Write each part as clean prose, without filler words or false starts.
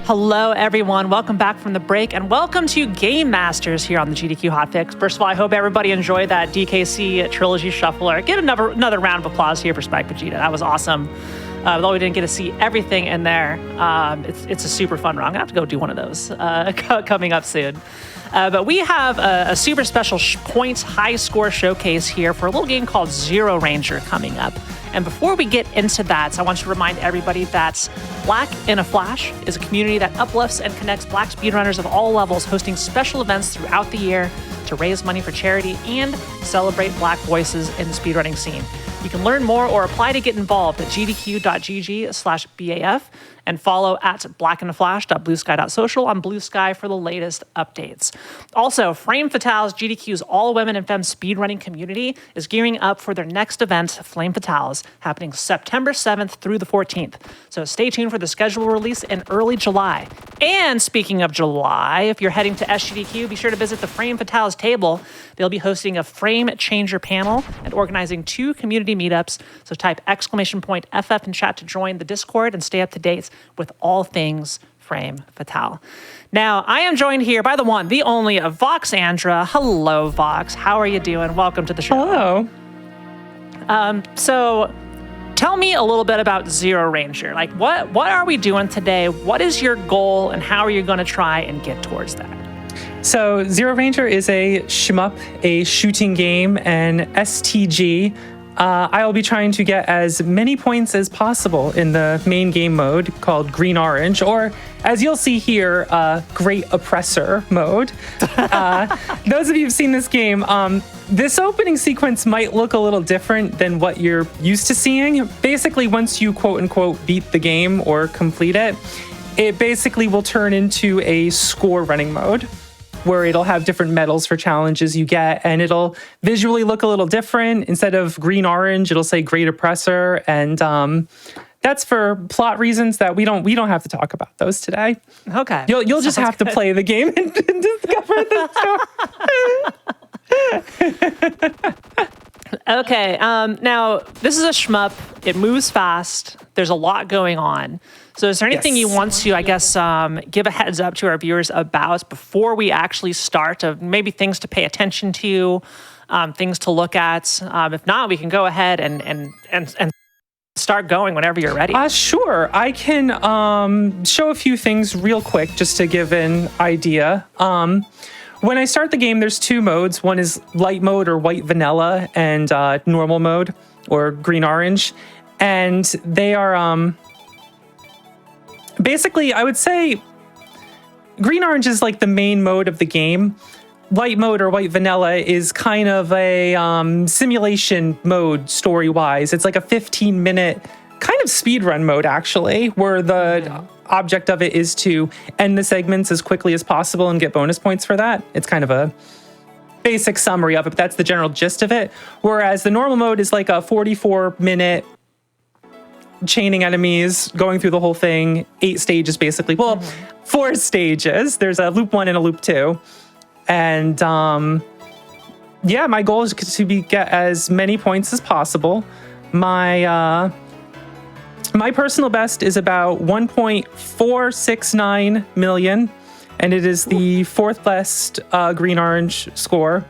Hello, everyone. Welcome back from the break, and welcome to Game Masters here on the GDQ Hotfix. First of all, I hope everybody enjoyed that DKC Trilogy Shuffler. Get another round of applause here for Spike Vegeta. That was awesome. Although we didn't get to see everything in there, it's a super fun round. I'm going to have to go do one of those coming up soon. But we have a super special points high score showcase here for a little game called ZeroRanger coming up. And before we get into that, I want to remind everybody that Black in a Flash is a community that uplifts and connects Black speedrunners of all levels, hosting special events throughout the year to raise money for charity and celebrate Black voices in the speedrunning scene. You can learn more or apply to get involved at gdq.gg/BAF and follow at blackintheflash.bluesky.social on Blue Sky for the latest updates. Also, Frame Fatales, GDQ's all-women and femme speedrunning community, is gearing up for their next event, Flame Fatales, happening September 7th through the 14th. So stay tuned for the schedule release in early July. And speaking of July, if you're heading to SGDQ, be sure to visit the Frame Fatales table. They'll be hosting a Frame Changer panel and organizing 2 community meetups. So type !FF in chat to join the Discord and stay up to date with all things Frame Fatale. Now, I am joined here by the one, the only, Vox Andra. Hello, Vox. How are you doing? Welcome to the show. Hello. So tell me a little bit about ZeroRanger. Like, what are we doing today? What is your goal, and how are you going to try and get towards that? So ZeroRanger is a shmup, a shooting game, an STG. I will be trying to get as many points as possible in the main game mode called Green Orange, or as you'll see here, Great Oppressor mode. Those of you who've seen this game, this opening sequence might look a little different than what you're used to seeing. Basically, once you quote unquote beat the game or complete it, it basically will turn into a score running mode, where it'll have different medals for challenges you get, and it'll visually look a little different. Instead of green orange, it'll say Great Oppressor, and that's for plot reasons that we don't have to talk about those today. Okay, you'll just have to play the game and discover the story. Okay, now this is a shmup. It moves fast. There's a lot going on. So is there anything you want to, I guess, give a heads up to our viewers about before we actually start, of maybe things to pay attention to, things to look at? If not, we can go ahead and start going whenever you're ready. Sure. I can show a few things real quick just to give an idea. When I start the game, there's 2 modes. One is light mode or white vanilla, and normal mode or green orange. And they are basically, I would say green orange is like the main mode of the game. Light mode or white vanilla is kind of a simulation mode story-wise. It's like a 15-minute kind of speedrun mode, actually, where the object of it is to end the segments as quickly as possible and get bonus points for that. It's kind of a basic summary of it, but that's the general gist of it. Whereas the normal mode is like a 44-minute chaining enemies, going through the whole thing, 8 stages basically. Well, 4 stages. There's a loop 1 and a loop 2. And yeah, my goal is to get as many points as possible. My personal best is about 1.469 million, and it is the 4th best green orange score.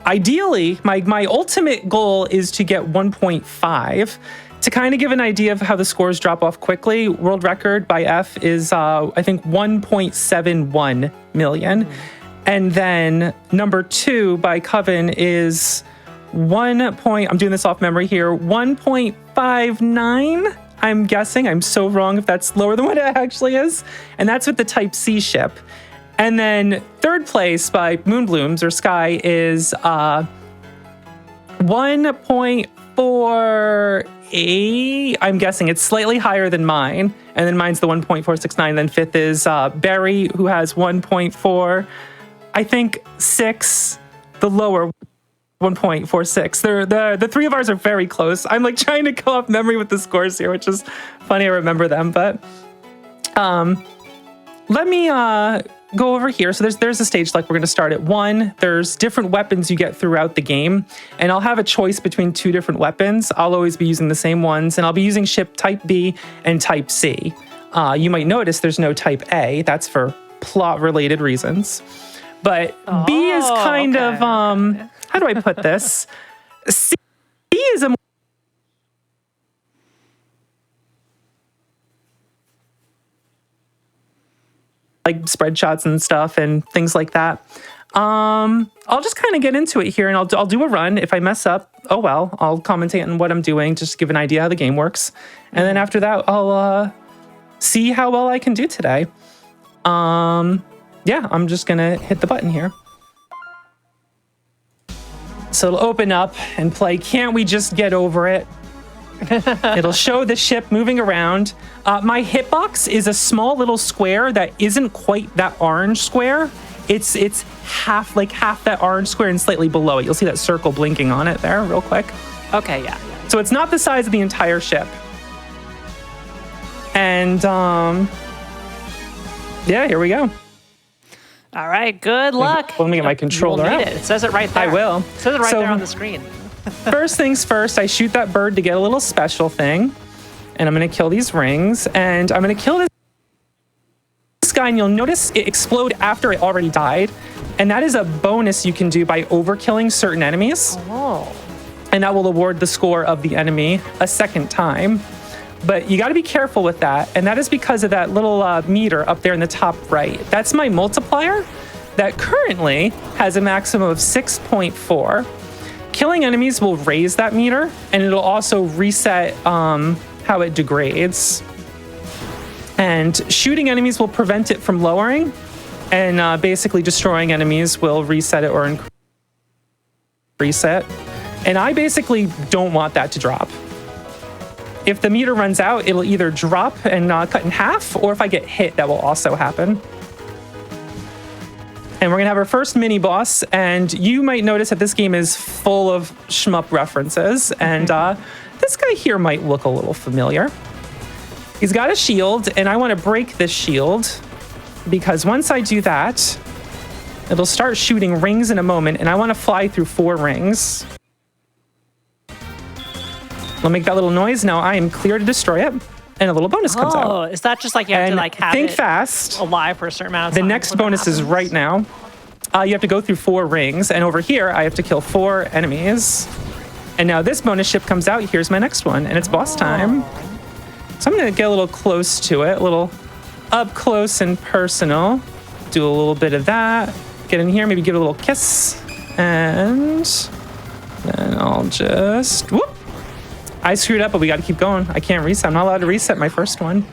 Ideally, my ultimate goal is to get 1.5. To kind of give an idea of how the scores drop off quickly, world record by F is, I think, 1.71 million. And then number 2 by Coven is I'm doing this off memory here, 1.59, I'm guessing. I'm so wrong if that's lower than what it actually is. And that's with the Type C ship. And then 3rd place by Moonblooms or Sky is 1.48. I'm guessing it's slightly higher than mine. And then mine's the 1.469. Then 5th is Barry, who has 1.4, I think 6, the lower 1.46. The 3 of ours are very close. I'm like trying to go off memory with the scores here, which is funny. I remember them, but let me go over here. So there's a stage like we're going to start at 1. There's different weapons you get throughout the game, and I'll have a choice between 2 different weapons. I'll always be using the same ones, and I'll be using ship type B and type C. You might notice there's no type A. That's for plot-related reasons. But B is kind of, how do I put this? C is a like spread shots and stuff and things like that. I'll just kind of get into it here, and I'll do a run. If I mess up, oh well, I'll commentate on what I'm doing, just to give an idea how the game works. And then after that, I'll see how well I can do today. Yeah, I'm just gonna hit the button here. So it'll open up and play Can't We Just Get Over It? It'll show the ship moving around. My hitbox is a small little square that isn't quite that orange square. It's half that orange square and slightly below it. You'll see that circle blinking on it there real quick. Okay, yeah. So it's not the size of the entire ship. And yeah, here we go. All right, good luck. Let me get my controller out. It says it right there. I will. It says it right there on the screen. First things first, I shoot that bird to get a little special thing. And I'm going to kill these rings. And I'm going to kill this guy. And you'll notice it explode after it already died. And that is a bonus you can do by overkilling certain enemies. Oh. And that will award the score of the enemy a second time. But you got to be careful with that. And that is because of that little meter up there in the top right. That's my multiplier that currently has a maximum of 6.4. Killing enemies will raise that meter, and it'll also reset how it degrades. And shooting enemies will prevent it from lowering, and basically destroying enemies will reset it or increase it. And I basically don't want that to drop. If the meter runs out, it'll either drop and cut in half, or if I get hit, that will also happen. And we're gonna have our first mini boss, and you might notice that this game is full of shmup references, and this guy here might look a little familiar. He's got a shield, and I want to break this shield, because once I do that, it'll start shooting rings in a moment, and I want to fly through 4 rings. I'll make that little noise. Now I am clear to destroy it, and a little bonus comes out. Oh, is that just like you have to like have think it fast. alive for a certain amount of time? The next bonus is right now. You have to go through 4 rings, and over here I have to kill 4 enemies. And now this bonus ship comes out. Here's my next one, and it's boss time. So I'm gonna get a little close to it, a little up close and personal. Do a little bit of that. Get in here, maybe give it a little kiss, and then I'll just whoop. I screwed up, but we got to keep going. I can't reset. I'm not allowed to reset my first one.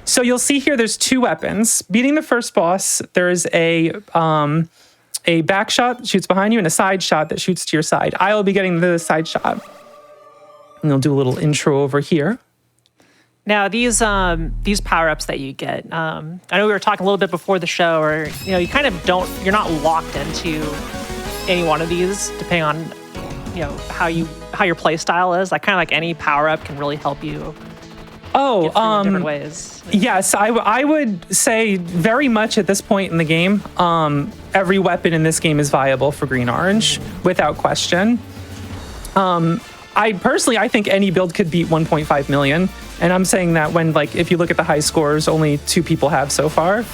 So you'll see here, there's 2 weapons. Beating the first boss, there's a back shot that shoots behind you and a side shot that shoots to your side. I will be getting the side shot. And I'll do a little intro over here. Now these power-ups that you get, I know we were talking a little bit before the show, or you kind of you're not locked into any one of these, depending on how your play style is. Like kind of like any power-up can really help you. Oh, in different ways. Yes, I would say very much at this point in the game, every weapon in this game is viable for green orange without question. I think any build could beat 1.5 million, and I'm saying that when if you look at the high scores, only 2 people have so far.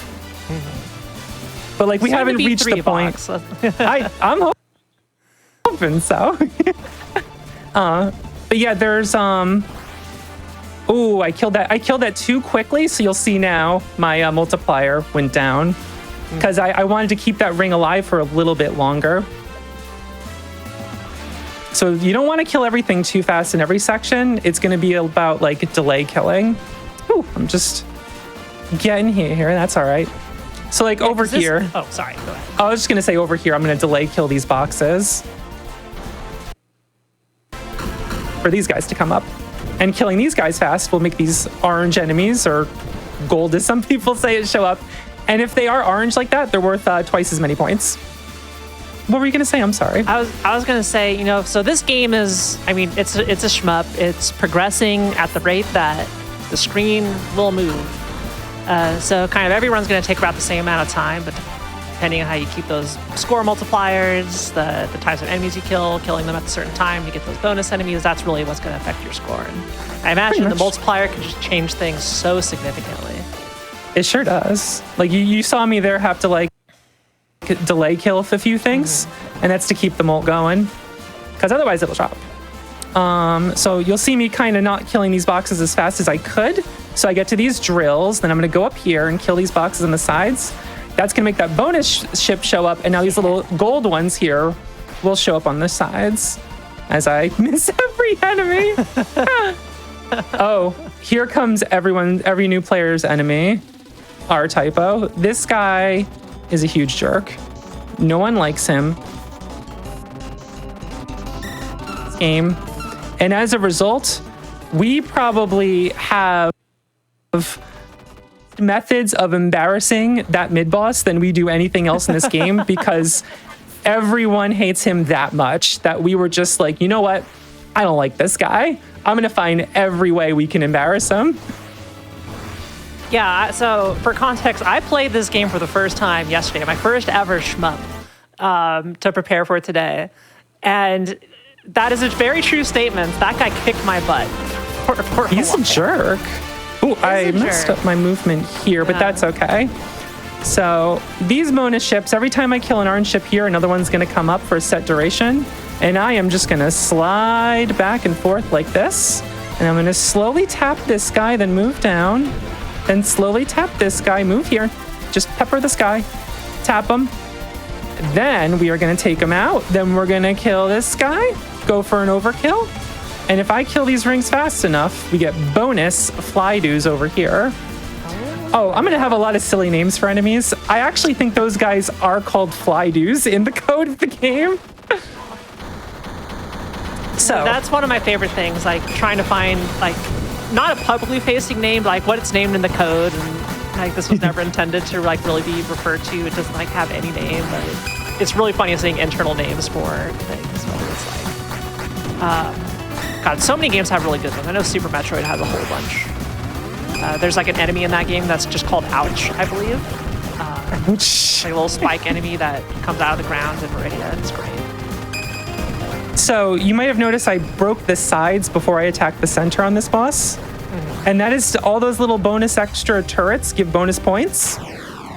But we haven't reached the point. I'm hoping so. But yeah, there's oh, I killed that too quickly, so you'll see now my multiplier went down because I wanted to keep that ring alive for a little bit longer. So you don't want to kill everything too fast in every section. It's going to be about delay killing. Ooh, I'm just getting here. That's all right. So over here. Oh, sorry. Go ahead. I was just going to say over here, I'm going to delay kill these boxes for these guys to come up. And killing these guys fast will make these orange enemies, or gold as some people say it, show up. And if they are orange like that, they're worth twice as many points. What were you going to say? I'm sorry. I was going to say, so this game is, it's a shmup. It's progressing at the rate that the screen will move. So kind of every run's going to take about the same amount of time, but depending on how you keep those score multipliers, the types of enemies you kill, killing them at a certain time, you get those bonus enemies, that's really what's going to affect your score. And I imagine the multiplier can just change things so significantly. It sure does. Like you saw me there have to like delay kill a few things, and that's to keep the molt going, because otherwise it'll drop. So you'll see me kind of not killing these boxes as fast as I could. So I get to these drills, then I'm going to go up here and kill these boxes on the sides. That's going to make that bonus ship show up, and now these little gold ones here will show up on the sides as I miss every enemy. Oh, here comes every new player's enemy. Our typo. This guy is a huge jerk. No one likes him. This game. And as a result, we probably have methods of embarrassing that mid-boss than we do anything else in this game, because everyone hates him that much that we were just like, you know what? I don't like this guy. I'm going to find every way we can embarrass him. Yeah, so for context, I played this game for the first time yesterday, my first ever shmup, to prepare for today. And that is a very true statement. That guy kicked my butt. He's a jerk. Ooh, I messed up my movement here, but that's okay. So these bonus ships, every time I kill an orange ship here, another one's going to come up for a set duration. And I am just going to slide back and forth like this. And I'm going to slowly tap this guy, then move down. Then slowly tap this guy, move here. Just pepper this guy. Tap him. Then we are going to take him out. Then we're going to kill this guy. Go for an overkill. And if I kill these rings fast enough, we get bonus fly doos over here. Oh, I'm going to have a lot of silly names for enemies. I actually think those guys are called fly doos in the code of the game. So that's one of my favorite things, like trying to find like not a publicly facing name, but like what it's named in the code. And like this was never intended to like really be referred to. It doesn't like have any name, but it's really funny seeing internal names for things. Whether it's like, God, so many games have really good ones. I know Super Metroid has a whole bunch. There's like an enemy in that game that's just called Ouch, I believe. Like a little spike enemy that comes out of the ground in Meridia. It's great. So you might have noticed I broke the sides before I attacked the center on this boss. And that is all those little bonus extra turrets give bonus points.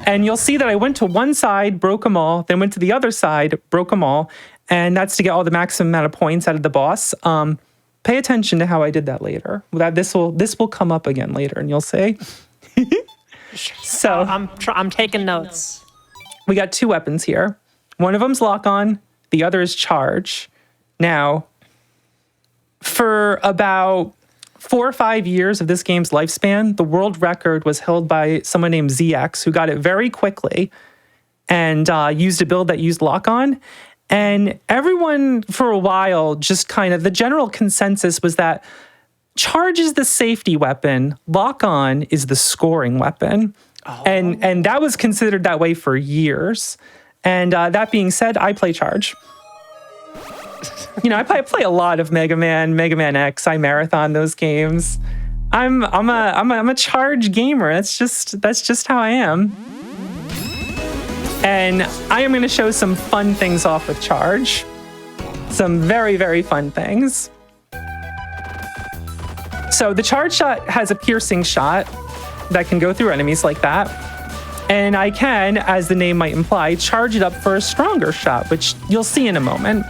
And you'll see that I went to one side, broke them all, then went to the other side, broke them all. And that's to get all the maximum amount of points out of the boss. Pay attention to how I did that later. This will come up again later, and you'll see. So I'm taking notes. We got two weapons here. One of them's lock on, the other is charge. Now, for about 4 or 5 years of this game's lifespan, the world record was held by someone named ZX, who got it very quickly and used a build that used lock on. And everyone for a while, just kind of the general consensus was that charge is the safety weapon, lock on is the scoring weapon. Oh. And that was considered that way for years. And that being said, I play charge. You know, I play a lot of Mega Man X. I marathon those games. I'm a charge gamer. That's just how I am. And I am going to show some fun things off with charge. Some very, very fun things. So the charge shot has a piercing shot that can go through enemies like that. And I can, as the name might imply, charge it up for a stronger shot, which you'll see in a moment.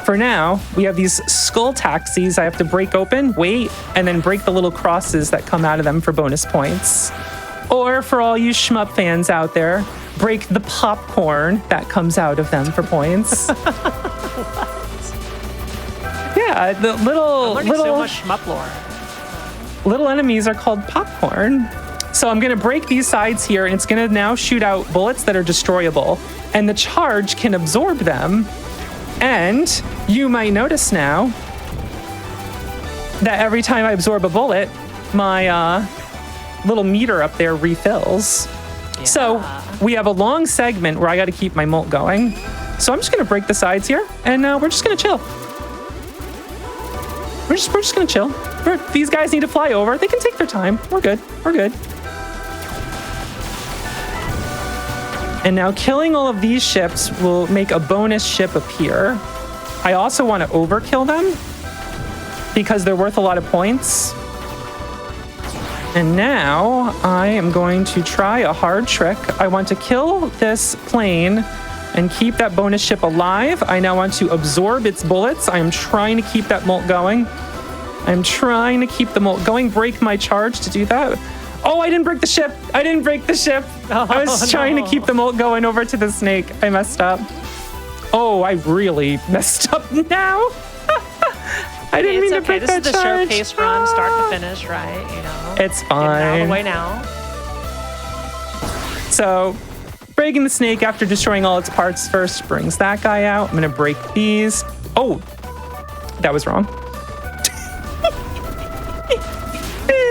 For now, we have these skull taxis I have to break open, wait, and then break the little crosses that come out of them for bonus points. Or for all you shmup fans out there, break the popcorn that comes out of them for points. Yeah, the little so much shmup lore. Little enemies are called popcorn. So I'm going to break these sides here, and it's going to now shoot out bullets that are destroyable. And the charge can absorb them. And you might notice now that every time I absorb a bullet, my little meter up there refills. Yeah. So we have a long segment where I got to keep my molt going. So I'm just going to break the sides here, and we're just going to chill. We're just going to chill. These guys need to fly over. They can take their time. We're good. We're good. And now killing all of these ships will make a bonus ship appear. I also want to overkill them because they're worth a lot of points. And now I am going to try a hard trick. I want to kill this plane and keep that bonus ship alive. I now want to absorb its bullets. I am trying to keep that molt going. I'm trying to keep the molt going. Break my charge to do that. Oh, I didn't break the ship. I didn't break the ship. I was trying to keep the molt going over to the snake. I messed up. Oh, I really messed up now. I didn't mean to break that charge. This is the showcase run, start to finish, right? You know, it's fine. Getting out of the way now. So, breaking the snake after destroying all its parts first brings that guy out. I'm gonna break these. Oh, that was wrong.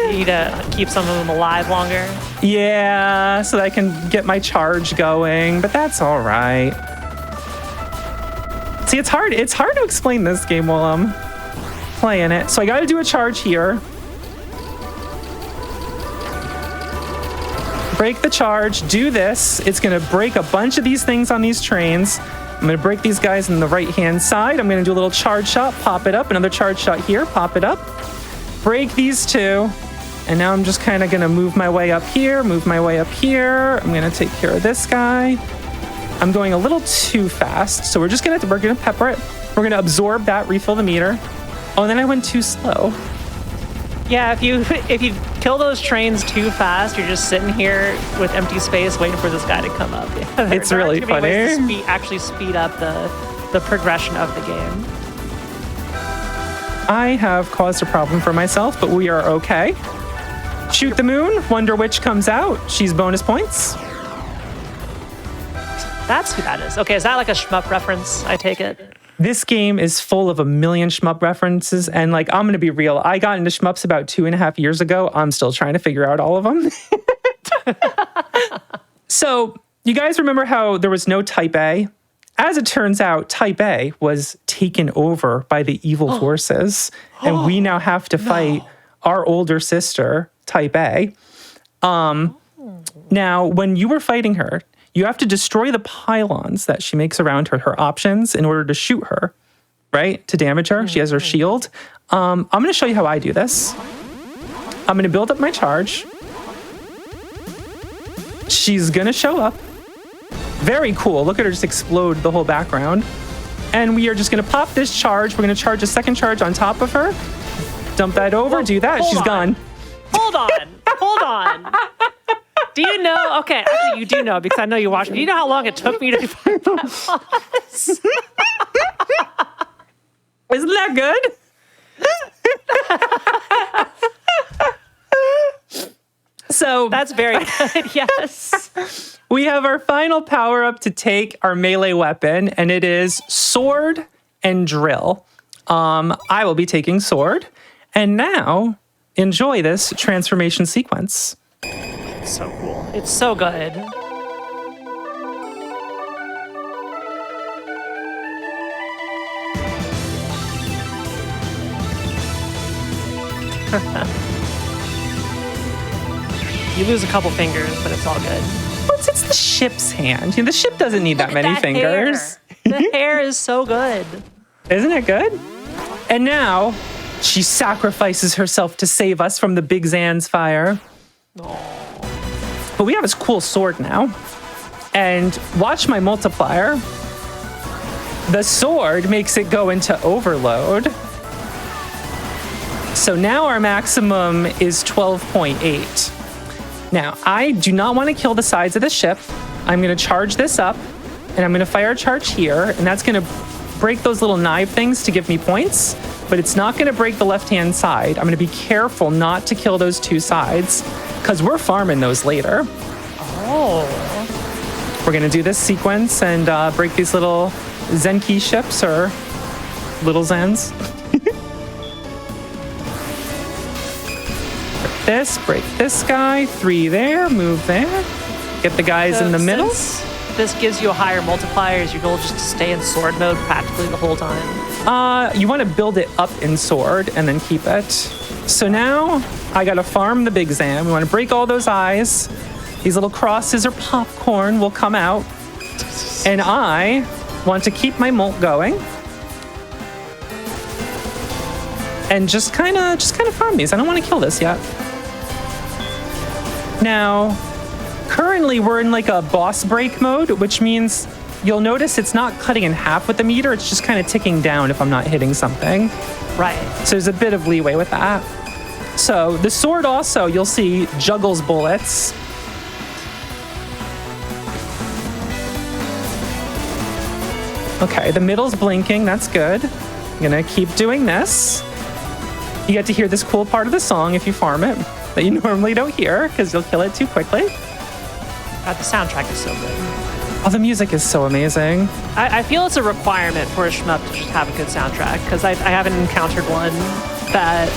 You need to keep some of them alive longer. Yeah, so that I can get my charge going, but that's all right. See, it's hard to explain this game while I'm playing it. So I got to do a charge here. Break the charge, do this. It's going to break a bunch of these things on these trains. I'm going to break these guys on the right-hand side. I'm going to do a little charge shot, pop it up. Another charge shot here, pop it up. Break these two. And now I'm just kind of going to move my way up here, move my way up here. I'm going to take care of this guy. I'm going a little too fast, so we're gonna pepper it. We're gonna absorb that, refill the meter. Oh, and then I went too slow. Yeah, if you kill those trains too fast, you're just sitting here with empty space waiting for this guy to come up. Yeah, it's really funny. Actually speed up the progression of the game. I have caused a problem for myself, but we are okay. Shoot the moon, wonder which comes out. She's bonus points. That's who that is. Okay, is that like a shmup reference? I take it. This game is full of a million shmup references, and like, I'm gonna be real. I got into shmups about 2.5 years ago. I'm still trying to figure out all of them. So, you guys remember how there was no Type A? As it turns out, Type A was taken over by the evil forces, and we now have to fight our older sister, Type A. Now, when you were fighting her, you have to destroy the pylons that she makes around her options in order to shoot her, right? To damage her. She has her shield. I'm going to show you how I do this. I'm going to build up my charge. She's going to show up. Very cool. Look at her just explode the whole background. And we are just going to pop this charge. We're going to charge a second charge on top of her. Dump that over. Do that. She's gone. Hold on. Hold on. Do you know? Okay, actually, you do know because I know you watched. Do you know how long it took me to find that boss? Isn't that good? So that's very good. Yes. We have our final power up to take our melee weapon, and it is sword and drill. I will be taking sword, and now enjoy this transformation sequence. It's so cool. It's so good. You lose a couple fingers, but it's all good. Well, it's the ship's hand. You know, the ship doesn't need that many fingers. Hair. The hair is so good. Isn't it good? And now she sacrifices herself to save us from the Big Zan's fire. Aww. But we have this cool sword now. And watch my multiplier. The sword makes it go into overload. So now our maximum is 12.8. Now, I do not want to kill the sides of the ship. I'm going to charge this up, and I'm going to fire a charge here, and that's going to break those little knife things to give me points, but it's not going to break the left-hand side. I'm going to be careful not to kill those two sides, because we're farming those later. Oh. We're going to do this sequence and break these little Zenki ships, or little Zens. Break this guy, 3 there, move there. Get the guys in the middle. This gives you a higher multiplier. Is your goal just to stay in sword mode practically the whole time? You want to build it up in sword and then keep it. So now I got to farm the Big Zan. We want to break all those eyes. These little crosses or popcorn will come out. And I want to keep my molt going. And just kind of farm these. I don't want to kill this yet. Now, currently we're in like a boss break mode, which means you'll notice it's not cutting in half with the meter. It's just kind of ticking down if I'm not hitting something. Right. So there's a bit of leeway with that. So the sword also, you'll see, juggles bullets. Okay, the middle's blinking. That's good. I'm gonna keep doing this. You get to hear this cool part of the song if you farm it that you normally don't hear because you'll kill it too quickly. God, the soundtrack is so good. Oh, the music is so amazing. I feel it's a requirement for a shmup to just have a good soundtrack because I haven't encountered one that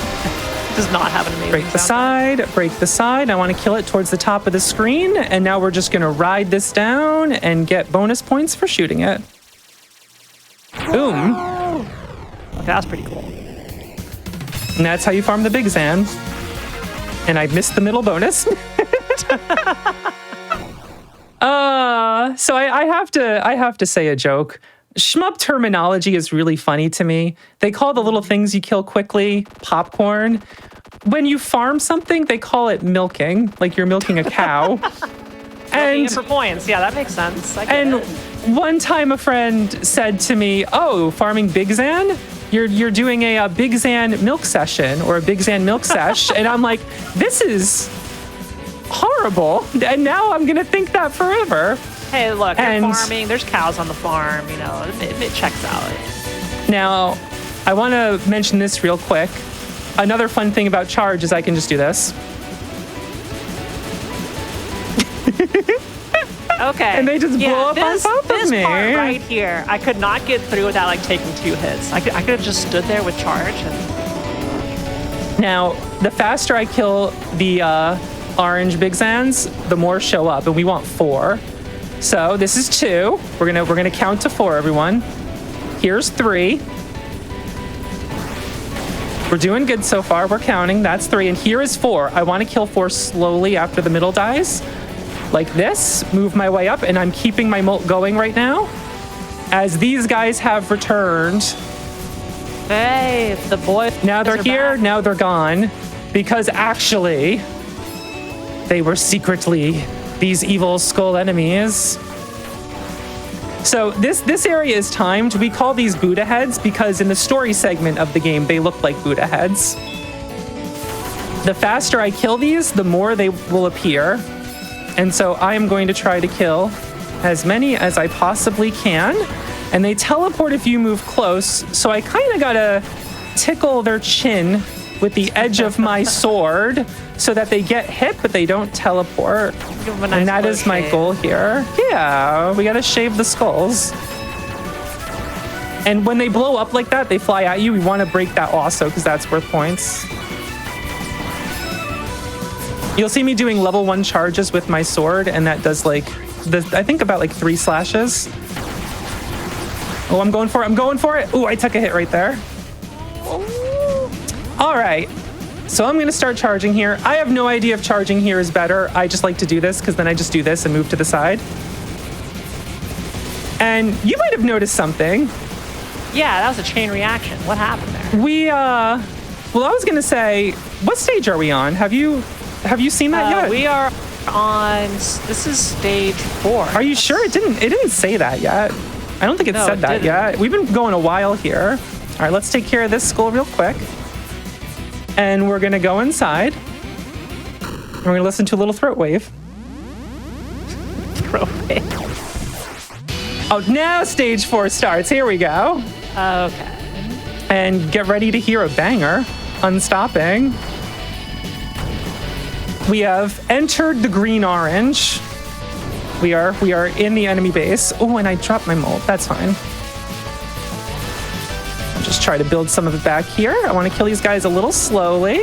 does not have an amazing Break the side, break the side. I want to kill it towards the top of the screen. And now we're just going to ride this down and get bonus points for shooting it. Boom. Okay, that's pretty cool. And that's how you farm the Big Zan. And I missed the middle bonus. So I have to say a joke. Shmup terminology is really funny to me. They call the little things you kill quickly popcorn. When you farm something, they call it milking, like you're milking a cow. And for points, yeah, that makes sense. I get it. One time a friend said to me, "Oh, farming Big Zan? You're doing a Big Zan milk session or a Big Zan milk sesh," and I'm like, "This is horrible," and now I'm gonna think that forever. Hey, look, you're farming. There's cows on the farm. You know, it checks out. Now, I want to mention this real quick. Another fun thing about charge is I can just do this. Okay. And they just blow up on top of me. This part right here, I could not get through without like taking 2 hits. I could have just stood there with charge. Now, the faster I kill the orange Big Zans, the more show up, and we want 4. So this is 2. We're gonna count to 4, everyone. Here's 3. We're doing good so far. We're counting. That's 3, and here is 4. I want to kill 4 slowly after the middle dies. Like this, move my way up, and I'm keeping my molt going right now. As these guys have returned. Hey, the boys. Now they're here, back. Now they're gone. Because actually, they were secretly these evil skull enemies. So this area is timed. We call these Buddha heads because in the story segment of the game, they look like Buddha heads. The faster I kill these, the more they will appear. And so I am going to try to kill as many as I possibly can. And they teleport if you move close. So I kind of got to tickle their chin with the edge of my sword so that they get hit, but they don't teleport. Nice, and that is my goal here. Yeah, we got to shave the skulls. And when they blow up like that, they fly at you. We want to break that also because that's worth points. You'll see me doing level 1 charges with my sword, and that does I think about like 3 slashes. Oh, I'm going for it. Oh, I took a hit right there. All right, so I'm gonna start charging here. I have no idea if charging here is better. I just like to do this because then I just do this and move to the side. And you might have noticed something. Yeah, that was a chain reaction. What happened there? Well, I was gonna say, what stage are we on? Have you seen that yet? We are on, this is stage 4. Are you sure? It didn't say that yet. I don't think it said that yet. We've been going a while here. All right, let's take care of this skull real quick. And we're gonna go inside. And we're gonna listen to a little throat wave. Throat wave. Oh, now stage 4 starts. Here we go. Okay. And get ready to hear a banger. Unstopping. We have entered the green-orange. We are in the enemy base. Oh, and I dropped my molt. That's fine. I'll just try to build some of it back here. I want to kill these guys a little slowly.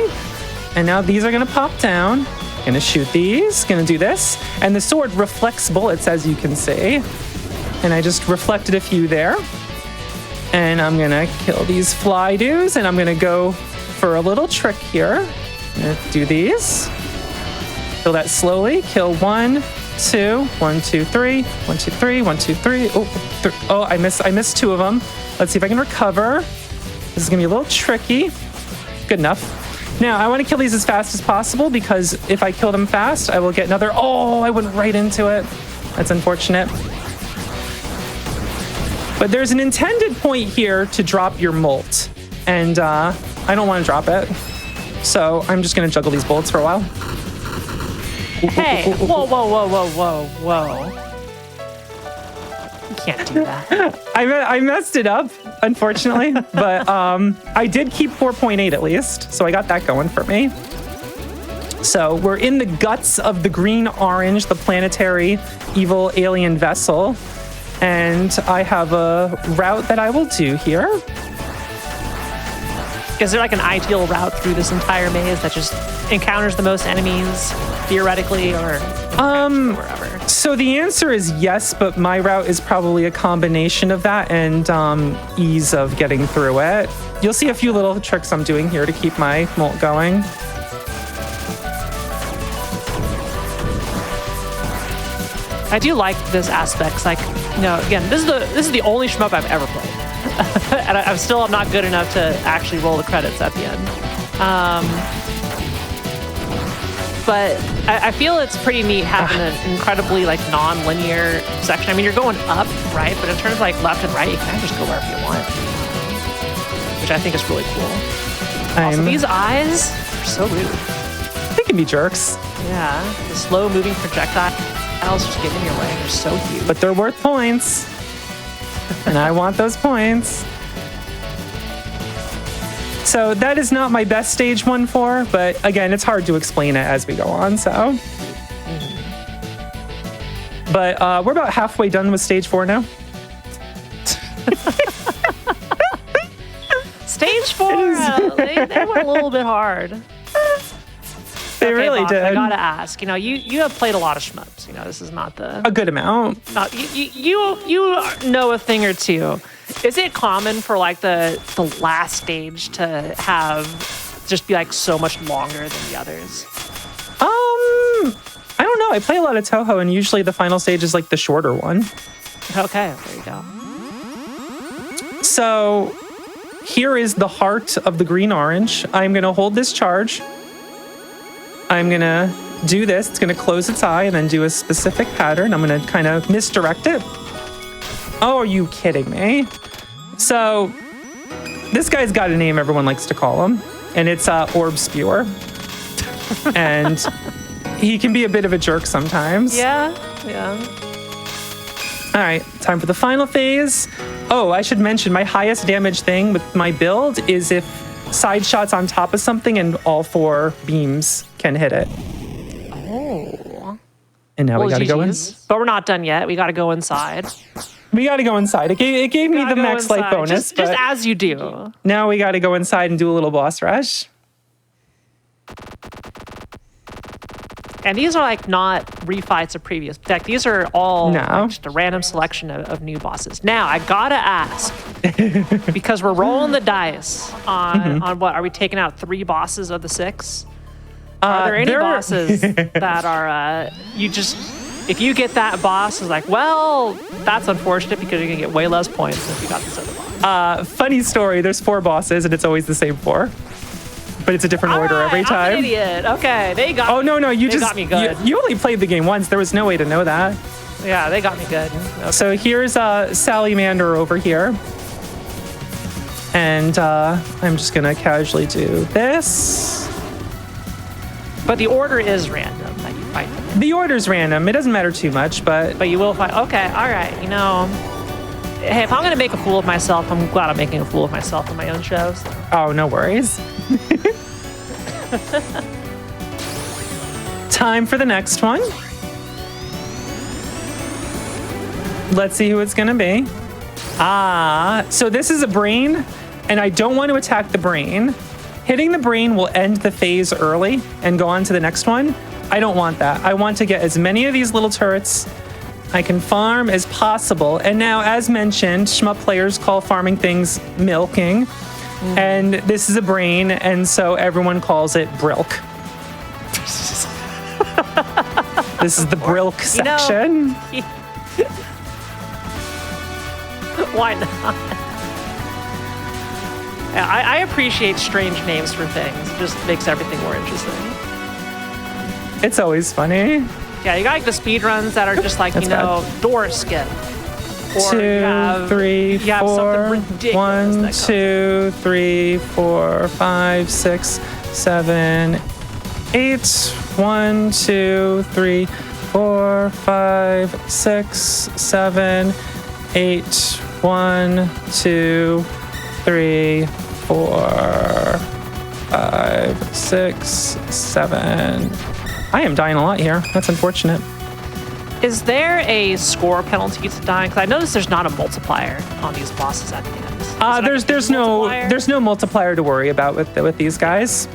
And now these are going to pop down. Gonna shoot these. Gonna do this. And the sword reflects bullets, as you can see. And I just reflected a few there. And I'm going to kill these fly dudes. And I'm going to go for a little trick here. I'm going to do these. kill that slowly. Kill 1, 2, 1, 2, 3, 1, 2, 3, 1, 2, 3. Oh, I missed 2 of them. Let's see if I can recover. This is gonna be a little tricky. Good enough. Now, I want to kill these as fast as possible because if I kill them fast, I will get another... Oh, I went right into it. That's unfortunate. But there's an intended point here to drop your molt. And I don't want to drop it. So I'm just going to juggle these bullets for a while. Hey, whoa. You can't do that. I messed it up, unfortunately. But I did keep 4.8 at least. So I got that going for me. So we're in the guts of the green-orange, the planetary evil alien vessel. And I have a route that I will do here. Is there like an ideal route through this entire maze that just encounters the most enemies, theoretically, or wherever? So the answer is yes, but my route is probably a combination of that and ease of getting through it. You'll see a few little tricks I'm doing here to keep my molt going. I do like this aspect. It's like, you know, again, this is the only shmup I've ever played. And I'm not good enough to actually roll the credits at the end. But I feel it's pretty neat having an incredibly like non-linear section. I mean, you're going up, right? But in terms of like left and right, you kind of just go wherever you want, which I think is really cool. Also, these eyes are so rude. They can be jerks. Yeah, the slow-moving projectiles just get in your way. They're so huge. But they're worth points. And I want those points. So that is not my best stage 1-4, but again, it's hard to explain it as we go on, so. But we're about halfway done with stage 4 now. Stage 4, they went a little bit hard. They really Box, did. I gotta ask. You know, you have played a lot of shmups. You know, this is not a good amount. You know a thing or two. Is it common for like the last stage to have just be like so much longer than the others? I don't know. I play a lot of Toho, and usually the final stage is like the shorter one. Okay, there you go. So here is the heart of the green-orange. I'm gonna hold this charge. I'm going to do this. It's going to close its eye and then do a specific pattern. I'm going to kind of misdirect it. Oh, are you kidding me? So this guy's got a name everyone likes to call him, and it's Orb Spewer. And he can be a bit of a jerk sometimes. Yeah. All right, time for the final phase. Oh, I should mention my highest damage thing with my build is if side shots on top of something and all 4 beams can hit it. Oh. And now we gotta go in. But we're not done yet. We gotta go inside. We gotta go inside. It gave me the max life bonus. Just as you do. Now we gotta go inside and do a little boss rush. And these are like not refights of previous. Like these are all like just a random selection of new bosses. Now I gotta ask, because we're rolling the dice on what are we taking out 3 bosses of the 6? Are there any bosses that are if you get that boss, it's like, well, that's unfortunate because you're gonna get way less points than if you got this other boss. Funny story. There's 4 bosses and it's always the same 4. But it's a different order every time. I'm an idiot. Okay, they got me. Oh, no, you just got me good. You only played the game once. There was no way to know that. Yeah, they got me good. Okay. So here's Salamander over here. And I'm just going to casually do this. But the order is random that you fight them in. The order's random. It doesn't matter too much, but you will fight. Okay, all right. You know, hey, if I'm going to make a fool of myself, I'm glad I'm making a fool of myself on my own show. So. Oh, no worries. Time for the next one. Let's see who it's gonna be. So this is a brain, and I don't want to attack the brain. Hitting the brain will end the phase early and go on to the next one. I don't want that. I want to get as many of these little turrets I can farm as possible. And now, as mentioned, shmup players call farming things milking. And this is a brain, and so everyone calls it Brilk. This is the Brilk section. Why not? Yeah, I appreciate strange names for things. It just makes everything more interesting. It's always funny. Yeah, you got like the speedruns that are just like, door skin. Or 2, 3, you have 4. something ridiculous 1, 2, 3, 4, 5, 6, 7, 8. 1, 2, 3, 4, 5, 6, 7, 8. 1, 2, 3, 4, 5, 6, 7. I am dying a lot here. That's unfortunate. Is there a score penalty to dying? Because I noticed there's not a multiplier on these bosses at the end. There's no multiplier to worry about with these guys.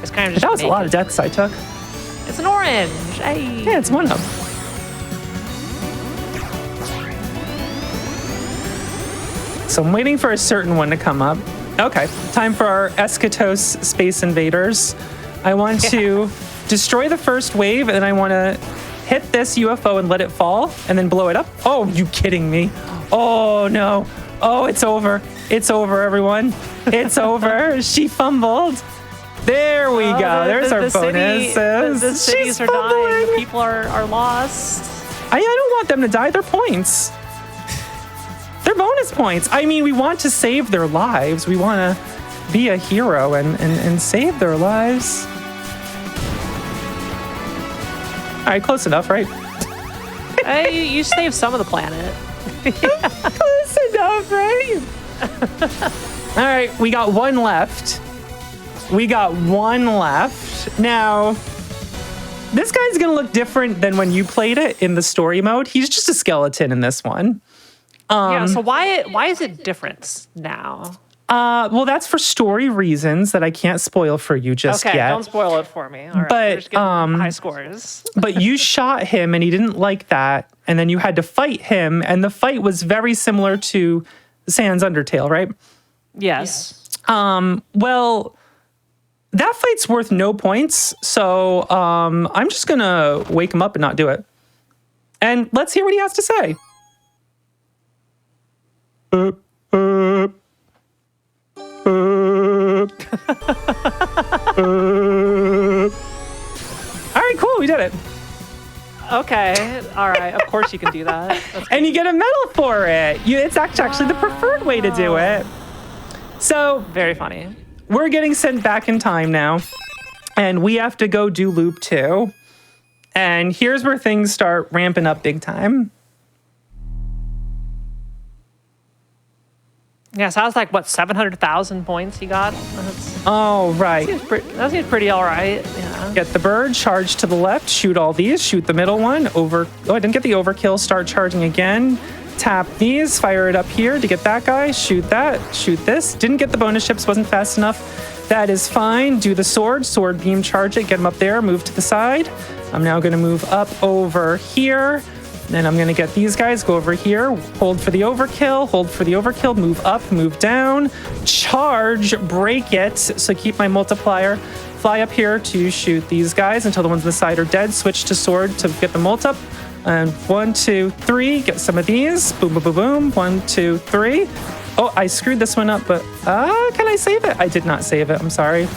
It's kind of just that was a lot of deaths I took. It's an orange. Hey. Yeah, it's one of them. So I'm waiting for a certain one to come up. Okay, time for our Eschatos Space Invaders. I want to destroy the first wave, and then I want to hit this UFO and let it fall, and then blow it up. Oh, you kidding me? Oh, no. Oh, it's over. It's over, everyone. It's over. She fumbled. There we go. There's our bonuses. The cities are dying. The people are lost. I don't want them to die. They're points. They're bonus points. I mean, we want to save their lives. We want to be a hero and save their lives. All right, close enough, right? Hey, you saved some of the planet. Close enough, right? All right, we got one left. Now, this guy's going to look different than when you played it in the story mode. He's just a skeleton in this one. So why is it different now? Well, that's for story reasons that I can't spoil for you just yet. Okay, don't spoil it for me. All right, but just high scores. But you shot him and he didn't like that, and then you had to fight him, and the fight was very similar to Sans Undertale, right? Yes. Well, that fight's worth no points, so I'm just gonna wake him up and not do it. And let's hear what he has to say. All right, cool, we did it. Okay, all right, of course you can do that. And you get a medal for it. It's actually the preferred way to do it. So, very funny. We're getting sent back in time now, and we have to go do loop 2. And here's where things start ramping up big time. Yeah, so that was like, what, 700,000 points you got? Oh, right. That seems pretty all right. Yeah. Get the bird, charge to the left, shoot all these, shoot the middle one, I didn't get the overkill, start charging again. Tap these, fire it up here to get that guy, shoot that, shoot this. Didn't get the bonus ships, wasn't fast enough. That is fine. Do the sword beam, charge it, get him up there, move to the side. I'm now going to move up over here. Then I'm going to get these guys, go over here, hold for the overkill, move up, move down, charge, break it. So keep my multiplier, fly up here to shoot these guys until the ones on the side are dead, switch to sword to get the mult up. And 1, 2, 3, get some of these. Boom, boom, boom, boom. 1, 2, 3. Oh, I screwed this one up, but can I save it? I did not save it, I'm sorry.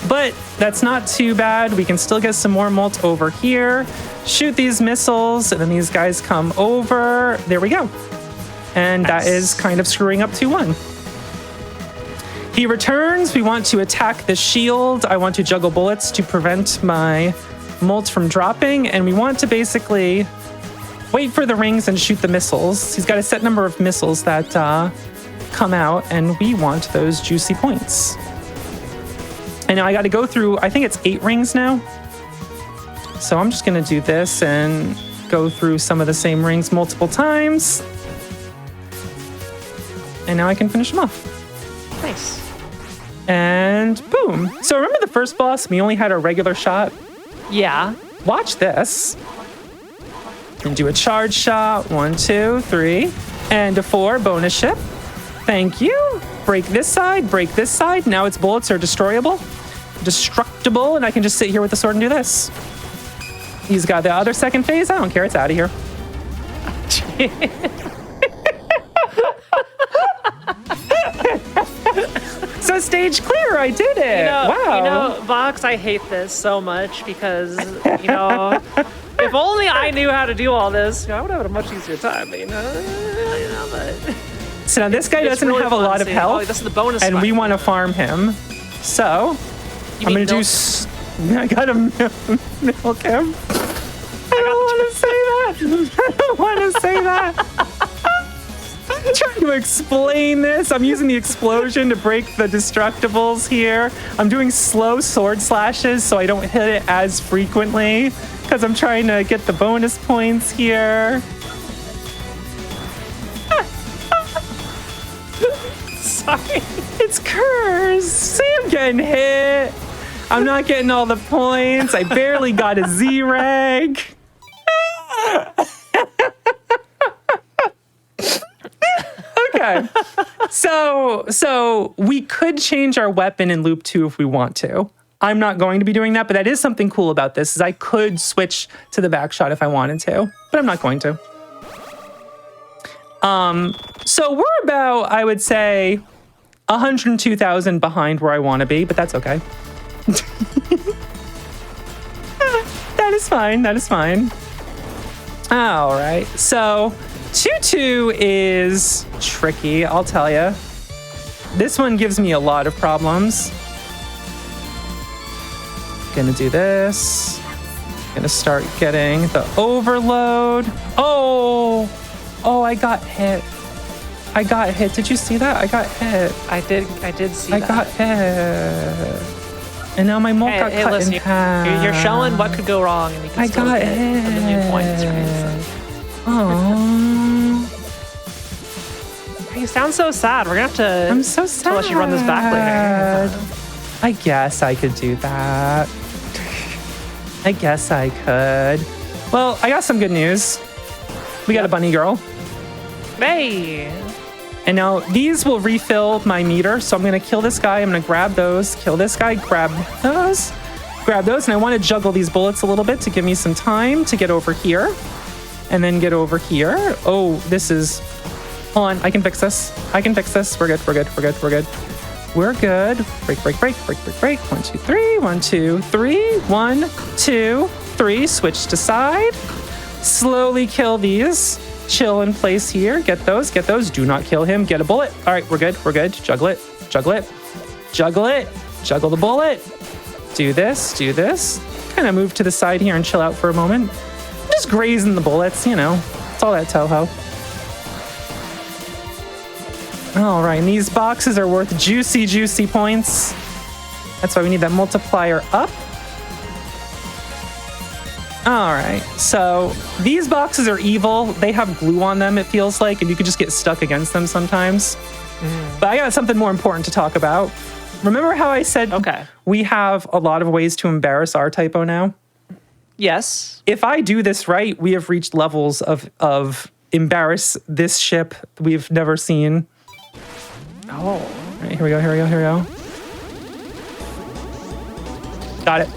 But that's not too bad. We can still get some more mult over here. Shoot these missiles, and then these guys come over. There we go. And nice. That is kind of screwing up 2-1. He returns. We want to attack the shield. I want to juggle bullets to prevent my mult from dropping, and we want to basically wait for the rings and shoot the missiles. He's got a set number of missiles that come out, and we want those juicy points. And now I got to go through, I think it's 8 rings now. So I'm just going to do this and go through some of the same rings multiple times. And now I can finish them off. Nice. And boom. So remember the first boss? We only had a regular shot. Yeah. Watch this. And do a charge shot. 1, 2, 3. And a 4 bonus ship. Thank you. Break this side. Break this side. Now its bullets are destructible, and I can just sit here with the sword and do this. He's got the other second phase. I don't care. It's out of here. So stage clear. I did it. Wow. Vox, I hate this so much because, if only I knew how to do all this, I would have a much easier time. But so now this guy doesn't really have a lot of health. Oh, this is the bonus. And we want to farm him. So I'm going to do... I got to milk him. I don't want to say that. I don't want to say that. I'm trying to explain this. I'm using the explosion to break the destructibles here. I'm doing slow sword slashes so I don't hit it as frequently because I'm trying to get the bonus points here. Sorry. It's cursed. See, I'm getting hit. I'm not getting all the points. I barely got a Z rank. Okay. So we could change our weapon in loop 2 if we want to. I'm not going to be doing that, but that is something cool about this is I could switch to the back shot if I wanted to, but I'm not going to. So we're about, I would say, 102,000 behind where I want to be, but that's okay. That is fine. That is fine. All right. So 2-2 is tricky, I'll tell you. This one gives me a lot of problems. Gonna do this. Gonna start getting the overload. Oh, I got hit. I got hit. Did you see that? I got hit. I did see that. I got hit. And now my molt got cut listen, in half. You're showing what could go wrong, and you can still get a million points. Aww. You sound so sad. We're gonna have to. I'm so sad. To let you run this back later. I guess I could do that. I guess I could. Well, I got some good news. We got a bunny girl. Hey. And now these will refill my meter. So I'm going to kill this guy. I'm going to grab those. Kill this guy. Grab those. Grab those. And I want to juggle these bullets a little bit to give me some time to get over here. And then get over here. Oh, this is... Hold on. I can fix this. I can fix this. We're good. We're good. We're good. We're good. We're good. Break, break, break, break, break, break. 1, 2, 3. 1, 2, 3. 1, 2, 3. Switch to side. Slowly kill these. Chill in place here. Get those. Get those. Do not kill him. Get a bullet. All right, we're good. We're good. Juggle it. Juggle it. Juggle it. Juggle the bullet. Do this. Do this. Kind of move to the side here and chill out for a moment. Just grazing the bullets, you know. It's all that Toho. All right, and these boxes are worth juicy, juicy points. That's why we need that multiplier up. All right, so these boxes are evil. They have glue on them, it feels like, and you can just get stuck against them sometimes. But I got something more important to talk about. Remember how I said we have a lot of ways to embarrass our typo now? Yes. If I do this right, we have reached levels of embarrass this ship we've never seen. Oh. All right, here we go, here we go, here we go. Got it.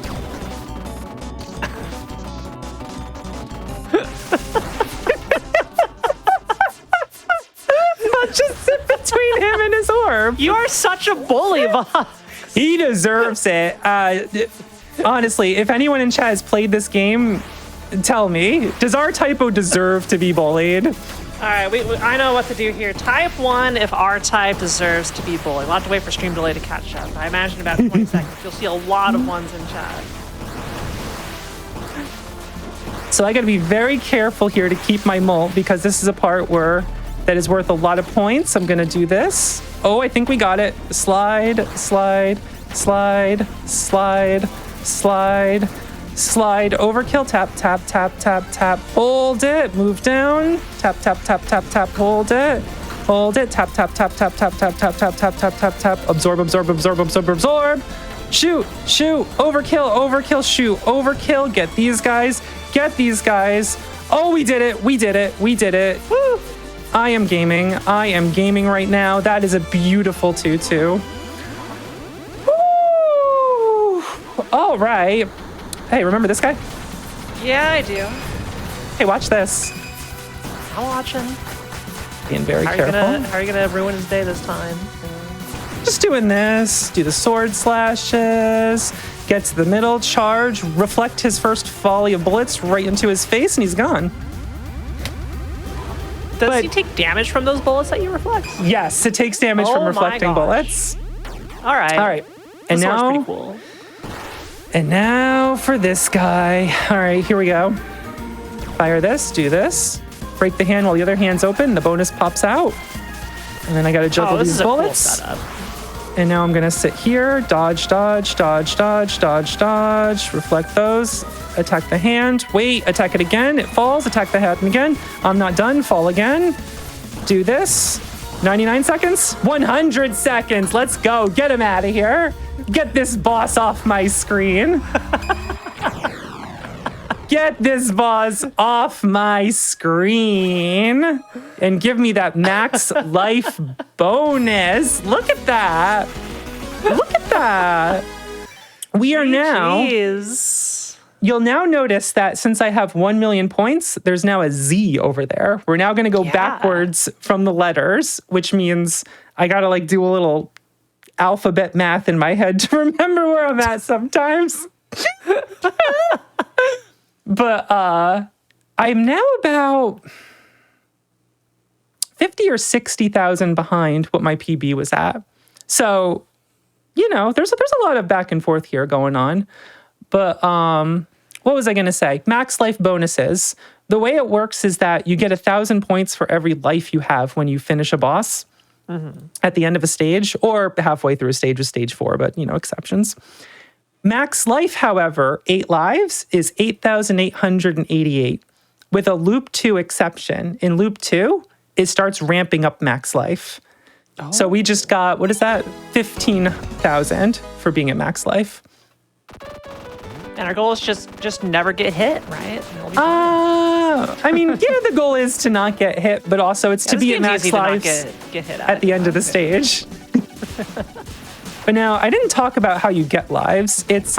Just sit between him and his orb. You are such a bully, Bob. He deserves it. Honestly, if anyone in chat has played this game, tell me, does our typo deserve to be bullied? All right, I know what to do here. Type 1 if R-type deserves to be bullied. We'll have to wait for stream delay to catch up. I imagine about 20 seconds. You'll see a lot of ones in chat. So I got to be very careful here to keep my molt because this is a part where that is worth a lot of points. I'm going to do this. Oh, I think we got it. Slide, slide, slide, slide, slide, slide. Overkill. Tap, tap, tap, tap, tap. Hold it. Move down. Tap, tap, tap, tap, tap. Hold it. Hold it. Tap, tap, tap, tap, tap, tap, tap, tap, tap, tap, tap, tap. Absorb, absorb, absorb, absorb, absorb. Shoot, shoot. Overkill, overkill, shoot. Overkill. Get these guys. Get these guys. Oh, we did it. We did it. We did it. Woo. I am gaming. I am gaming right now. That is a beautiful 2-2. Woo! All right. Hey, remember this guy? Yeah, I do. Hey, watch this. I'm watching. Being very careful. How are you gonna ruin his day this time? Just doing this. Do the sword slashes. Get to the middle, charge, reflect his first volley of bullets right into his face, and he's gone. Does he take damage from those bullets that you reflect? Yes, it takes damage from reflecting bullets. All right. All right. And now, pretty cool. And now for this guy. All right, here we go. Fire this, do this. Break the hand while the other hand's open. The bonus pops out. And then I got to juggle these bullets. Cool setup. And now I'm going to sit here, dodge, dodge, dodge, dodge, dodge, dodge, reflect those, attack the hand, wait, attack it again, it falls, attack the hand again. I'm not done, fall again. Do this. 99 seconds, 100 seconds. Let's go. Get him out of here. Get this boss off my screen. Get this boss off my screen and give me that max life bonus. Look at that. Look at that. We are now. You'll now notice that since I have 1 million points, there's now a Z over there. We're now going to go backwards from the letters, which means I got to like do a little alphabet math in my head to remember where I'm at sometimes. But I'm now about 50 or 60,000 behind what my PB was at. So, you know, there's a lot of back and forth here going on. But what was I going to say? Max life bonuses. The way it works is that you get 1,000 points for every life you have when you finish a boss at the end of a stage or halfway through a stage with stage 4, but, you know, exceptions. Max life, however, 8 lives is 8,888 with a loop 2 exception. In loop 2, it starts ramping up max life. Oh. So we just got, what is that? 15,000 for being at max life. And our goal is just never get hit, right? I mean, yeah, the goal is to not get hit, but also it's to be at max lives get hit at the end of the stage. But now, I didn't talk about how you get lives. It's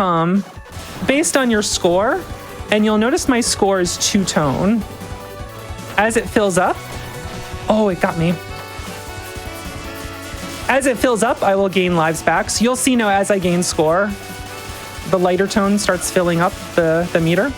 based on your score, and you'll notice my score is two-tone. As it fills up, oh, it got me. As it fills up, I will gain lives back. So you'll see now as I gain score, the lighter tone starts filling up the meter.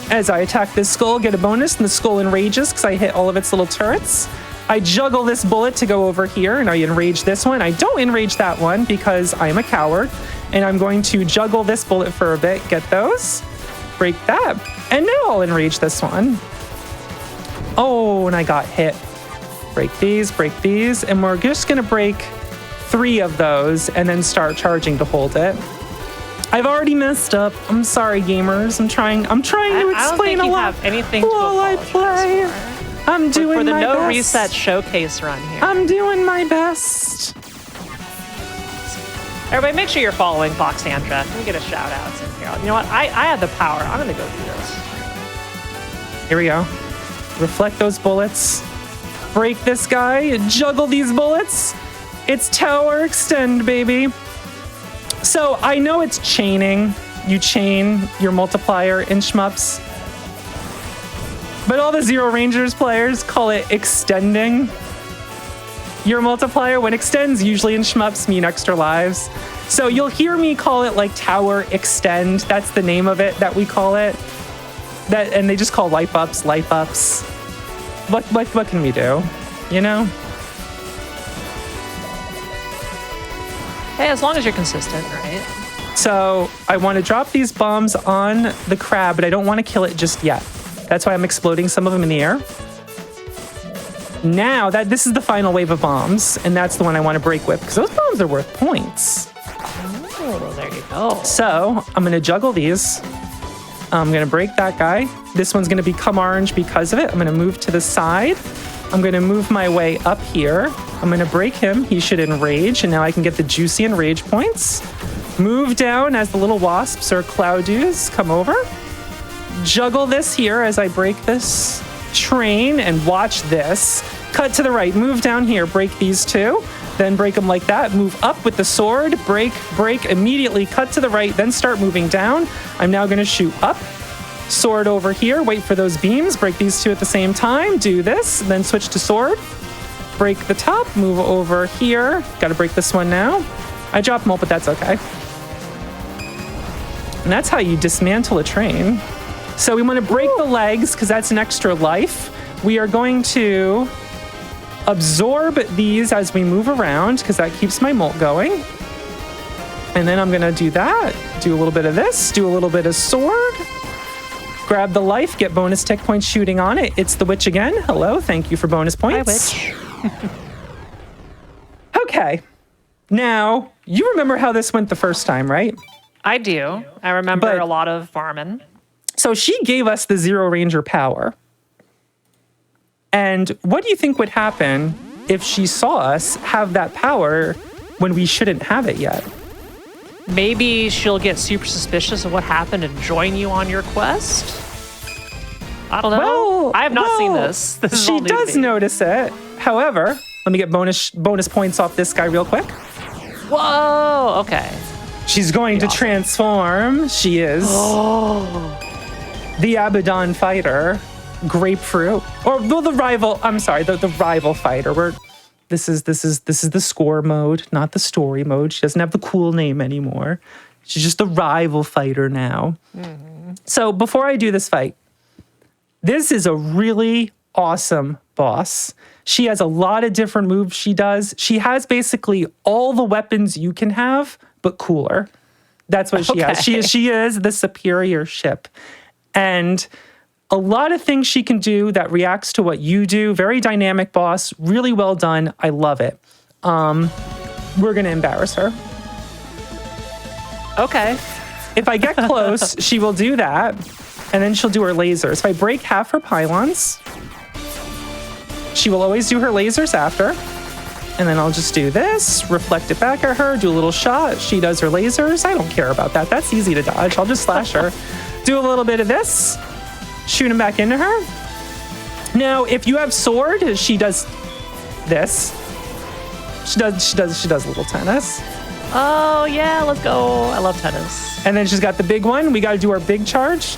As I attack this skull, get a bonus, and the skull enrages because I hit all of its little turrets. I juggle this bullet to go over here, and I enrage this one. I don't enrage that one because I am a coward, and I'm going to juggle this bullet for a bit, get those, break that, and now I'll enrage this one. Oh, and I got hit. Break these, and we're just gonna break 3 of those and then start charging to hold it. I've already messed up. I'm sorry, gamers. I'm trying to explain a lot have anything to while I play. For. I'm doing for the my no best. Reset showcase run here. I'm doing my best. Everybody, make sure you're following Fox Sandra. Let me get a shout out in here. You know what? I have the power. I'm gonna go do this. Here we go. Reflect those bullets. Break this guy. Juggle these bullets. It's tower extend, baby. So I know it's chaining. You chain your multiplier in shmups. But all the ZeroRangers players call it extending your multiplier, when extends usually in shmups mean extra lives. So you'll hear me call it like tower extend. That's the name of it that we call it. And they just call life ups. What can we do? You know? Hey, as long as you're consistent, right? So I want to drop these bombs on the crab, but I don't want to kill it just yet. That's why I'm exploding some of them in the air. Now, this is the final wave of bombs, and that's the one I want to break with, because those bombs are worth points. Oh, there you go. So I'm going to juggle these. I'm going to break that guy. This one's going to become orange because of it. I'm going to move to the side. I'm going to move my way up here. I'm going to break him. He should enrage, and now I can get the juicy enrage points. Move down as the little wasps or cloud-dews come over. Juggle this here as I break this train, and watch this. Cut to the right, move down here, break these 2, then break them like that, move up with the sword, break, immediately cut to the right, then start moving down. I'm now gonna shoot up, Sword over here, wait for those beams, break these two at the same time, do this, then switch to sword. Break the top, move over here. Gotta break this one now. I dropped them all, but that's okay. And that's how you dismantle a train. So we want to break the legs because that's an extra life. We are going to absorb these as we move around because that keeps my molt going. And then I'm going to do that. Do a little bit of this, do a little bit of sword. Grab the life, get bonus tech points shooting on it. It's the witch again. Hello, thank you for bonus points. Hi, witch. Okay. Now, you remember how this went the first time, right? I do. I remember a lot of farming. So she gave us the ZeroRanger power. And what do you think would happen if she saw us have that power when we shouldn't have it yet? Maybe she'll get super suspicious of what happened and join you on your quest? I don't know. Well, I have not seen this. This is all she new to does me. notice it. However, let me get bonus points off this guy real quick. Whoa, okay. She's going to Awesome. transform. She is the Abaddon fighter, grapefruit, or well, the rival. I'm sorry, the rival fighter. This is the score mode, not the story mode. She doesn't have the cool name anymore. She's just the rival fighter now. Mm-hmm. So before I do this fight, this is a really awesome boss. She has a lot of different moves she does. She has basically all the weapons you can have, but cooler. That's what she has. She is the superior ship. And a lot of things she can do that reacts to what you do. Very dynamic boss. Really well done. I love it. We're going to embarrass her. Okay. If I get close, she will do that. And then she'll do her lasers. If I break half her pylons, she will always do her lasers after. And then I'll just do this, reflect it back at her, do a little shot. She does her lasers. I don't care about that. That's easy to dodge. I'll just slash her. Do a little bit of this, shoot him back into her. Now, if you have sword, she does this. She does a little tennis. Oh, yeah, let's go. I love tennis. And then she's got the big one. We got to do our big charge.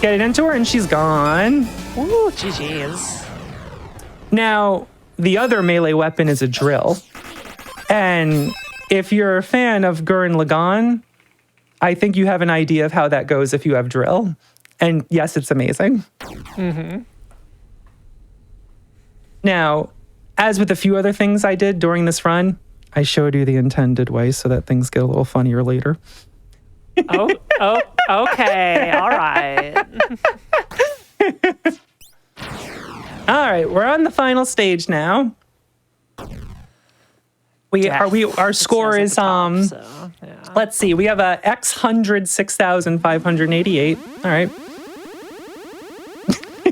Get it into her, and she's gone. Ooh, GG's. Now, the other melee weapon is a drill. And if you're a fan of Gurren Lagann, I think you have an idea of how that goes if you have drill. And yes, it's amazing. Mm-hmm. Now, as with a few other things I did during this run, I showed you the intended way so that things get a little funnier later. Oh, okay. All right. All right, we're on the final stage now. Our score is let's see, we have a X100 6,588. All right.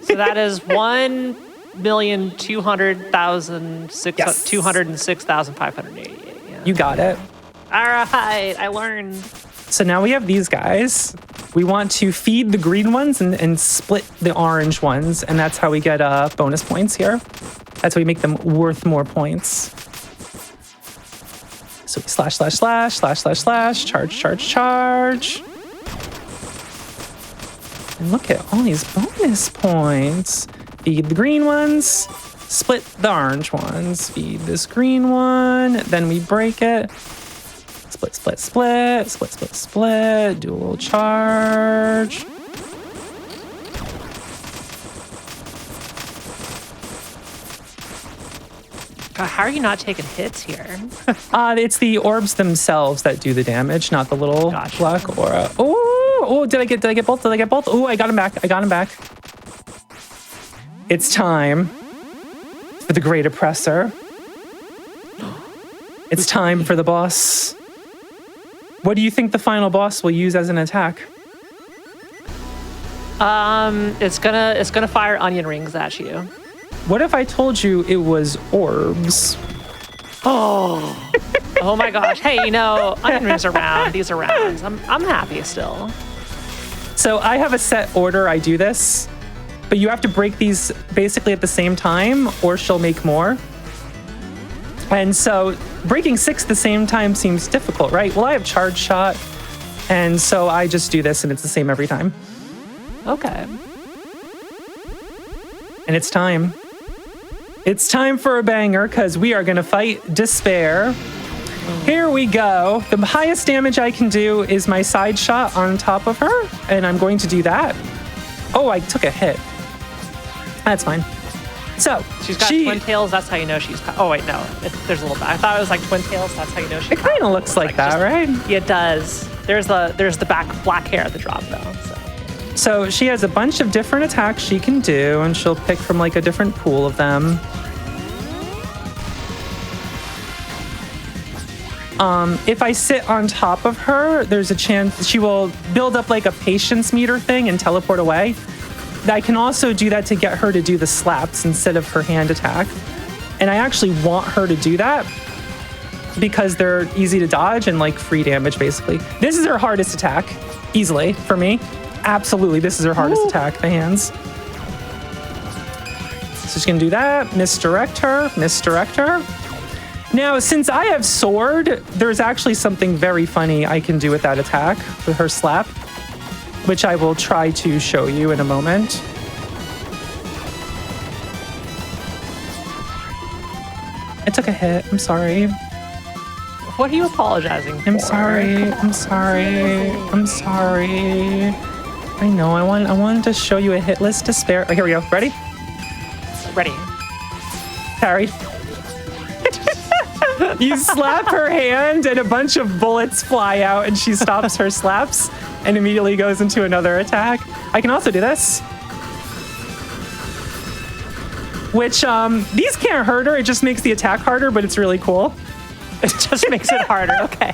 So that is 1,206,588. Yeah. You got it. All right, I learned. So now we have these guys. We want to feed the green ones and split the orange ones, and that's how we get bonus points here. That's how we make them worth more points. So we slash, slash, slash, slash, slash, slash, charge, charge, charge. And look at all these bonus points. Feed the green ones, split the orange ones, feed this green one, then we break it. Split, split, split, split, split, split, do a little charge. God, how are you not taking hits here? It's the orbs themselves that do the damage, not the little black aura. Oh, did I get both? Did I get both? Oh, I got him back. It's time for the great oppressor. It's time for the boss. What do you think the final boss will use as an attack? It's gonna fire onion rings at you. What if I told you it was orbs? Oh my gosh! Hey, onion rings are round. These are rounds. I'm happy still. So I have a set order I do this, but you have to break these basically at the same time, or she'll make more. And so breaking 6 at the same time seems difficult, right? Well, I have charge shot. And so I just do this and it's the same every time. Okay. And it's time. It's time for a banger because we are going to fight Despair. Here we go. The highest damage I can do is my side shot on top of her, and I'm going to do that. Oh, I took a hit. That's fine. So She's got twin tails. That's how you know she's... Oh, wait, no. There's a little bit. I thought it was like twin tails. That's how you know she's... It kind of looks like that, right? Yeah, it does. There's the black hair at the drop, though. So she has a bunch of different attacks she can do, and she'll pick from like a different pool of them. If I sit on top of her, there's a chance she will build up like a patience meter thing and teleport away. I can also do that to get her to do the slaps instead of her hand attack. And I actually want her to do that because they're easy to dodge and like free damage, basically. This is her hardest attack, easily, for me. Absolutely, this is her hardest attack, the hands. So she's gonna do that, misdirect her. Now, since I have sword, there's actually something very funny I can do with that attack, with her slap, which I will try to show you in a moment. I took a hit, I'm sorry. What are you apologizing for? I'm sorry. I know, I wanted to show you a hitless Despair. Oh, here we go, ready? Ready. Parried. You slap her hand and a bunch of bullets fly out and she stops her slaps and immediately goes into another attack. I can also do this. Which, these can't hurt her, it just makes the attack harder, but it's really cool. It just makes it harder, okay.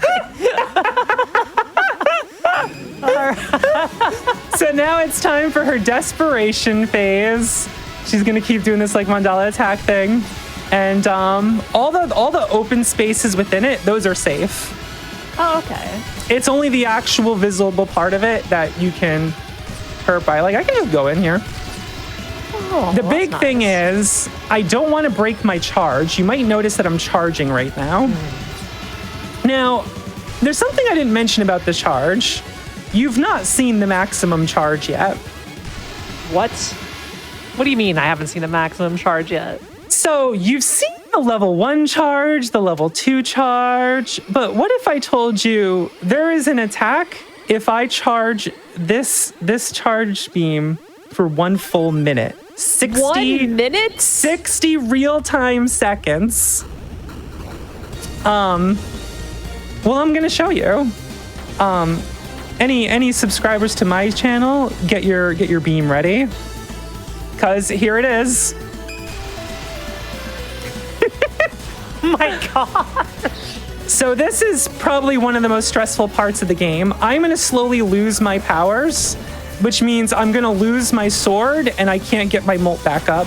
So now it's time for her desperation phase. She's gonna keep doing this like mandala attack thing. And all the open spaces within it, those are safe. Oh, okay. It's only the actual visible part of it that you can hurt by. Like, I can just go in here. Oh, the big thing is, I don't want to break my charge. You might notice that I'm charging right now. Now, there's something I didn't mention about the charge. You've not seen the maximum charge yet. What? What do you mean I haven't seen the maximum charge yet? So you've seen the level 1 charge, the level 2 charge, but what if I told you there is an attack if I charge this charge beam for 1 full minute? 60 1 minute? 60 real-time seconds. Well, I'm gonna show you. Any subscribers to my channel, get your beam ready. Cause here it is. My God. So this is probably one of the most stressful parts of the game. I'm gonna slowly lose my powers, which means I'm gonna lose my sword and I can't get my molt back up.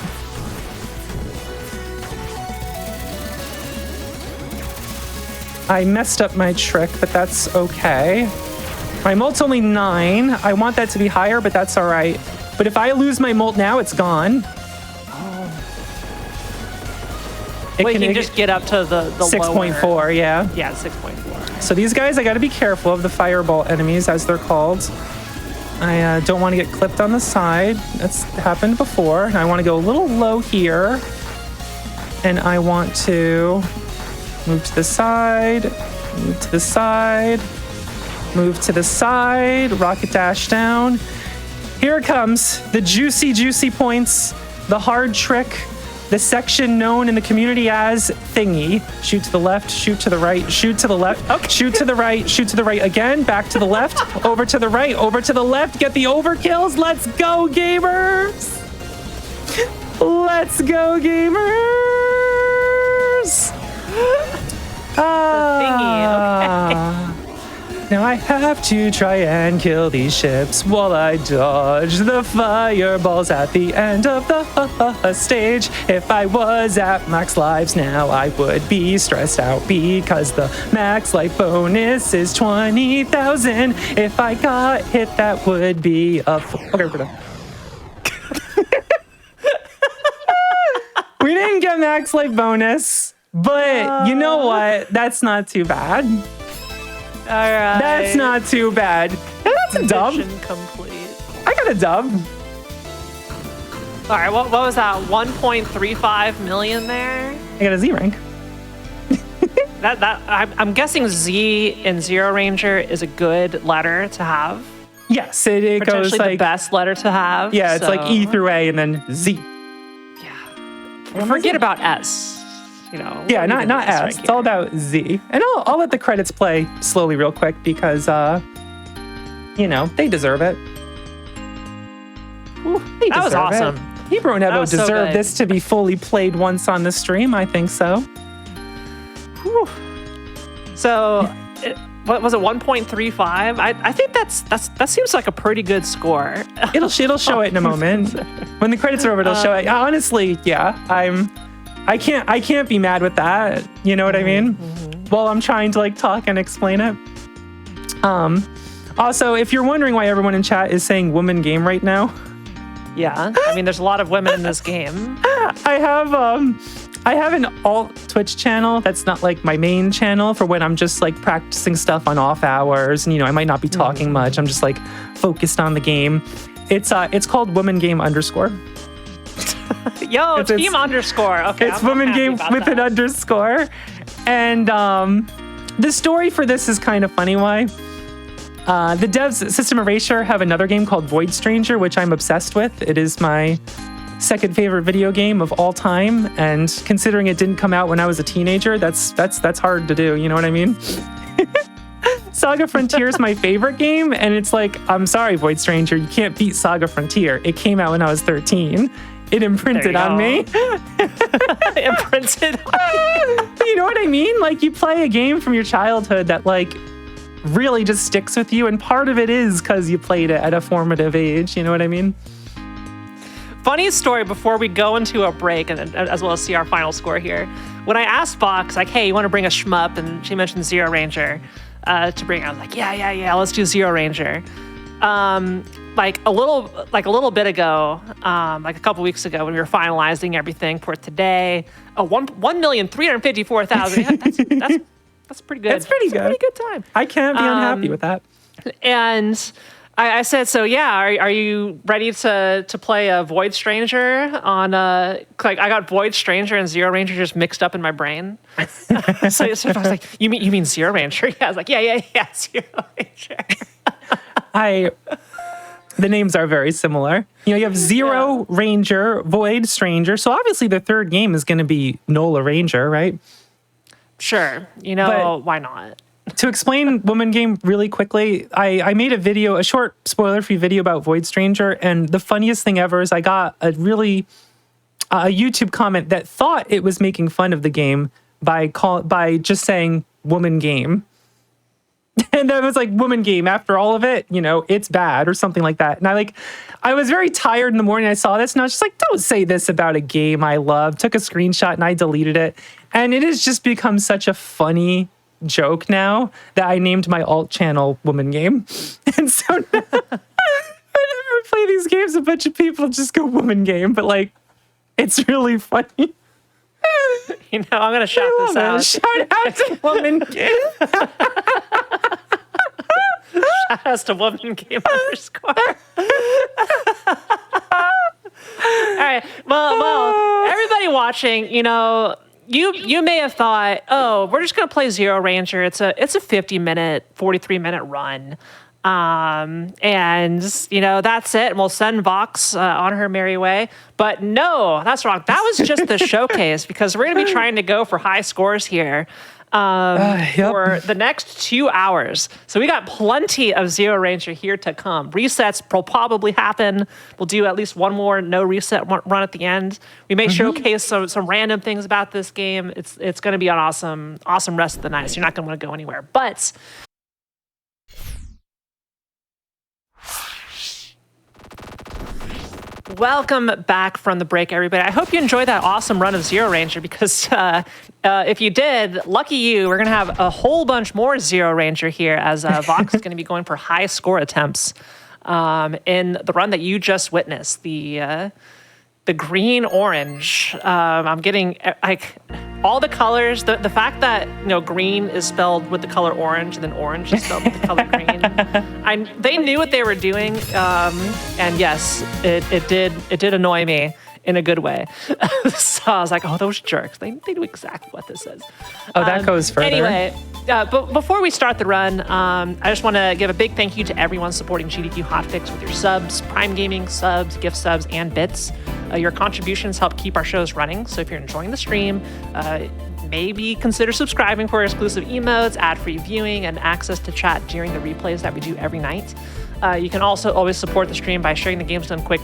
I messed up my trick, but that's okay. My molt's only 9. I want that to be higher, but that's all right. But if I lose my molt now, it's gone. Wait, you can just get up to the 6.4, yeah. Yeah, 6.4. So these guys, I gotta be careful of the fireball enemies, as they're called. I don't want to get clipped on the side. That's happened before. And I want to go a little low here. And I want to move to the side, move to the side, move to the side, rocket dash down. Here it comes, the juicy, juicy points, the hard trick, the section known in the community as thingy. Shoot to the left, shoot to the right, shoot to the left, okay. Shoot to the right, shoot to the right again, back to the left, over to the right, over to the left, get the overkills. Let's go, gamers! Let's go, gamers! Thingy, okay. Now I have to try and kill these ships while I dodge the fireballs at the end of the stage. If I was at max lives now, I would be stressed out because the max life bonus is 20,000. If I got hit, that would be a... Okay, we're done. We didn't get max life bonus, but you know what? That's not too bad. right. That's not too bad. Yeah, that's a dub. Mission complete. I got a dub. All right, what was that? 1.35 million there? I got a Z rank. I'm guessing Z in ZeroRanger is a good letter to have. Yes, it goes Potentially like the best letter to have. yeah, it's like E through A and then Z. Yeah. Forget about S. You know. Yeah, not S. Right it's all about Z. And I'll let the credits play slowly real quick because they deserve it. That was awesome. Hebrew and Evo was so deserve good. this to be fully played once on the stream. I think so. Whew. So, what was it? 1.35. I think that seems like a pretty good score. It'll show it in a moment. When the credits are over, it'll show it. Honestly, yeah, I can't be mad with that. You know what I mean? While I'm trying to like talk and explain it. Also, if you're wondering why everyone in chat is saying woman game right now, Yeah, I mean, there's a lot of women in this game. I have an alt Twitch channel that's not like my main channel for when I'm just like practicing stuff on off hours and I might not be talking much. I'm just like focused on the game. It's called Woman Game _. Yo, It's- team underscore. Okay, It's I'm Woman happy Game about with that. an underscore. And the story for this is kind of funny. Why? The devs System Erasure have another game called Void Stranger, which I'm obsessed with. It is my second favorite video game of all time, and considering it didn't come out when I was a teenager, that's hard to do. You know what I mean? Saga Frontier is my favorite game, and it's like, I'm sorry, Void Stranger, you can't beat Saga Frontier. It came out when I was 13. It imprinted on me. Imprinted on You know what I mean? Like, you play a game from your childhood that like really just sticks with you, and part of it is because you played it at a formative age. You know what I mean? Funny story before we go into a break, and as well as see our final score here. When I asked Box, like, hey, you want to bring a shmup? And she mentioned ZeroRanger to bring. I was like, yeah, let's do ZeroRanger. Like a little bit ago, like a couple weeks ago, when we were finalizing everything for today, 1,354,000. That's pretty good. It's pretty good. It's a pretty good time. I can't be unhappy with that. And I said, so yeah, are you ready to play a Void Stranger on like I got Void Stranger and ZeroRanger just mixed up in my brain. so I was like, you mean ZeroRanger? Yeah, I was like, yeah, ZeroRanger. The names are very similar. You have Zero Ranger, Void Stranger. So obviously the third game is going to be Nola Ranger, right? Sure. But- why not? To explain Woman Game really quickly, I made a short spoiler-free video about Void Stranger, and the funniest thing ever is I got a YouTube comment that thought it was making fun of the game by just saying Woman Game. And I was like, Woman Game, after all of it, it's bad or something like that. And I was very tired in the morning. I saw this and I was just like, don't say this about a game I love. Took a screenshot and I deleted it. And it has just become such a funny joke now that I named my alt channel Woman Game. And so now, whenever I play these games, a bunch of people just go Woman Game, but like, it's really funny. I'm gonna shout this out. Shout out to Woman Game. Shout out to Woman Game _ All right. Well, everybody watching, you may have thought, oh, we're just gonna play ZeroRanger. It's a 50-minute, 43-minute run. And that's it. And we'll send Vox on her merry way. But no, that's wrong. That was just the showcase, because we're gonna be trying to go for high scores here for the next 2 hours. So we got plenty of ZeroRanger here to come. Resets will probably happen. We'll do at least one more no reset run at the end. We may showcase some random things about this game. It's going to be an awesome rest of the night. So you're not going to want to go anywhere. But welcome back from the break, everybody. I hope you enjoyed that awesome run of ZeroRanger, because if you did, lucky you, we're going to have a whole bunch more ZeroRanger here, as Vox is going to be going for high score attempts in the run that you just witnessed, the green-orange. I'm getting, all the colors, the fact that green is spelled with the color orange and then orange is spelled with the color green. They knew what they were doing, and yes, it did annoy me in a good way. So I was like, oh, those jerks. They knew exactly what this is. Oh, that goes further. Anyway, but before we start the run, I just want to give a big thank you to everyone supporting GDQ Hotfix with your subs, Prime Gaming subs, gift subs, and bits. Your contributions help keep our shows running. So if you're enjoying the stream, maybe consider subscribing for exclusive emotes, ad-free viewing, and access to chat during the replays that we do every night. You can also always support the stream by sharing the Games Done Quick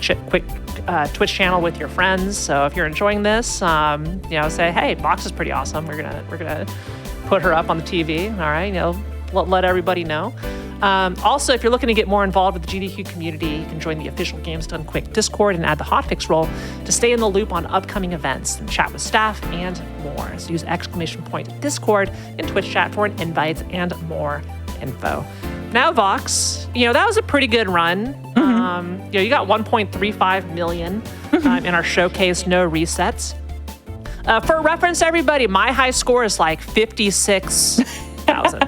Twitch channel with your friends. So if you're enjoying this, say, hey, Vox is pretty awesome. We're gonna put her up on the TV. All right, let everybody know. Also, if you're looking to get more involved with the GDQ community, you can join the official Games Done Quick Discord and add the hotfix role to stay in the loop on upcoming events and chat with staff and more. So use !Discord in Twitch chat for an invite and more info. Now, Vox, that was a pretty good run. Mm-hmm. You got 1.35 million in our showcase, no resets. For reference, everybody, my high score is like 56,000.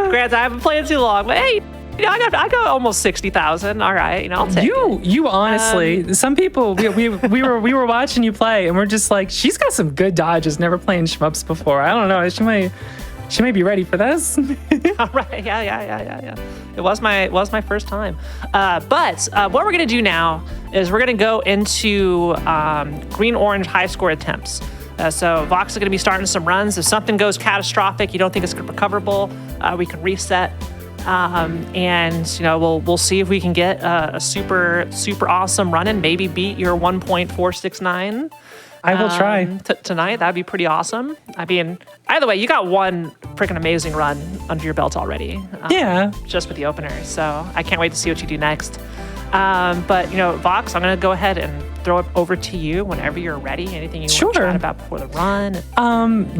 Granted, I haven't played too long, but hey, I got almost 60,000. All right, I'll take it. You honestly, some people we were watching you play, and we're just like, she's got some good dodges. Never playing shmups before. I don't know. She may be ready for this. All right. Yeah. It was my first time. But what we're gonna do now is we're gonna go into green-orange high score attempts. So Vox is gonna be starting some runs. If something goes catastrophic, you don't think it's recoverable, we can reset. And we'll see if we can get a super awesome run and maybe beat your 1.469. I will try tonight. That'd be pretty awesome. I mean, either way, you got one freaking amazing run under your belt already. Yeah. Just with the opener. So I can't wait to see what you do next. But Vox, I'm gonna go ahead and throw it over to you whenever you're ready. Anything you want to chat about before the run?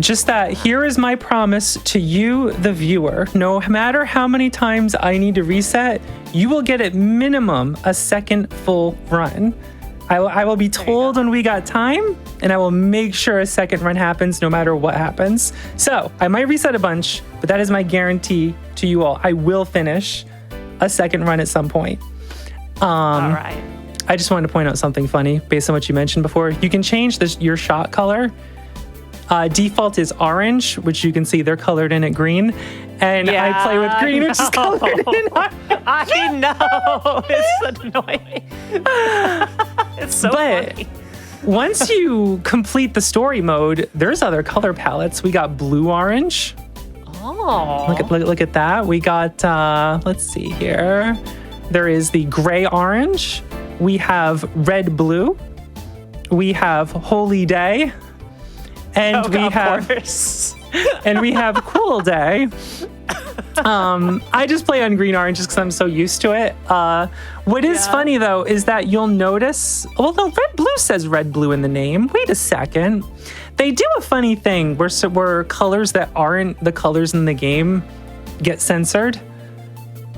Just that here is my promise to you, the viewer. No matter how many times I need to reset, you will get at minimum a second full run. I will be told when we got time, and I will make sure a second run happens no matter what happens. So I might reset a bunch, but that is my guarantee to you all. I will finish a second run at some point. All right. I just wanted to point out something funny based on what you mentioned before. You can change your shot color. Default is orange, which you can see they're colored in at green. And I play with green, which is colored in orange. I know. It's annoying. It's so funny. Once you complete the story mode, there's other color palettes. We got blue-orange. Oh. Look at that. We got, let's see here. There is the gray-orange. We have red-blue. We have Holy Day. And we have Cool Day. I just play on green orange just because I'm so used to it. What is funny though is that you'll notice, although red blue says red blue in the name. Wait a second, they do a funny thing where colors that aren't the colors in the game get censored.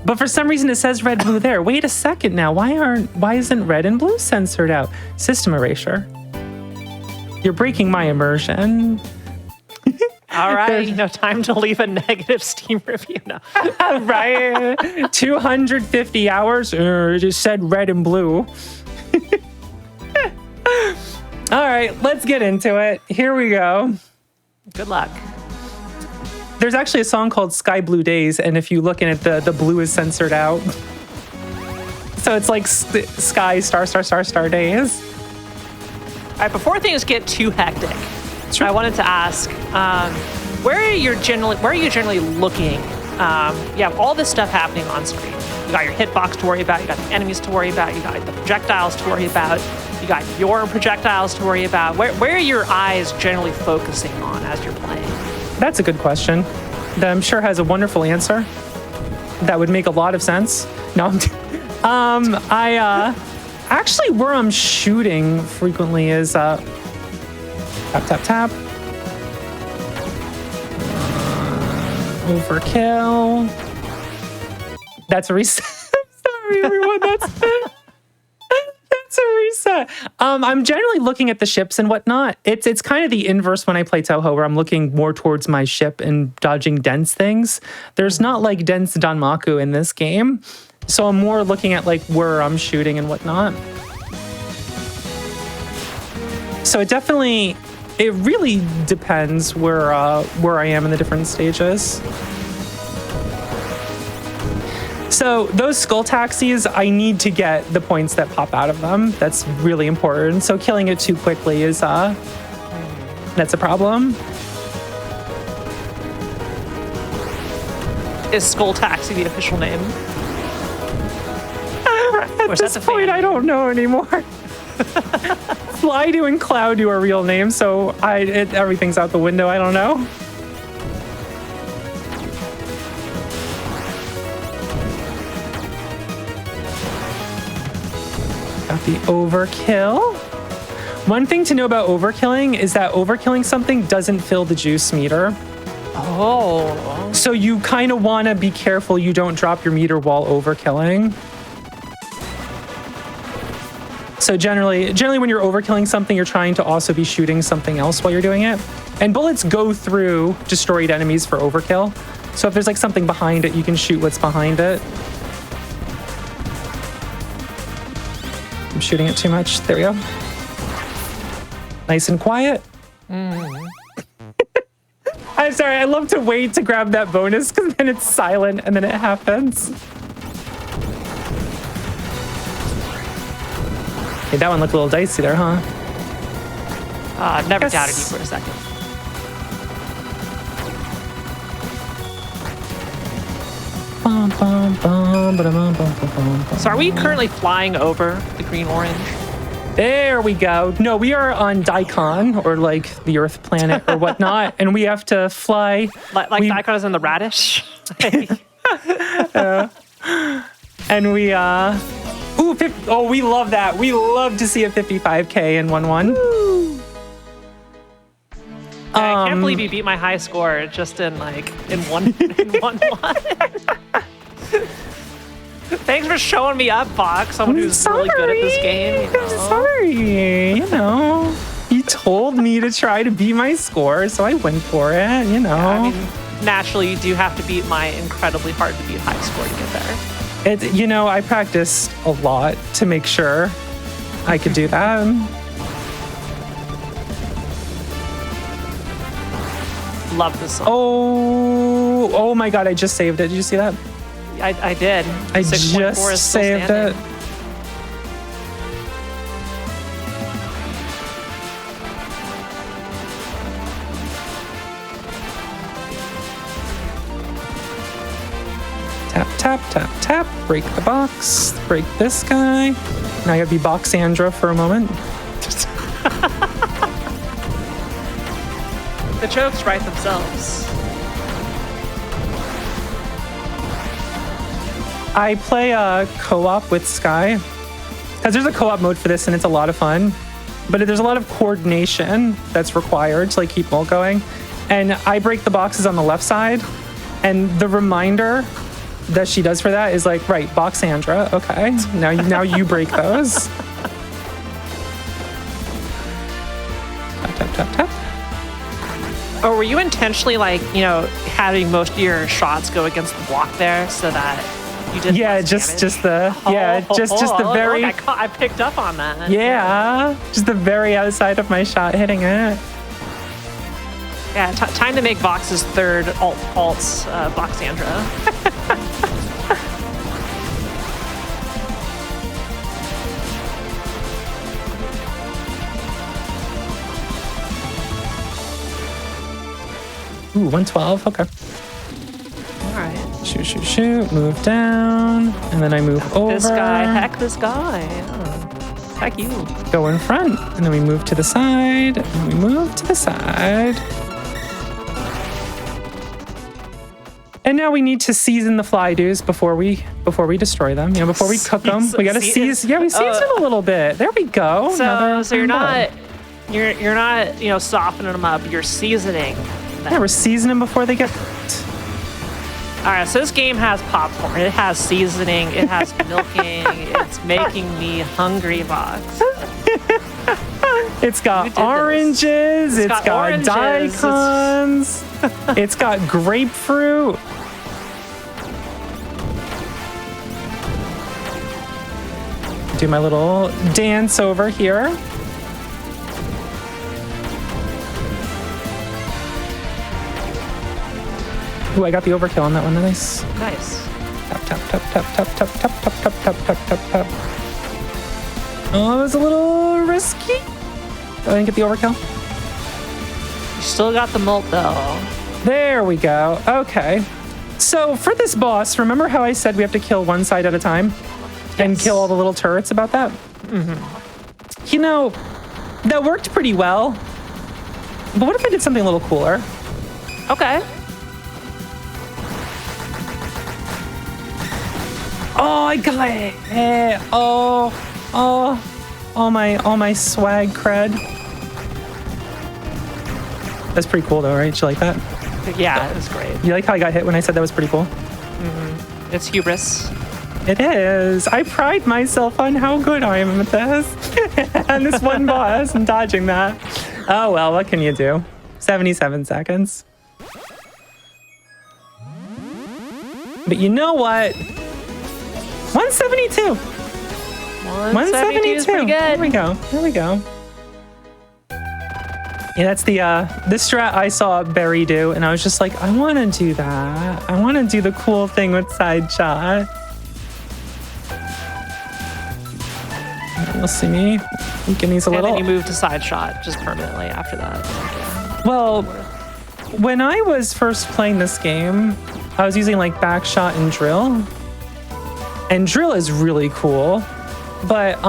But for some reason it says red blue there. Wait a second now, why isn't red and blue censored out? System erasure. You're breaking my immersion. All right, time to leave a negative Steam review now. Right? 250 hours, it just said red and blue. All right, let's get into it. Here we go. Good luck. There's actually a song called Sky Blue Days, and if you look in it, the blue is censored out. So it's like sky, star days. All right, before things get too hectic, I wanted to ask, where are you generally looking? You have all this stuff happening on screen. You got your hitbox to worry about, you got the enemies to worry about, you got the projectiles to worry about, you got your projectiles to worry about. Where are your eyes generally focusing on as you're playing? That's a good question that I'm sure has a wonderful answer. That would make a lot of sense. No, actually where I'm shooting frequently is tap, tap, tap. Overkill. That's a reset. Sorry, everyone. That's a reset. I'm generally looking at the ships and whatnot. It's kind of the inverse when I play Toho, where I'm looking more towards my ship and dodging dense things. There's not like dense Danmaku in this game, so I'm more looking at like where I'm shooting and whatnot. So it really depends where I am in the different stages. So those skull taxis, I need to get the points that pop out of them. That's really important. So killing it too quickly is that's a problem. Is Skull Taxi the official name? At this point, I don't know anymore. Flydo and Clouddo are real names, so everything's out the window. I don't know. Got the overkill. One thing to know about overkilling is that overkilling something doesn't fill the juice meter. Oh. So you kind of want to be careful you don't drop your meter while overkilling. So generally when you're overkilling something, you're trying to also be shooting something else while you're doing it. And bullets go through destroyed enemies for overkill. So if there's like something behind it, you can shoot what's behind it. I'm shooting it too much. There we go. Nice and quiet. I'm sorry, I love to wait to grab that bonus because then it's silent and then it happens. Hey, that one looked a little dicey there, huh? I've never doubted you for a second. So are we currently flying over the green-orange? There we go. No, we are on Daikon, or like the Earth planet or whatnot, and we have to fly. Like Daikon is in the radish? And we, we love that. We love to see a 55K in 1-1. I can't believe you beat my high score just in one. Thanks for showing me up, Fox. Someone who's really good at this game. You know? I'm sorry. You told me to try to beat my score, so I went for it. Yeah, I mean, naturally, you do have to beat my incredibly hard to beat high score to get there. I practiced a lot to make sure I could do that. Love this song. Oh my God! I just saved it. Did you see that? I did. I just saved it. Tap, tap, tap, tap. Break the box. Break this guy. Now I gotta be Boxandra for a moment. The jokes write themselves. I play a co-op with Sky, because there's a co-op mode for this and it's a lot of fun, but there's a lot of coordination that's required to keep all going. And I break the boxes on the left side, and the reminder that she does for that is right, Boxandra, okay, now you break those. Tap, tap, tap, tap. Or were you intentionally having most of your shots go against the block there so that you didn't? Yeah, just the very. I picked up on that. Yeah, just the very outside of my shot hitting it. Yeah, time to make Vox's third alts Boxandra. Ooh, 112. Okay. All right. Shoot, shoot, shoot. Move down, and then I move over. This guy. Heck, this guy. Yeah. Heck you. Go in front, and then we move to the side, and we move to the side. And now we need to season the flydoos before we destroy them. Before we cook them, we gotta season. Yeah, we season them a little bit. There we go. So you're not softening them up. You're seasoning them. Yeah, we're seasoning them before they get cooked. All right, so this game has popcorn. It has seasoning. It has milking. It's making me hungry, Vox. It's got oranges. It's got daikons. It's got grapefruit. Do my little dance over here. Ooh, I got the overkill on that one. Nice. Nice. Tap, tap, tap, tap, tap, tap, tap, tap, tap, tap, tap, tap, tap. Oh, it was a little risky. I didn't get the overkill. You still got the molt, though. There we go. Okay. So for this boss, remember how I said we have to kill one side at a time? And kill all the little turrets about that? Mm-hmm. You know, that worked pretty well. But what if I did something a little cooler? Okay. Oh, I got it. All my swag cred. That's pretty cool though, right? You like that? Yeah, it was great. You like how I got hit when I said that was pretty cool? Mm-hmm. It's hubris. It is. I pride myself on how good I am at this. And this one boss and dodging that. Oh well, what can you do? 77 seconds. But you know what? 172. 172 is pretty good. There we go. There we go. Yeah, that's the strat I saw Barry do, and I was just like, I want to do that. I want to do the cool thing with side shot. You'll see me weaken these a little. And then you move to side shot just permanently after that. Well, when I was first playing this game, I was using like back shot and drill. And drill is really cool. But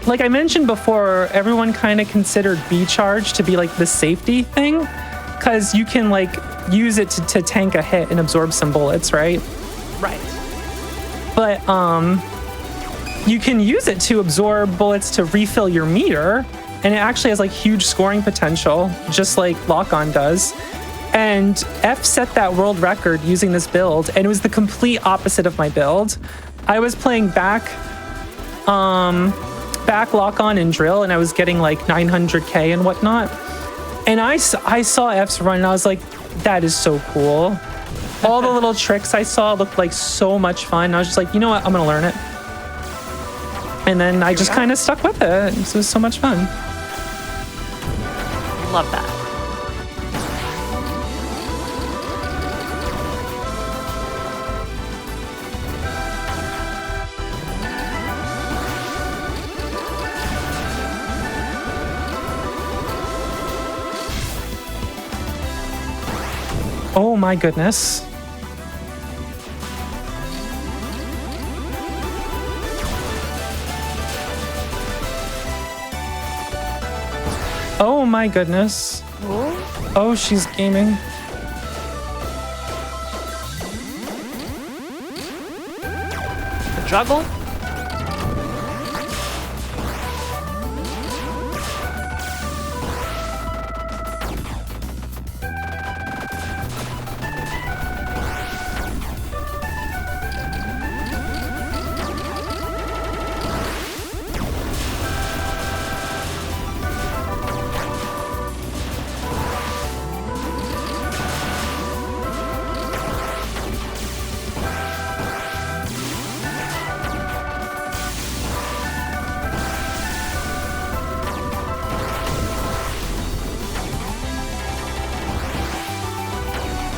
like I mentioned before, everyone kind of considered B charge to be like the safety thing, because you can like use it to tank a hit and absorb some bullets, right? Right. But you can use it to absorb bullets to refill your meter, and it actually has like huge scoring potential, just like Lock-On does. And F set that world record using this build, and it was the complete opposite of my build. I was playing back Lock-On and drill, and I was getting like 900k and whatnot. And I saw F's run, and I was like, that is so cool. All the little tricks I saw looked like so much fun. I was just like, you know what? I'm going to learn it. And then I just kind of stuck with it. It was so much fun. Love that. Oh my goodness. Oh my goodness. Oh, she's gaming. The juggle.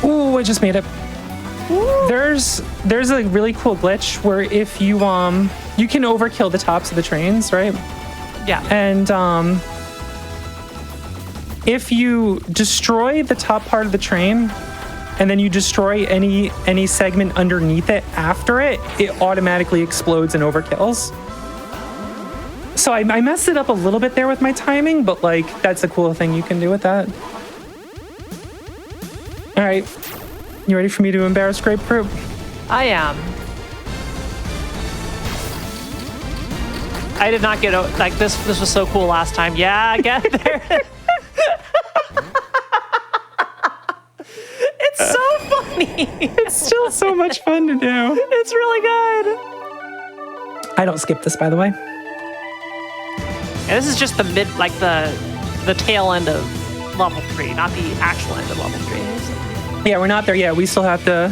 Ooh, I just made it. There's a really cool glitch where if you you can overkill the tops of the trains, right? Yeah. And if you destroy the top part of the train and then you destroy any segment underneath it after it, it automatically explodes and overkills. So I messed it up a little bit there with my timing, but like that's a cool thing you can do with that. All right, you ready for me to embarrass Grapefruit? I am. I did not get like this. This was so cool last time. Yeah, get there. It's so funny. funny. It's still so much fun to do. It's really good. I don't skip this, by the way. And this is just the the tail end of level 3, not the actual end of level 3. Yeah, we're not there yet. We still have to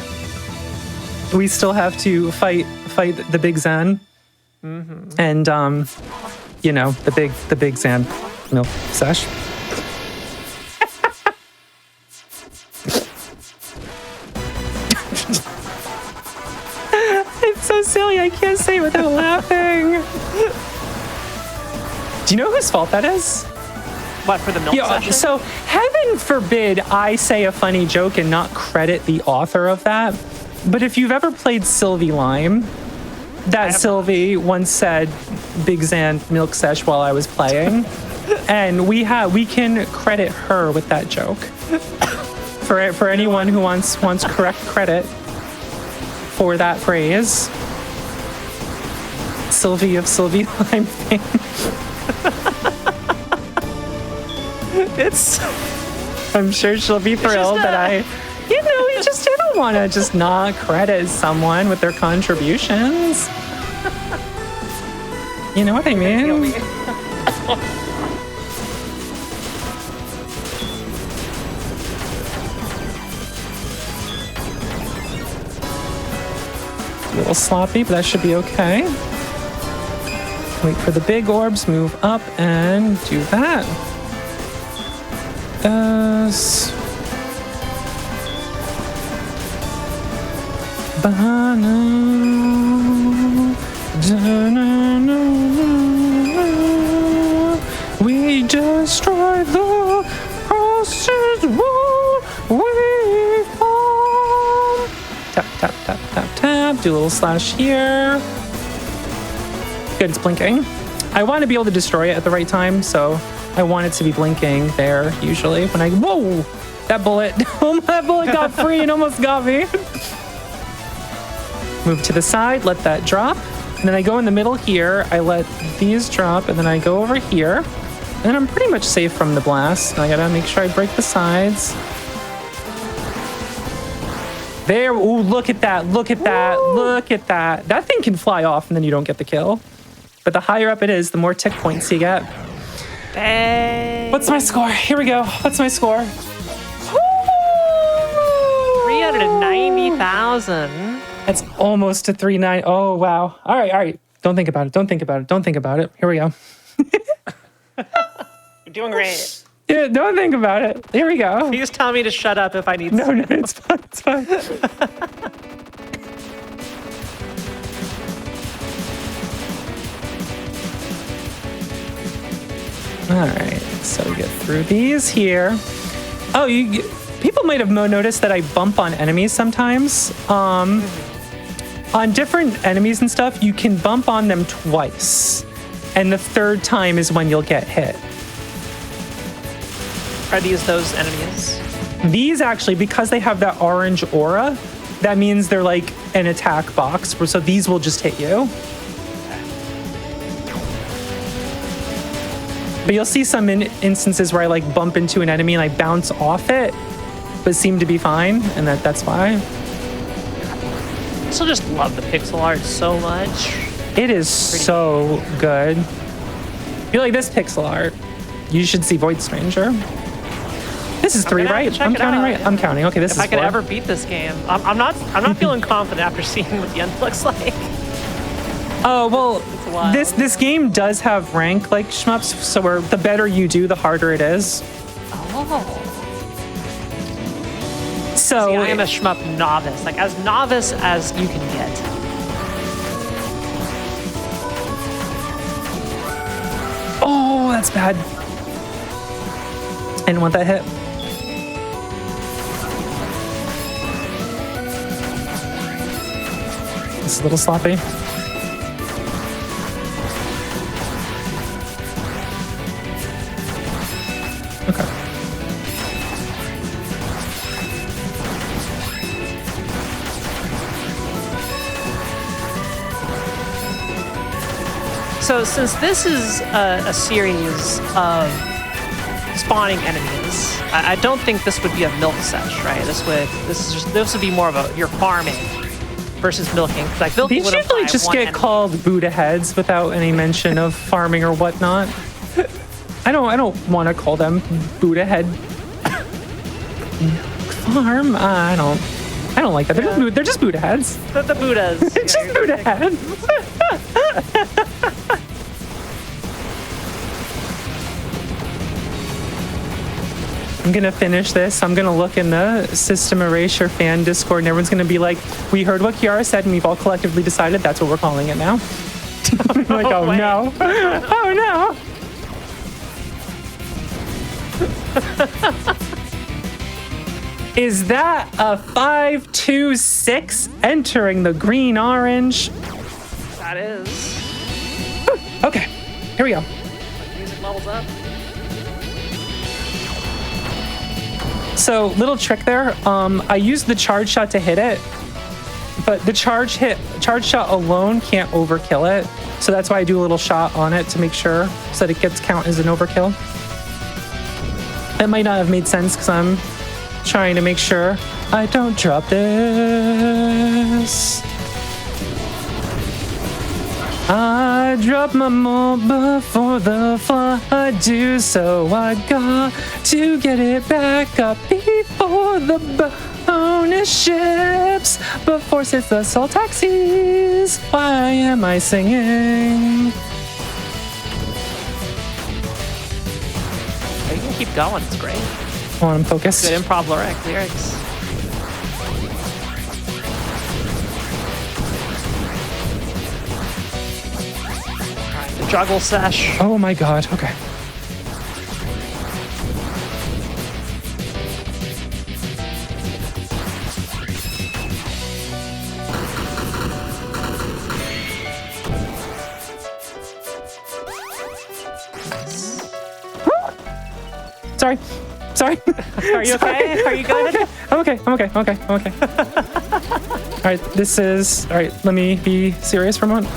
fight the big Zen. And you know, the big Zen milk sesh. It's so silly, I can't say it without laughing. Do you know whose fault that is? What, for the milk session? So heaven forbid I say a funny joke and not credit the author of that. But if you've ever played Sylvie Lime, that Sylvie once said Big Zan milk sesh while I was playing. And we can credit her with that joke. For anyone who wants correct credit for that phrase. Sylvie of Sylvie Lime fame. I'm sure she'll be thrilled that you just didn't want to just not credit someone with their contributions. You know what I mean? A little sloppy, but that should be okay. Wait for the big orbs, move up and do that. We destroy the process wall. We fall. Tap, tap, tap, tap, tap. Do a little slash here. Good, it's blinking. I want to be able to destroy it at the right time, so I want it to be blinking there usually when whoa! That bullet, that bullet got free and almost got me. Move to the side, let that drop. And then I go in the middle here, I let these drop, and then I go over here. And then I'm pretty much safe from the blast. I gotta make sure I break the sides. There, ooh, look at that, look at that, look at that. That thing can fly off and then you don't get the kill. But the higher up it is, the more tick points you get. Dang. What's my score? Here we go. What's my score? 390,000. That's almost to 390. Oh, wow. All right. Don't think about it. Don't think about it. Don't think about it. Here we go. You're doing great. Yeah, don't think about it. Here we go. Please tell me to shut up if I need to. No, it's fine. It's fine. All right, so we get through these here. Oh, people might have noticed that I bump on enemies sometimes. On different enemies and stuff, you can bump on them twice. And the third time is when you'll get hit. Are these those enemies? These actually, because they have that orange aura, that means they're like an attack box. So these will just hit you. But you'll see some instances where I like bump into an enemy and I bounce off it, but seem to be fine, and that's why. I still just love the pixel art so much. It is so good. You like this pixel art? You should see Void Stranger. This is 3, right? I'm counting right. Yeah. I'm counting. Okay, this is 4. If I could ever beat this game, I'm not feeling confident after seeing what the end looks like. Oh, well, this game does have rank like shmups, so where the better you do, the harder it is. Oh. So see, I am a shmup novice, like as novice as you can get. Oh, that's bad. I didn't want that hit. It's a little sloppy. Okay. So since this is a series of spawning enemies. I don't think this would be a milk sesh, right? This would be more of a you're farming versus milking. Like milking These usually just get called Buddha heads without any mention of farming or whatnot. I don't want to call them Buddha head farm. I don't like that. They're just Buddha heads. The Buddhas. It's just Buddha heads. I'm going to finish this. I'm going to look in the System Erasure fan Discord, and everyone's going to be like, we heard what Kiara said, and we've all collectively decided that's what we're calling it now. I'm like, oh no. Oh no. Is that a 5-2-6 entering the green orange? That is. Okay, here we go. Music levels up. So, little trick there. I used the charge shot to hit it, but the charge shot alone can't overkill it. So that's why I do a little shot on it to make sure so that it gets count as an overkill. That might not have made sense because I'm trying to make sure I don't drop this. I dropped my mold before the flood do, so I got to get it back up before the bonus ships, before sits the soul taxis. Why am I singing? You can keep going. It's great. Oh, I'm focused. Good improv lyrics. Juggle sesh. Oh my god, okay. Sorry. Are you okay? Are you good? I'm okay. All right, all right, let me be serious for a moment.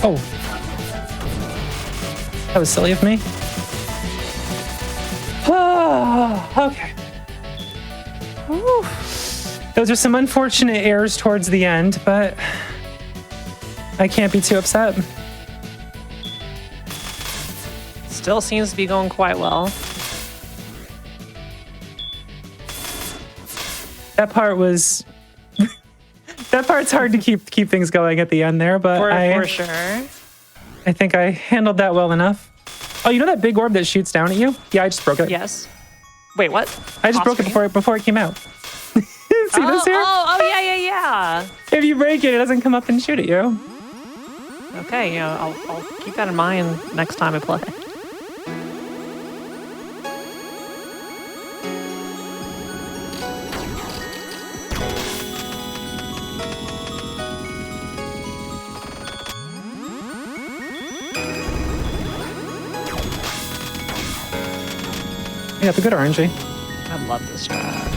Oh. That was silly of me. Okay. Whew. Those are some unfortunate errors towards the end, but I can't be too upset. Still seems to be going quite well. That part was... that part's hard to keep things going at the end there, but for sure. I think I handled that well enough. Oh, you know that big orb that shoots down at you? Yeah, I just broke it. Yes. Wait, what? I just broke it before it came out. See this here? Yeah. If you break it, it doesn't come up and shoot at you. Okay, I'll keep that in mind next time I play. You got the good RNG. I love this track.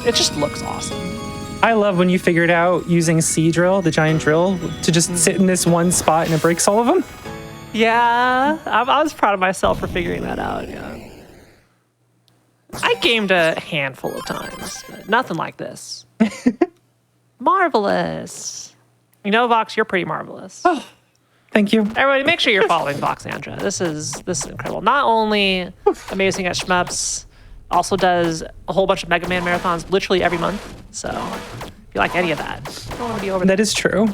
It just looks awesome. I love when you figured out using C-Drill, the giant drill, to just sit in this one spot and it breaks all of them. Yeah, I was proud of myself for figuring that out. Yeah. I gamed a handful of times, but nothing like this. Marvelous. You know, Vox, you're pretty marvelous. Oh, thank you. Everybody, make sure you're following Voxandra. This is incredible. Not only amazing at shmups, also does a whole bunch of Mega Man marathons literally every month. So if you like any of that, you don't want to be over there. That is true.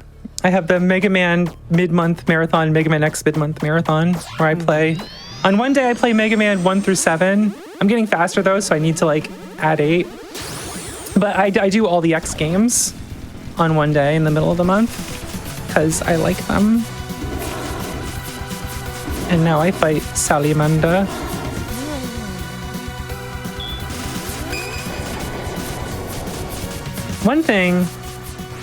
I have the Mega Man mid-month marathon, Mega Man X mid-month marathon, where I play. On one day, I play Mega Man 1 through 7. I'm getting faster though, so I need to like add 8. But I do all the X games on one day in the middle of the month because I like them. And now I fight Salamanda. One thing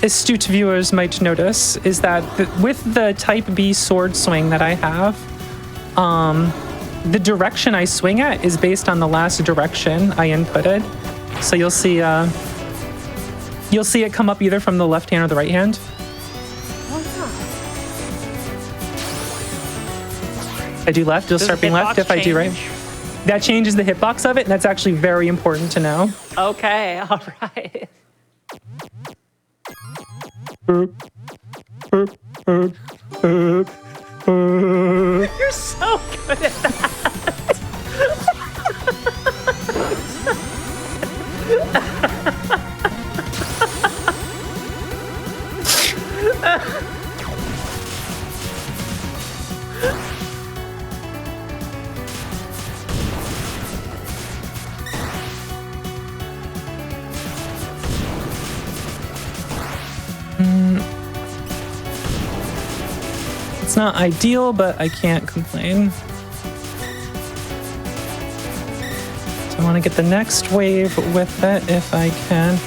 astute viewers might notice is that with the Type B sword swing that I have, the direction I swing at is based on the last direction I inputted. So you'll see it come up either from the left hand or the right hand. If I do left, you'll start being left. If I do right, that changes the hitbox of it, and that's actually very important to know. Okay, all right. You're so good at that. It's not ideal, but I can't complain. So I want to get the next wave with it if I can.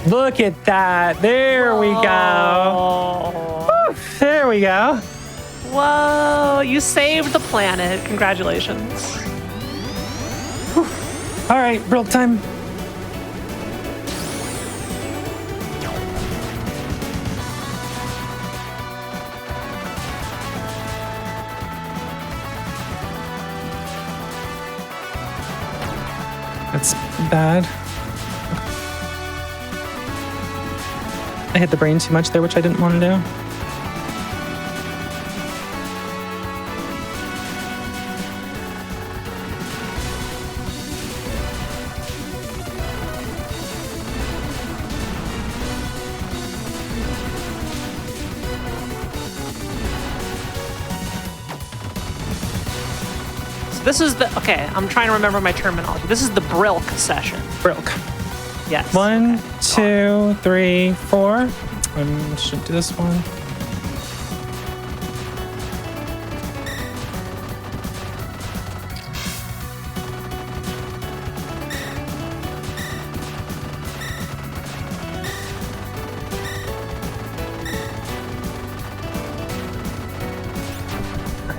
Look at that. There we go. Woo, there we go. Whoa, you saved the planet. Congratulations. Whew. All right, real time. That's bad. I hit the brain too much there, which I didn't want to do. This is the, okay, I'm trying to remember my terminology. This is the Brilk session. Brilk. Yes. 1, 2, 3, 4. I should do this one.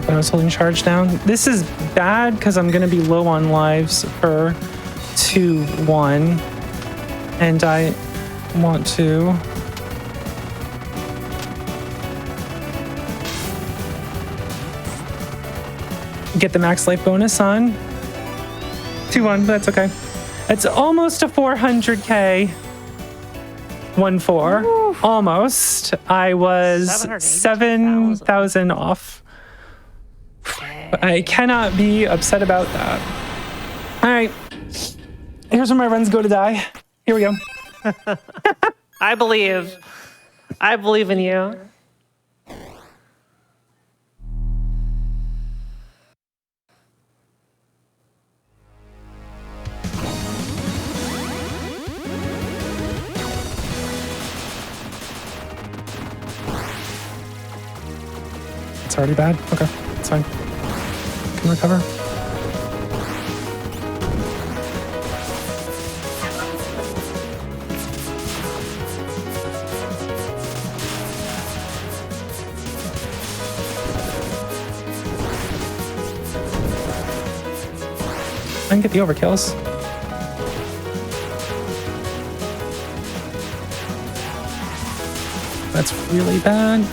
I was holding charge down. This is bad because I'm going to be low on lives for 2-1. And I want to get the max life bonus on 2-1, but that's okay. It's almost a 400k 1-4. Almost. I was 7,000 off. But I cannot be upset about that. All right. Here's where my runs go to die. Here we go. I believe in you. It's already bad? Okay, it's fine. Can recover. I can get the overkills. That's really bad.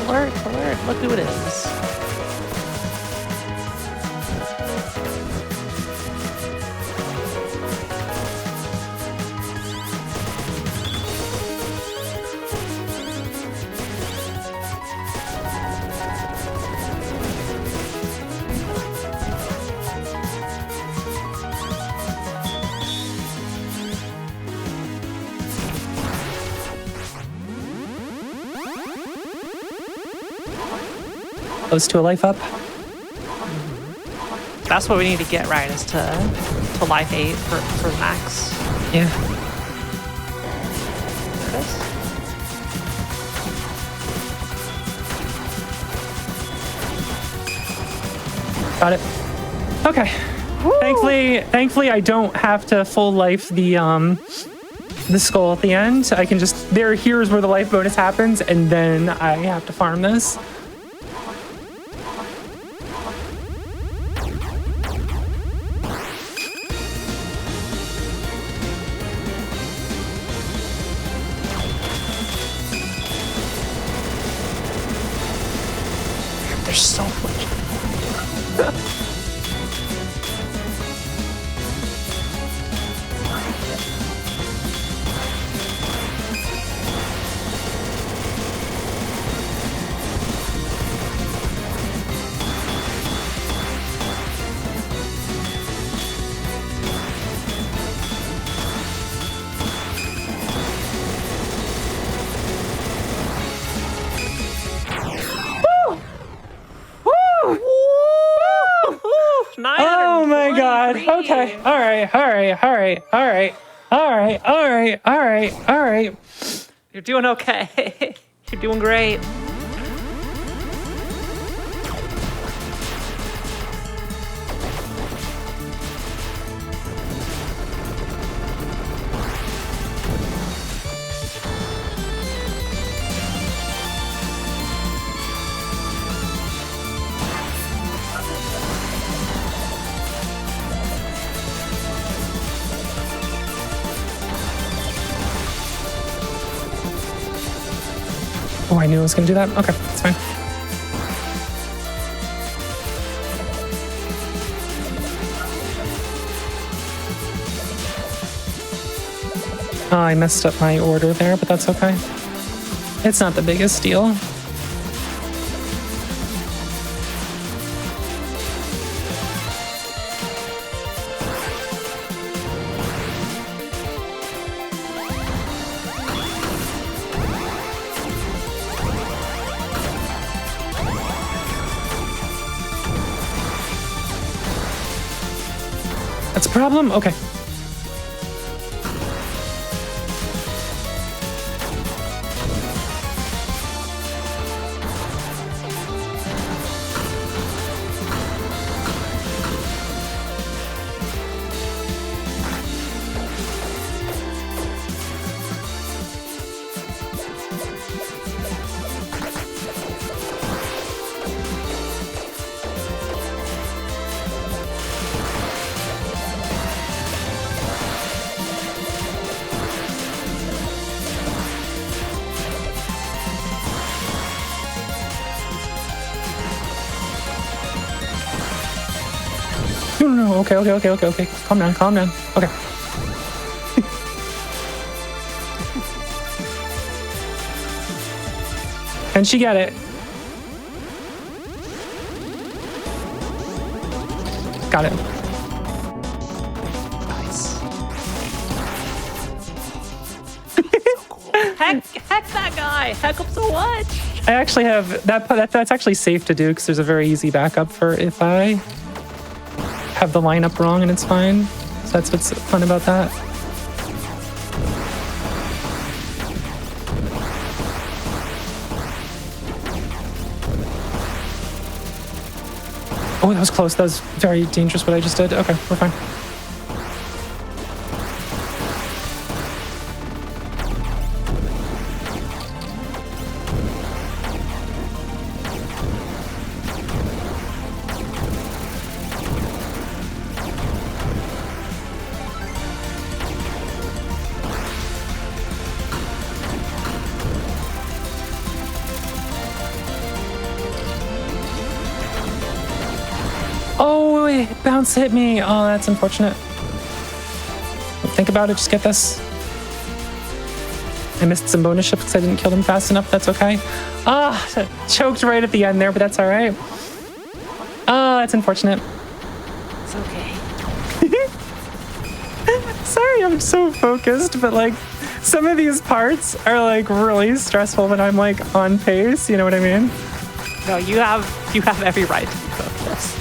alert, alert. Look who it is. Close to a life up. That's what we need to get right, is to life 8 for max. Yeah. There it is. Got it. Okay. Thankfully, I don't have to full life the skull at the end. I can just here's where the life bonus happens, and then I have to farm this. There's so much. Oh my god. Okay. All right. You're doing okay. You're doing great. Oh, I knew I was gonna do that. Okay, that's fine. Oh, I messed up my order there, but that's okay. It's not the biggest deal. That's a problem? Okay. No. Okay. Calm down. Okay. Can she get it? Got it. Nice. Heck that guy. Heck him so much. I actually have that's actually safe to do because there's a very easy backup for if I have the lineup wrong and it's fine. So that's what's fun about that. Oh, that was close. That was very dangerous what I just did. Okay, we're fine. it bounce hit me. Oh, that's unfortunate. Think about it, just get this. I missed some bonus ships because I didn't kill them fast enough. That's okay. Choked right at the end there, but that's all right. Oh, that's unfortunate. It's okay. Sorry, I'm so focused, but like some of these parts are like really stressful when I'm like on pace. You know what I mean? No, you have every right to be focused.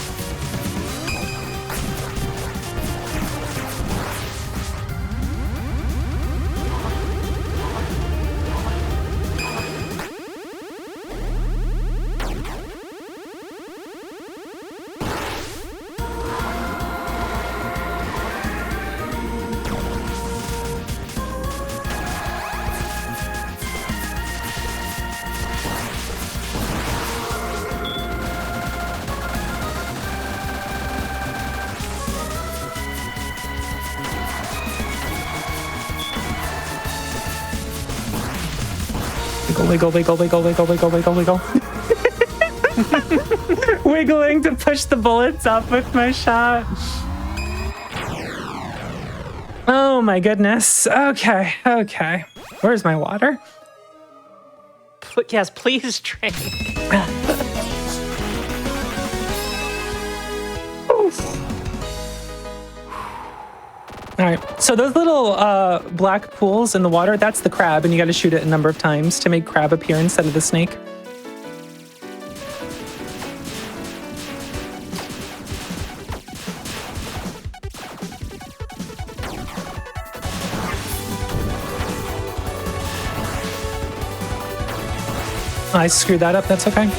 Wiggle, wiggle, wiggle, wiggle, wiggle, wiggle, wiggle. Wiggling to push the bullets up with my shot. Oh my goodness. Okay, okay. Where's my water? Yes, please drink. All right, so those little black pools in the water, that's the crab, and you got to shoot it a number of times to make crab appear instead of the snake. I screwed that up, that's okay.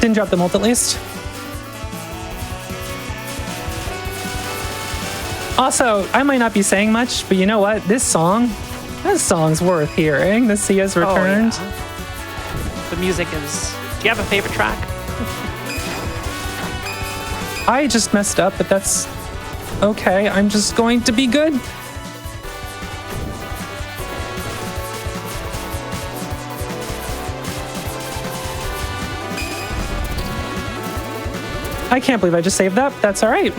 Didn't drop the molt at least. Also, I might not be saying much, but you know what? This song's worth hearing. The sea has returned. Oh, yeah. The music is... Do you have a favorite track? I just messed up, but that's okay. I'm just going to be good. I can't believe I just saved that. That's all right.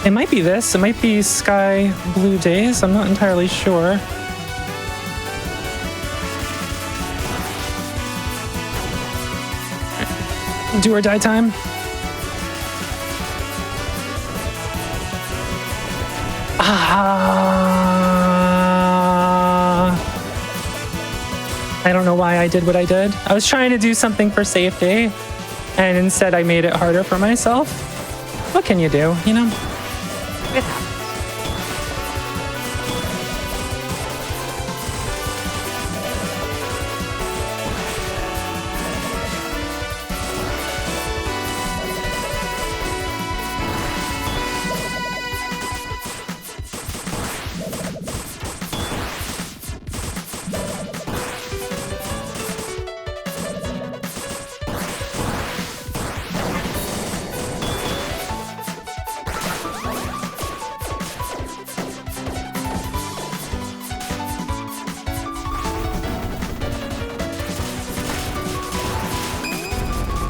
It might be this. It might be Sky Blue Days. I'm not entirely sure. Do or die time. I don't know why I did what I did. I was trying to do something for safety, and instead I made it harder for myself. What can you do, you know? It happens.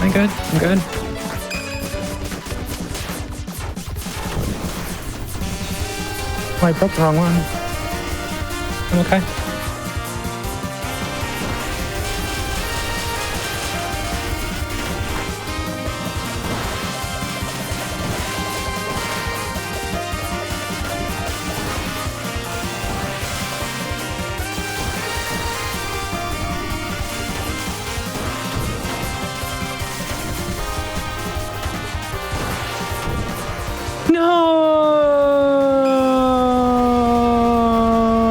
Am I good? I'm good. Oh, I broke the wrong one. I'm okay. No!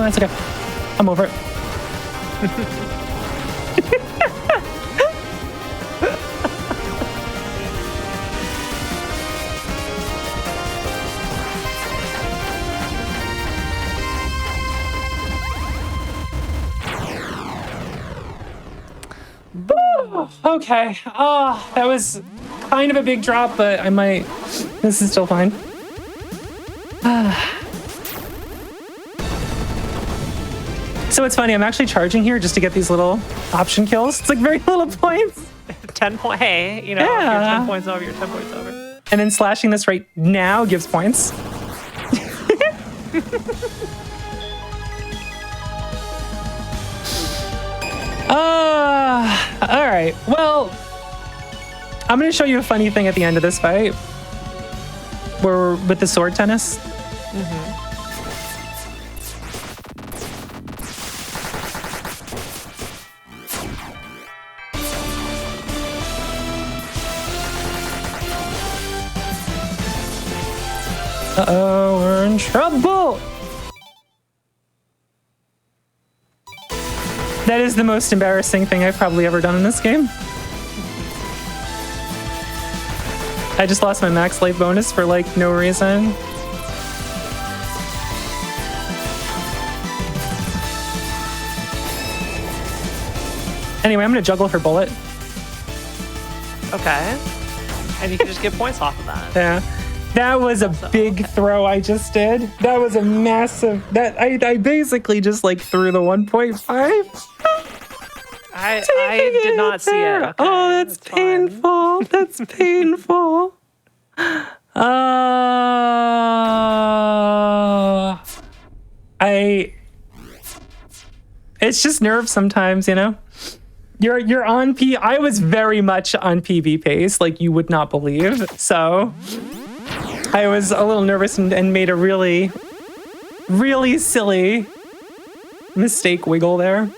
That's okay. I'm over it. Okay. Oh, that was kind of a big drop, but I might... This is still fine. So it's funny, I'm actually charging here just to get these little option kills. It's like very little points. 10 points. Hey, you know, you're 10 points over, you're 10 points over. And then slashing this right now gives points. All right. Well, I'm going to show you a funny thing at the end of this fight. We're with the sword tennis. Uh-oh, we're in trouble. That is the most embarrassing thing I've probably ever done in this game. I just lost my max life bonus for like no reason. Anyway, I'm gonna juggle her bullet. Okay. And you can just get points off of that. Yeah. That was a big throw I just did. That was a massive... I basically just like threw the 1.5. I did not see it. Okay, oh, that's painful. That's painful. It's just nerves sometimes, you know? You're on P. I was very much on PB pace, like you would not believe. So I was a little nervous and made a really, really silly mistake wiggle there.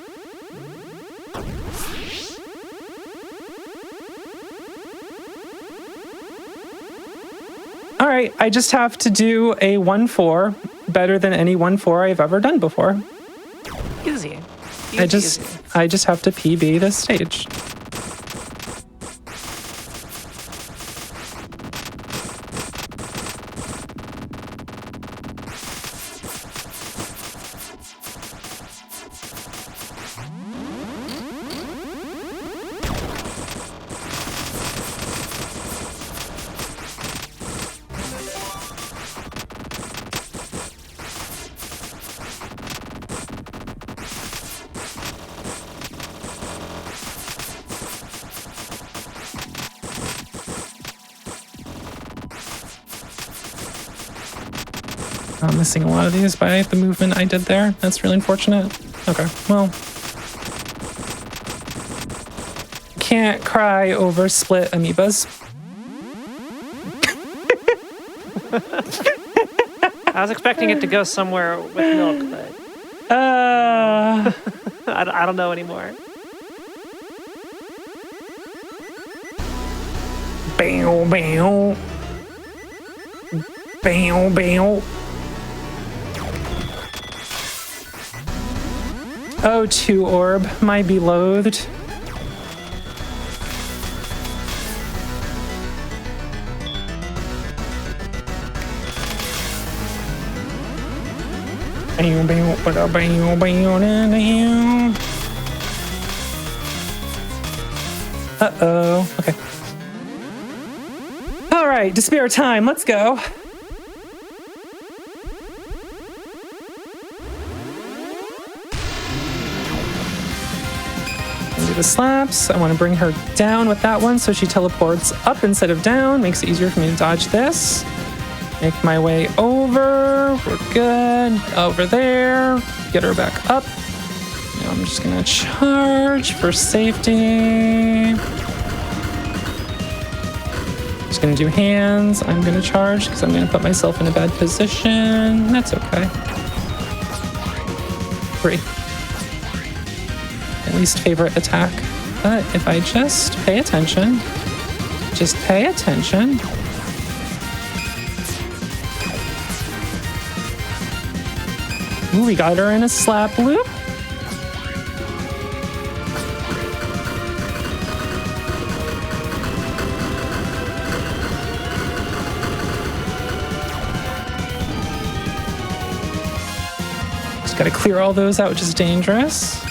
All right, I just have to do a 1-4 better than any 1-4 I've ever done before. Easy. I just have to PB this stage. I'm missing a lot of these by the movement I did there. That's really unfortunate. Okay, well. Can't cry over split amoebas. I was expecting it to go somewhere with milk, but I don't know anymore. Bow, bow. Bow, bow. Oh, 2 orb, my beloved. Uh-oh, okay. All right, despair time, let's go. Do the slaps. I want to bring her down with that one so she teleports up instead of down. Makes it easier for me to dodge this. Make my way over. We're good. Over there. Get her back up. Now I'm just going to charge for safety. Just going to do hands. I'm going to charge because I'm going to put myself in a bad position. That's okay. 3. Least favorite attack. But if I just pay attention, Ooh, we got her in a slap loop. Just gotta clear all those out, which is dangerous.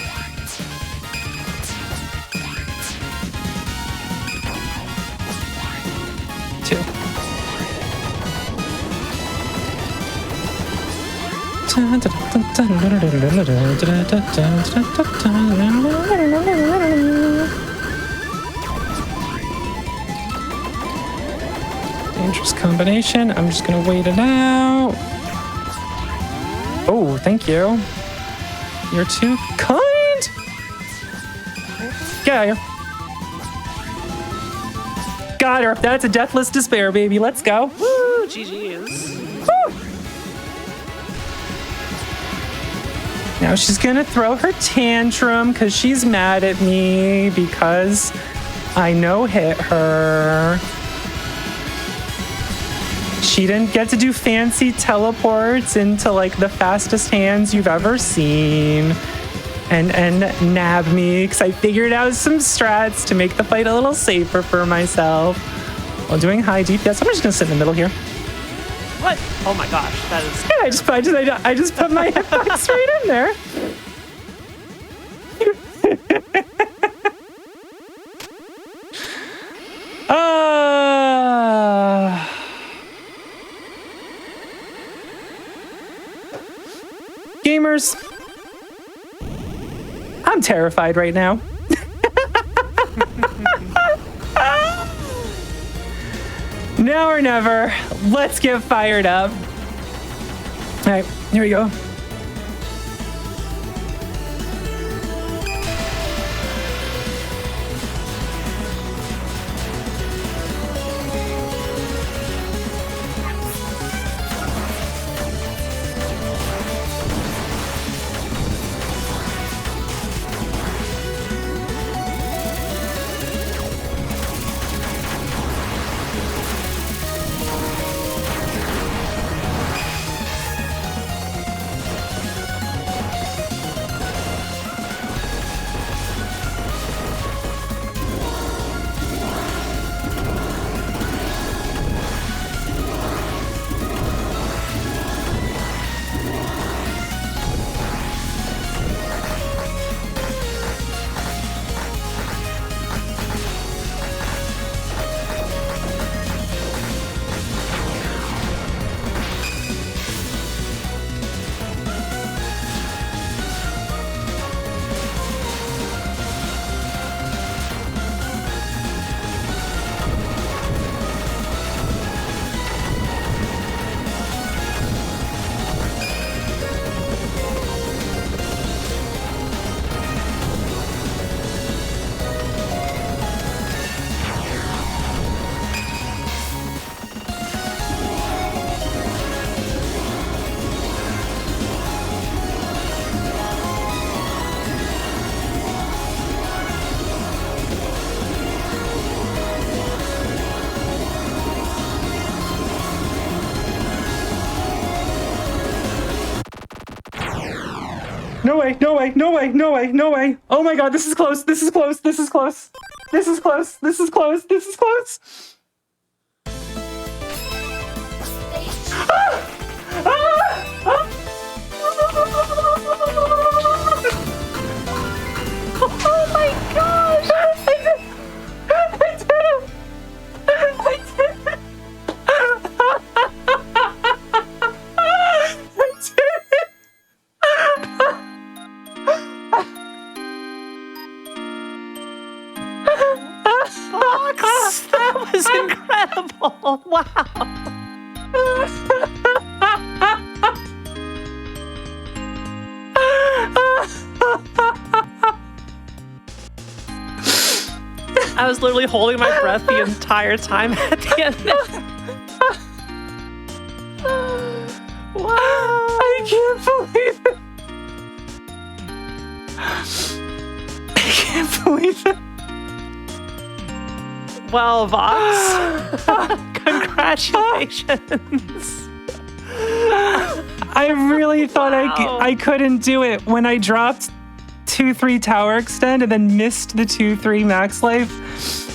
Dangerous combination. I'm just gonna wait it out. Oh, thank you. You're too kind. Get out of here. Got her. That's a deathless despair, baby. Let's go. Woo, GG's. Woo. Now she's gonna throw her tantrum because she's mad at me because I no-hit her. She didn't get to do fancy teleports into like the fastest hands you've ever seen and nab me because I figured out some strats to make the fight a little safer for myself while doing high DPS. I'm just gonna sit in the middle here. What? Oh my gosh, that is... Yeah, I just put my hitbox right in there. Gamers, I'm terrified right now. Now or never. Let's get fired up. All right, here we go. No way, no way, no way, no way, no way. Oh my god, this is close, this is close, this is close. This is close, this is close, this is close. Ah! Ah! Ah! Oh my gosh! I did it! I did it! Fox, that was incredible. Wow. I was literally holding my breath the entire time at the end. Wow. I can't believe it. I can't believe it. Well, Vox, congratulations. I really thought I couldn't do it when I dropped 2-3 tower extend and then missed the 2-3 max life.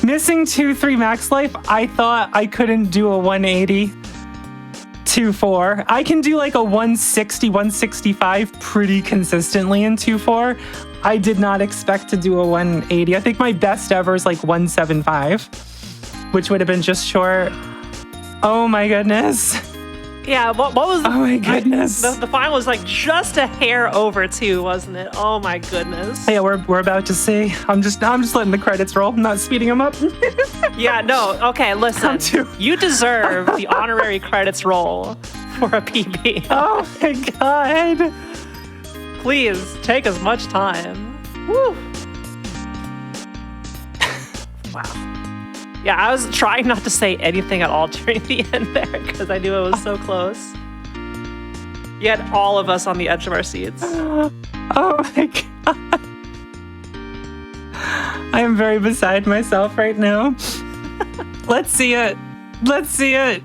Missing 2-3 max life, I thought I couldn't do a 180 2-4. I can do like a 160, 165 pretty consistently in 2-4. I did not expect to do a 180. I think my best ever is like 175, which would have been just short. Oh my goodness. Yeah, what was Oh my goodness. The final was like just a hair over 2, wasn't it? Oh my goodness. Yeah, we're about to see. I'm just letting the credits roll. I'm not speeding them up. Yeah, no. Okay, listen. You deserve the honorary credits roll for a PB. Oh my god. Please take as much time. Woo. Wow. Yeah, I was trying not to say anything at all during the end there because I knew it was so close. You had all of us on the edge of our seats. Oh my god. I am very beside myself right now. Let's see it. Let's see it.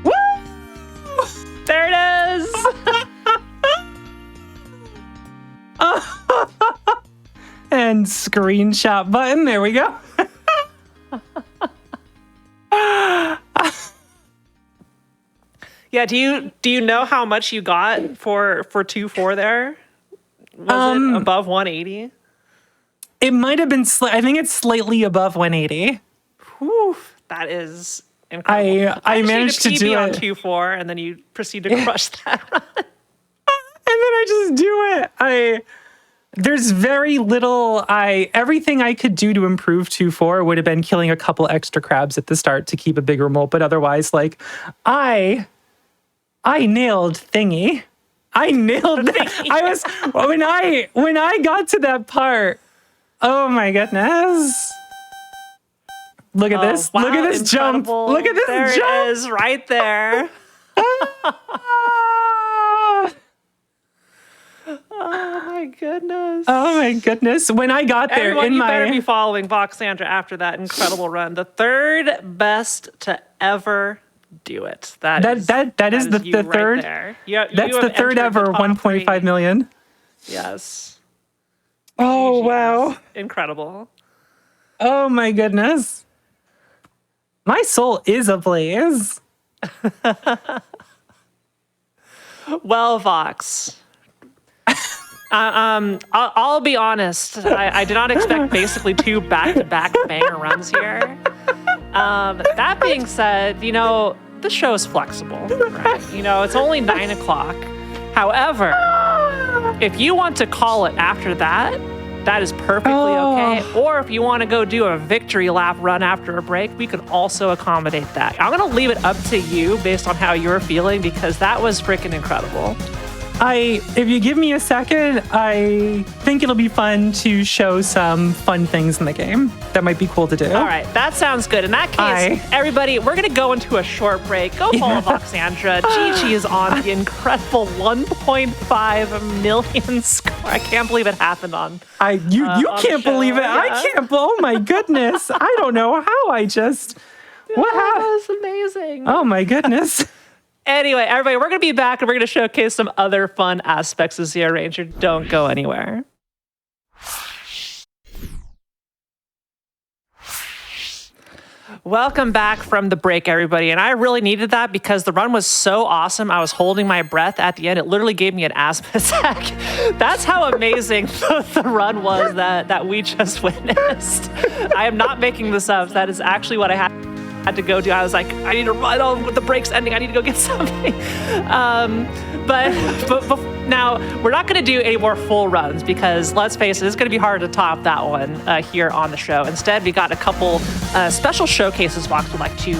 Woo! There it is. And screenshot button. There we go. Yeah, do you know how much you got for 2-4 there? Was it above 180? It might have been I think it's slightly above 180. Whew, that is incredible. I managed to do it on 2-4, and then you proceed to crush that run. And then I just do it. There's very little. Everything I could do to improve 2-4 would have been killing a couple extra crabs at the start to keep a bigger mold, but otherwise, like, I nailed thingy. I nailed that. I was when I got to that part. Oh my goodness! Look at this! Wow, look at this incredible. jump! Look at this there jump! There it is, right there. Oh my goodness. Oh my goodness. When I got there Everyone, you better be following Voxandra after that incredible run. The third best to ever do it. That is the third. There. That's the third ever 1.5 million. Yes. Oh, wow. Incredible. Oh my goodness. My soul is ablaze. Well, Vox. I'll be honest. I did not expect basically 2 back-to-back banger runs here. That being said, the show is flexible, right? It's only 9 o'clock. However, if you want to call it after that, that is perfectly okay. Or if you want to go do a victory lap run after a break, we could also accommodate that. I'm going to leave it up to you based on how you're feeling because that was freaking incredible. If you give me a second, I think it'll be fun to show some fun things in the game that might be cool to do. All right, that sounds good. In that case, everybody, we're going to go into a short break. Go follow Voxandra. Gigi is on the incredible 1.5 million score. I can't believe it happened on. You can't believe it. Yeah. I can't. Oh my goodness. I don't know how I just. What happened? That was amazing. Oh my goodness. Anyway, everybody, we're going to be back and we're going to showcase some other fun aspects of ZeroRanger. Don't go anywhere. Welcome back from the break, everybody. And I really needed that because the run was so awesome. I was holding my breath at the end. It literally gave me an asthma attack. That's how amazing the run was that we just witnessed. I am not making this up. That is actually what I had to go do. I was like, I need to run on with the breaks ending. I need to go get something. But now we're not going to do any more full runs because let's face it, it's going to be hard to top that one here on the show. Instead, we got a couple special showcases Vox would like to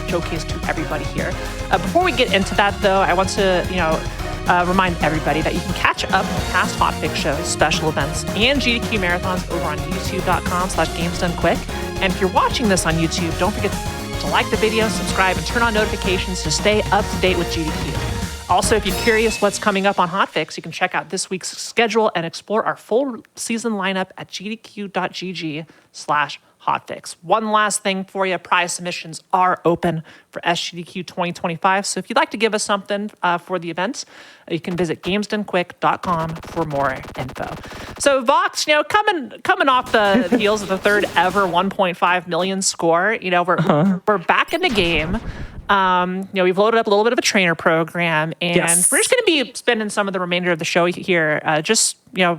showcase to everybody here. Before we get into that, though, I want to remind everybody that you can catch up on past Hotfix shows, special events, and GDQ marathons over on youtube.com/GamesDoneQuick. And if you're watching this on YouTube, don't forget to like the video, subscribe, and turn on notifications to stay up to date with GDQ. Also, if you're curious what's coming up on Hotfix, you can check out this week's schedule and explore our full season lineup at gdq.gg/Hotfix. One last thing for you, prize submissions are open for SGDQ 2025. So if you'd like to give us something for the event, you can visit gamesdonequick.com for more info. So Vox, coming off the heels of the third ever 1.5 million score, we're back in the game. We've loaded up a little bit of a trainer program, and we're just going to be spending some of the remainder of the show here,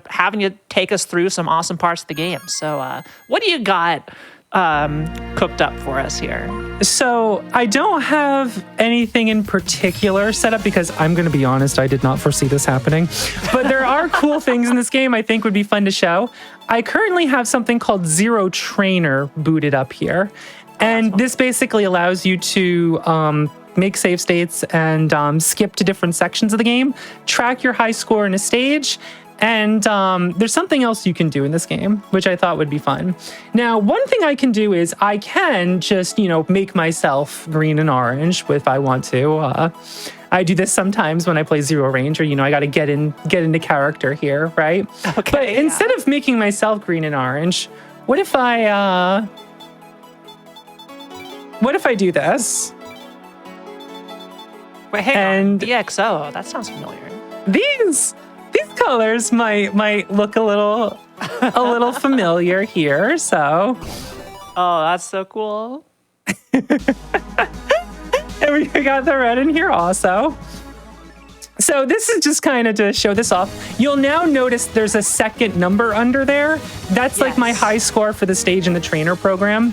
having you take us through some awesome parts of the game. So what do you got cooked up for us here? So I don't have anything in particular set up because I'm going to be honest, I did not foresee this happening. But there are cool things in this game I think would be fun to show. I currently have something called ZeroRanger booted up here. And this basically allows you to make save states and skip to different sections of the game, track your high score in a stage, and there's something else you can do in this game, which I thought would be fun. Now, one thing I can do is I can just, make myself green and orange if I want to. I do this sometimes when I play ZeroRanger. I got to get into character here, right? Okay. But instead of making myself green and orange, what if I do this? Wait, hang on. EXO. That sounds familiar. These colors might look a little familiar here. So, oh, that's so cool. And we got the red in here also. So this is just kind of to show this off. You'll now notice there's a second number under there. That's like my high score for the stage in the trainer program,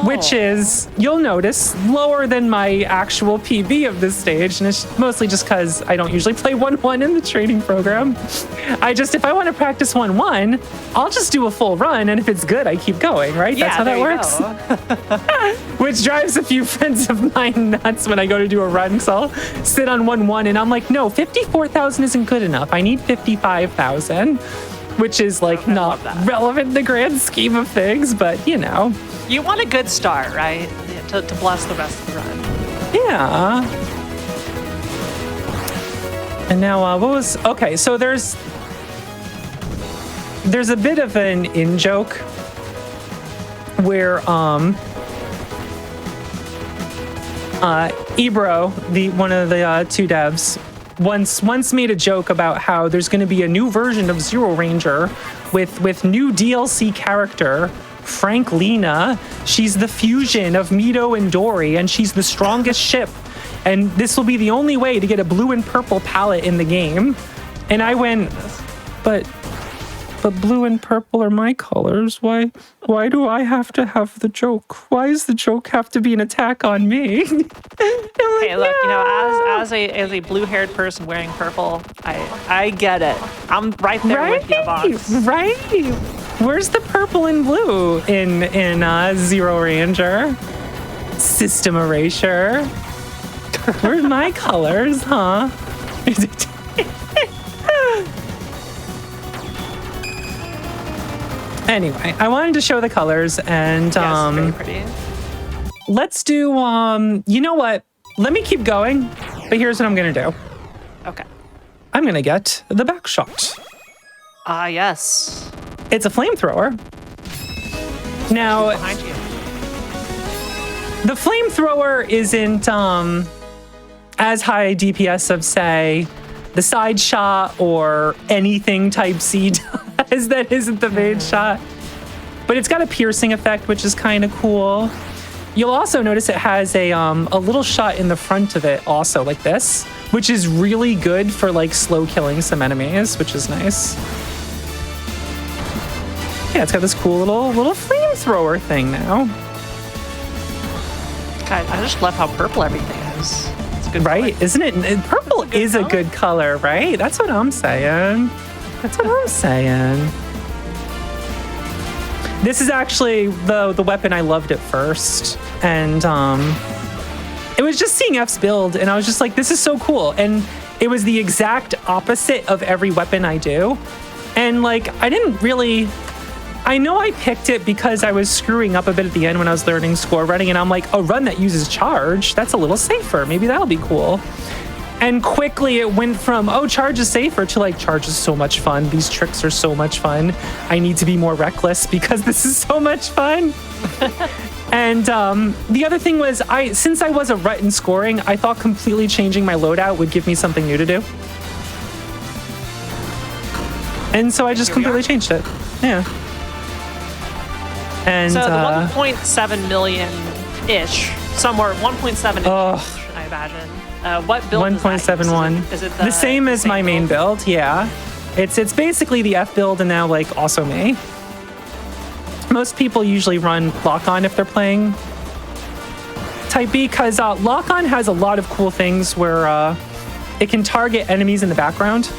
which is, you'll notice, lower than my actual PB of this stage. And it's mostly just because I don't usually play 1-1 in the training program. If I want to practice 1-1, I'll just do a full run. And if it's good, I keep going, right? Yeah, that's how that works. Which drives a few friends of mine nuts when I go to do a run. So I'll sit on 1-1 and I'm like, no, 54,000 isn't good enough. I need 55,000, which is not relevant in the grand scheme of things, but you want a good start, right? To bless the rest of the run. Yeah. And now okay, so there's a bit of an in-joke where Ebro, one of the two devs, once made a joke about how there's going to be a new version of ZeroRanger with new DLC character Franklina. She's the fusion of Mito and Dory, and she's the strongest ship. And this will be the only way to get a blue and purple palette in the game. And I went, but blue and purple are my colors. Why do I have to have the joke? Why does the joke have to be an attack on me? Hey, look, as a blue-haired person wearing purple, I get it. I'm right there with you, boss. Right. Where's the purple and blue in ZeroRanger? System erasure. Where's my colors, huh? Anyway, I wanted to show the colors and very pretty. Let's do you know what? Let me keep going, but here's what I'm gonna do. Okay. I'm gonna get the back shot. Yes. It's a flamethrower. Now Behind you. The flamethrower isn't as high DPS of, say, the side shot or anything type C does that isn't the main shot. But it's got a piercing effect, which is kind of cool. You'll also notice it has a little shot in the front of it also, like this, which is really good for slow killing some enemies, which is nice. Yeah, it's got this cool little flamethrower thing now. God, I just love how purple everything is. It's good, right? Color. Isn't it? Purple is a good color, right? That's what I'm saying. This is actually the weapon I loved at first, and it was just seeing F's build, and I was just like, this is so cool. And it was the exact opposite of every weapon I do, and I know I picked it because I was screwing up a bit at the end when I was learning score running, and I'm like, a run that uses charge, that's a little safer. Maybe that'll be cool. And quickly it went from, charge is safer to charge is so much fun. These tricks are so much fun. I need to be more reckless because this is so much fun. And the other thing was, since I was a rut in scoring, I thought completely changing my loadout would give me something new to do. And so I just completely changed it. Yeah. And so the 1.7 million-ish, somewhere 1.7-ish, I imagine. What build 1.71. Is it the same as my main build? Yeah. It's basically the F build and now also me. Most people usually run lock-on if they're playing Type B, because lock-on has a lot of cool things where it can target enemies in the background.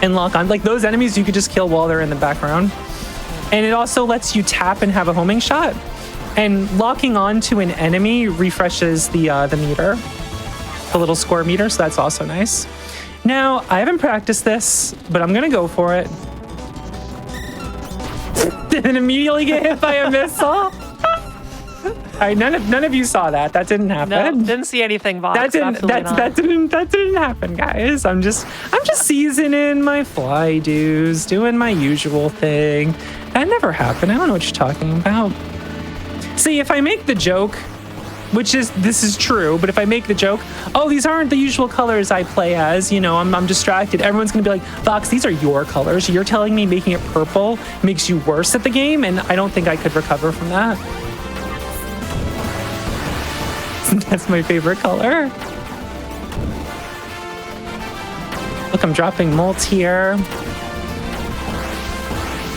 And lock-on, like those enemies you could just kill while they're in the background. And it also lets you tap and have a homing shot. And locking on to an enemy refreshes the meter, the little score meter, so that's also nice. Now, I haven't practiced this, but I'm gonna go for it. And immediately get hit by a missile. All right, none of you saw that. That didn't happen. No, didn't see anything, Vox. That didn't happen, guys. I'm just seasoning my fly dues, doing my usual thing. That never happened. I don't know what you're talking about. See, if I make the joke, this is true, but if I make the joke, oh, these aren't the usual colors I play as, you know, I'm distracted. Everyone's gonna be like, Vox, these are your colors. You're telling me making it purple makes you worse at the game, and I don't think I could recover from that. That's my favorite color. Look, I'm dropping molt here.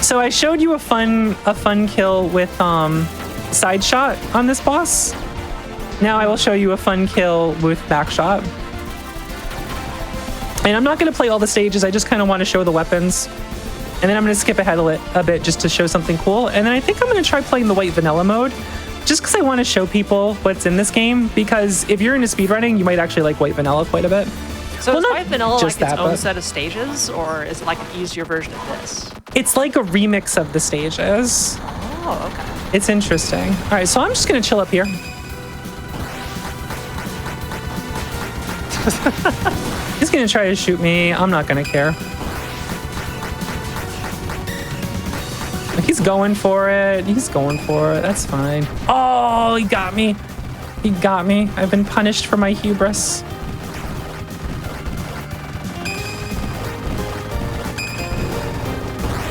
So I showed you a fun kill with side shot on this boss. Now I will show you a fun kill with back shot. And I'm not going to play all the stages. I just kind of want to show the weapons. And then I'm going to skip ahead a bit just to show something cool. And then I think I'm going to try playing the white vanilla mode, just because I want to show people what's in this game. Because if you're into speedrunning, you might actually like white vanilla quite a bit. So is white vanilla just like its own but set of stages, or is it like an easier version of this? it's like a remix of the stages. Oh, okay. It's interesting. All right, so I'm just going to chill up here. He's going to try to shoot me. I'm not going to care. He's going for it. He's going for it. That's fine. Oh, he got me. He got me. I've been punished for my hubris.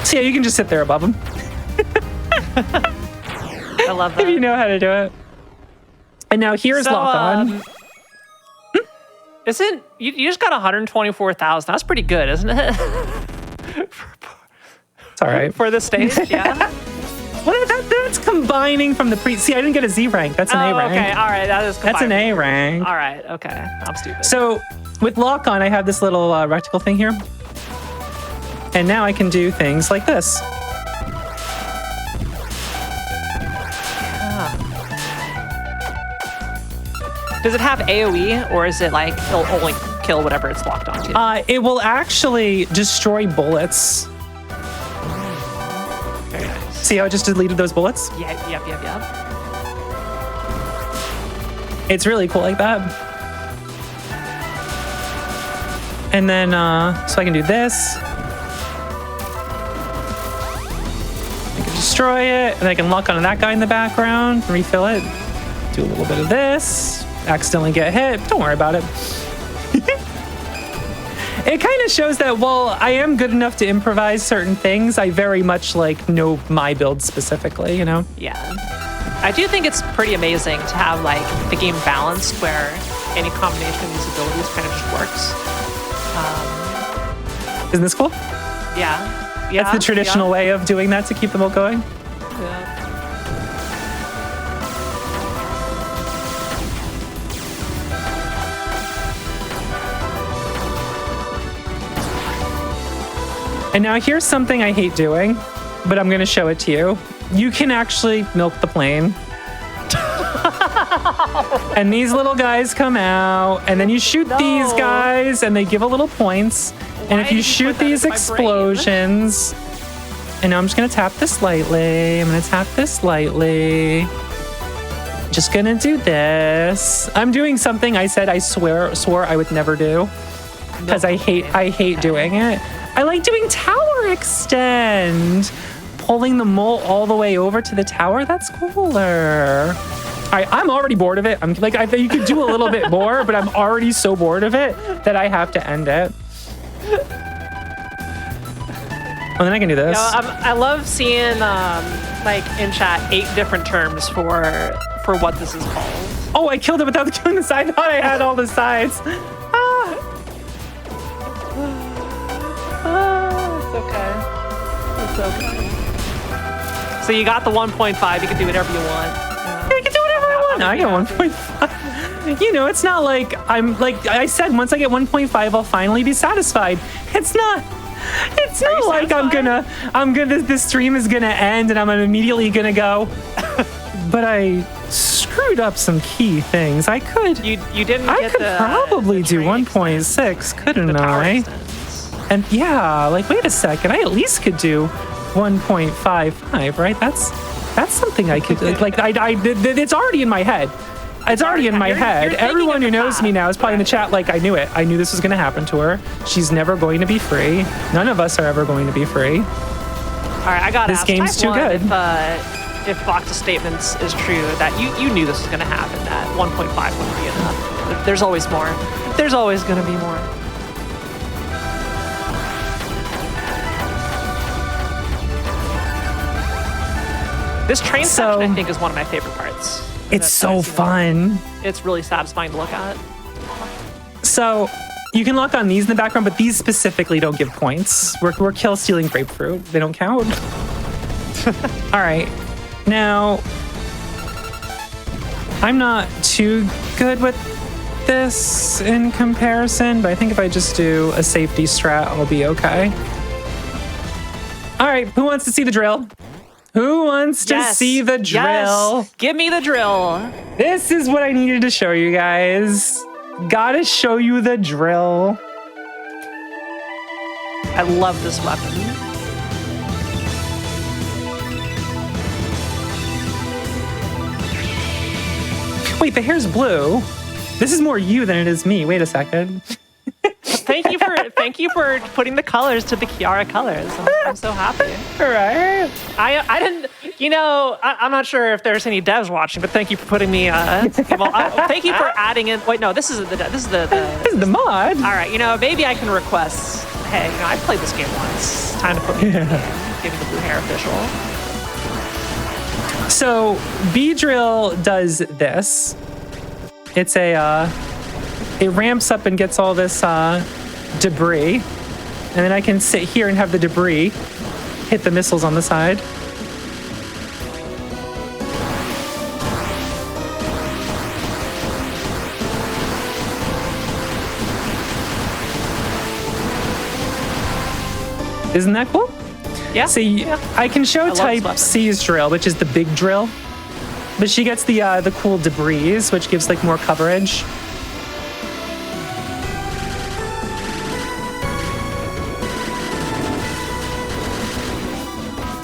So yeah, you can just sit there above him. I love that. If you know how to do it. And now here's lock on. Isn't you just got 124,000? That's pretty good, isn't it? It's all right. For the stage, yeah. That's combining from the pre. See, I didn't get a Z rank. That's an A rank. Okay, all right, that is. That's an A rank. All right, okay. I'm stupid. So with lock on, I have this little rectangle thing here, and now I can do things like this. Does it have AoE, or is it like it'll only kill whatever it's locked onto? It will actually destroy bullets. Very nice. See how I just deleted those bullets? Yeah, yep. It's really cool like that. And then, so I can do this. I can destroy it, and I can lock onto that guy in the background, refill it. Do a little bit of this. Accidentally get hit. Don't worry about it. It kind of shows that while I am good enough to improvise certain things, I very much like know my build specifically, you know? Yeah. I do think it's pretty amazing to have like the game balanced where any combination of these abilities kind of just works. Isn't this cool? Yeah. That's the traditional way of doing that to keep them all going. Yeah. And now here's something I hate doing, but I'm going to show it to you. You can actually milk the plane. And these little guys come out, and then you shoot these guys, and they give a little points. And if you shoot these explosions, and now I'm just going to tap this lightly. I'm going to tap this lightly. Just going to do this. I'm doing something I said I swore I would never do, because I hate doing it. I like doing tower extend. Pulling the mole all the way over to the tower, that's cooler. All right, I'm already bored of it. I'm like, I think you could do a little bit more, but I'm already so bored of it that I have to end it. Oh, then I can do this. I love seeing like in chat 8 different terms for what this is called. Oh, I killed it without killing the side. I thought I had all the sides. It's okay. So you got the 1.5. You can do whatever you want. You can do whatever I want. I got 1.5. You know, it's not like I'm like I said. Once I get 1.5, I'll finally be satisfied. It's not like I'm gonna. This stream is gonna end, and I'm immediately gonna go. But I screwed up some key things. I could. You didn't. I could probably do 1.6, couldn't I? And yeah, like wait a second. I at least could do 1.55, right? That's something I could like. It's already in my head. It's already in my head. Everyone who knows me now is probably in the chat like, I knew it. I knew this was going to happen to her. She's never going to be free. None of us are ever going to be free. All right, I got this game's too good. If Fox's statements is true, that you knew this was going to happen, that 1.5 wouldn't be enough. There's always more. There's always going to be more. This train section, I think, is one of my favorite parts. It's so fun. It's really satisfying to look at. So you can lock on these in the background, but these specifically don't give points. We're kill stealing grapefruit. They don't count. All right. Now, I'm not too good with this in comparison, but I think if I just do a safety strat, I'll be okay. All right. Who wants to see the drill? Who wants to see the drill? Yes. Give me the drill. This is what I needed to show you guys. Gotta show you the drill. I love this weapon. Wait, the hair's blue. This is more you than it is me. Wait a second. Thank you for putting the colors to the Kiara colors. I'm so happy. All right. I didn't, I'm not sure if there's any devs watching, but thank you for putting me. Thank you for adding in. Wait, no, this is the mod. All right, maybe I can request. Hey, I've played this game once. It's time to put me in the game. Give me the blue hair official. So B-Drill does this. It's it ramps up and gets all this debris, and then I can sit here and have the debris hit the missiles on the side. Isn't that cool? Yeah. See, I can show Type C's drill, which is the big drill, but she gets the cool debris, which gives like more coverage.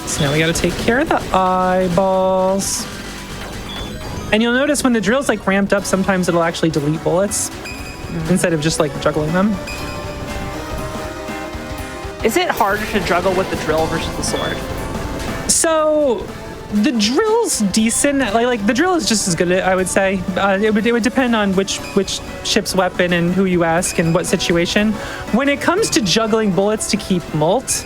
So now we got to take care of the eyeballs. And you'll notice when the drill's like ramped up, sometimes it'll actually delete bullets instead of just like juggling them. Is it harder to juggle with the drill versus the sword? So the drill's decent. Like the drill is just as good, I would say. It would depend on which ship's weapon and who you ask and what situation. When it comes to juggling bullets to keep molt,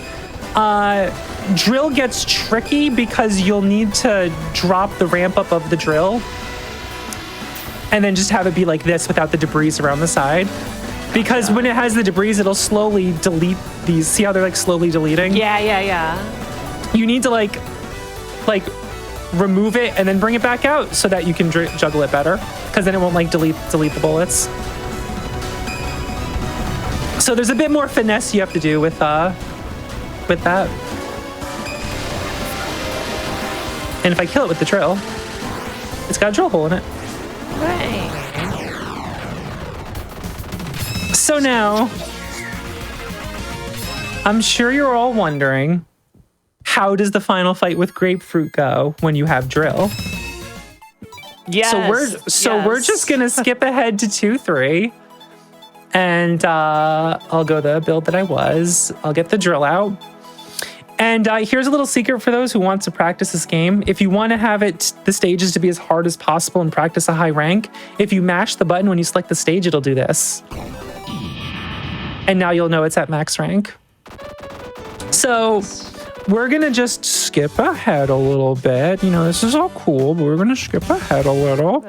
drill gets tricky because you'll need to drop the ramp up of the drill and then just have it be like this without the debris around the side. Because when it has the debris, it'll slowly delete these. See how they're like slowly deleting? Yeah. You need to like remove it and then bring it back out so that you can juggle it better. Because then it won't like delete the bullets. So there's a bit more finesse you have to do with that. And if I kill it with the drill, it's got a drill hole in it. Right. So now, I'm sure you're all wondering, how does the final fight with Grapefruit go when you have drill? Yes. So we're just gonna skip ahead to 2-3, and I'll go the build that I was. I'll get the drill out. And here's a little secret for those who want to practice this game. If you want to have the stages to be as hard as possible and practice a high rank, if you mash the button when you select the stage, it'll do this. And now you'll know it's at max rank. So we're going to just skip ahead a little bit. This is all cool, but we're going to skip ahead a little.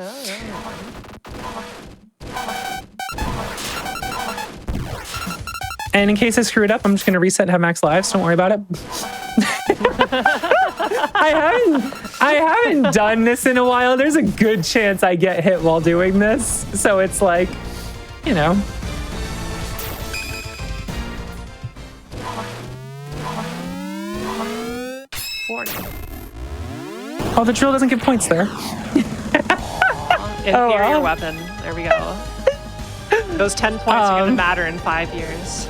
And in case I screw it up, I'm just going to reset and have max lives. Don't worry about it. I haven't done this in a while. There's a good chance I get hit while doing this. So it's like, you know. Oh, the drill doesn't give points there. Inferior weapon. There we go. Those 10 points are going to matter in 5 years.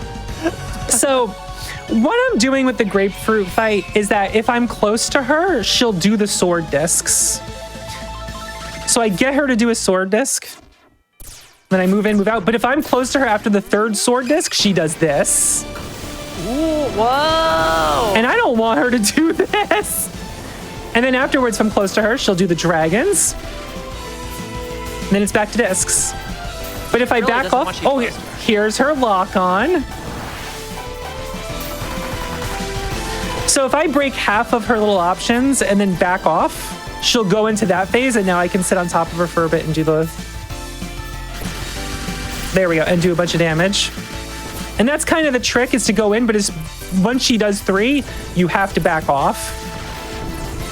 So what I'm doing with the grapefruit fight is that if I'm close to her, she'll do the sword discs. So I get her to do a sword disc. Then I move in, move out. But if I'm close to her after the third sword disc, she does this. Ooh, whoa. And I don't want her to do this. And then afterwards, if I'm close to her, she'll do the dragons. And then it's back to discs. But if I back off, oh, here's her lock on. So if I break half of her little options and then back off, she'll go into that phase, and now I can sit on top of her for a bit and do the... There we go, and do a bunch of damage. And that's kind of the trick, is to go in, but once she does 3, you have to back off.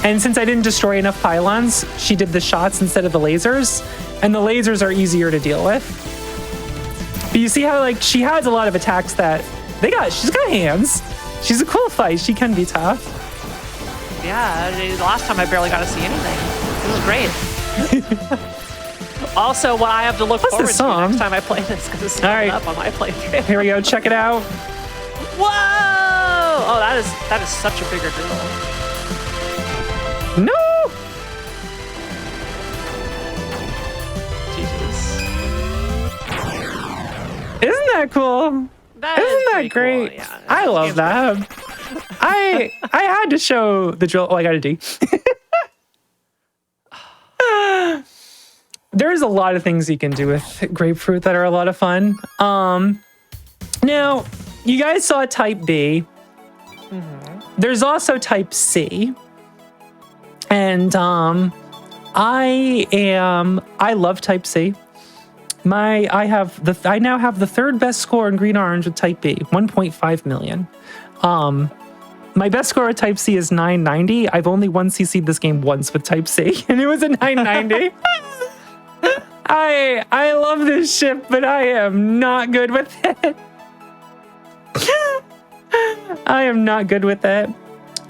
And since I didn't destroy enough pylons, she did the shots instead of the lasers, and the lasers are easier to deal with. But you see how, like, she has a lot of attacks that she's got hands. She's a cool fight. She can be tough. Yeah, the last time I barely got to see anything. It was great. Also, what I have to look forward to next time I play this, because it's coming up on my playthrough. Here we go. Check it out. Whoa! Oh, that is such a bigger drill. No! Jesus. Isn't that cool? Isn't that great? Cool. Yeah, I love that. I had to show the drill. Oh, I got a D. There's a lot of things you can do with grapefruit that are a lot of fun. Now, you guys saw type B. Mm-hmm. There's also type C. And I love type C. I now have the third best score in green orange with type B, 1.5 million. My best score with type C is 990. I've only 1cc'd this game once with type C, and it was a 990. I love this ship, but I am not good with it. I am not good with it.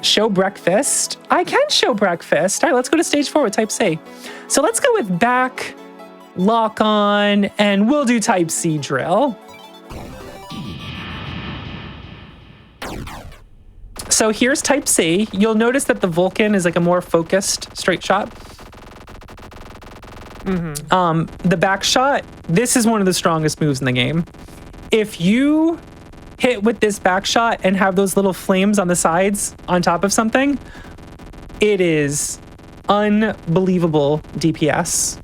Show breakfast. I can show breakfast. All right, let's go to stage 4 with type C. So let's go with back, lock on, and we'll do type C drill. So here's type C. You'll notice that the Vulcan is like a more focused straight shot. Mm-hmm. The back shot, this is one of the strongest moves in the game. If you hit with this back shot and have those little flames on the sides on top of something, it is unbelievable DPS.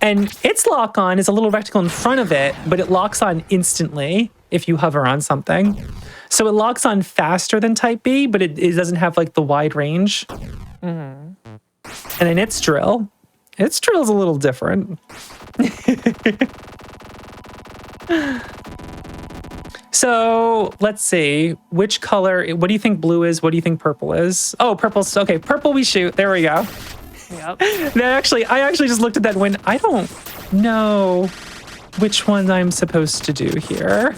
And its lock on is a little rectangle in front of it, but it locks on instantly if you hover on something. So it locks on faster than type B, but it doesn't have like the wide range. Mm-hmm. And then its drill's a little different. So let's see, which color, what do you think blue is? What do you think purple is? Oh, purple's, okay, purple we shoot, there we go. Yep. I actually just looked at that and went, I don't know which one I'm supposed to do here.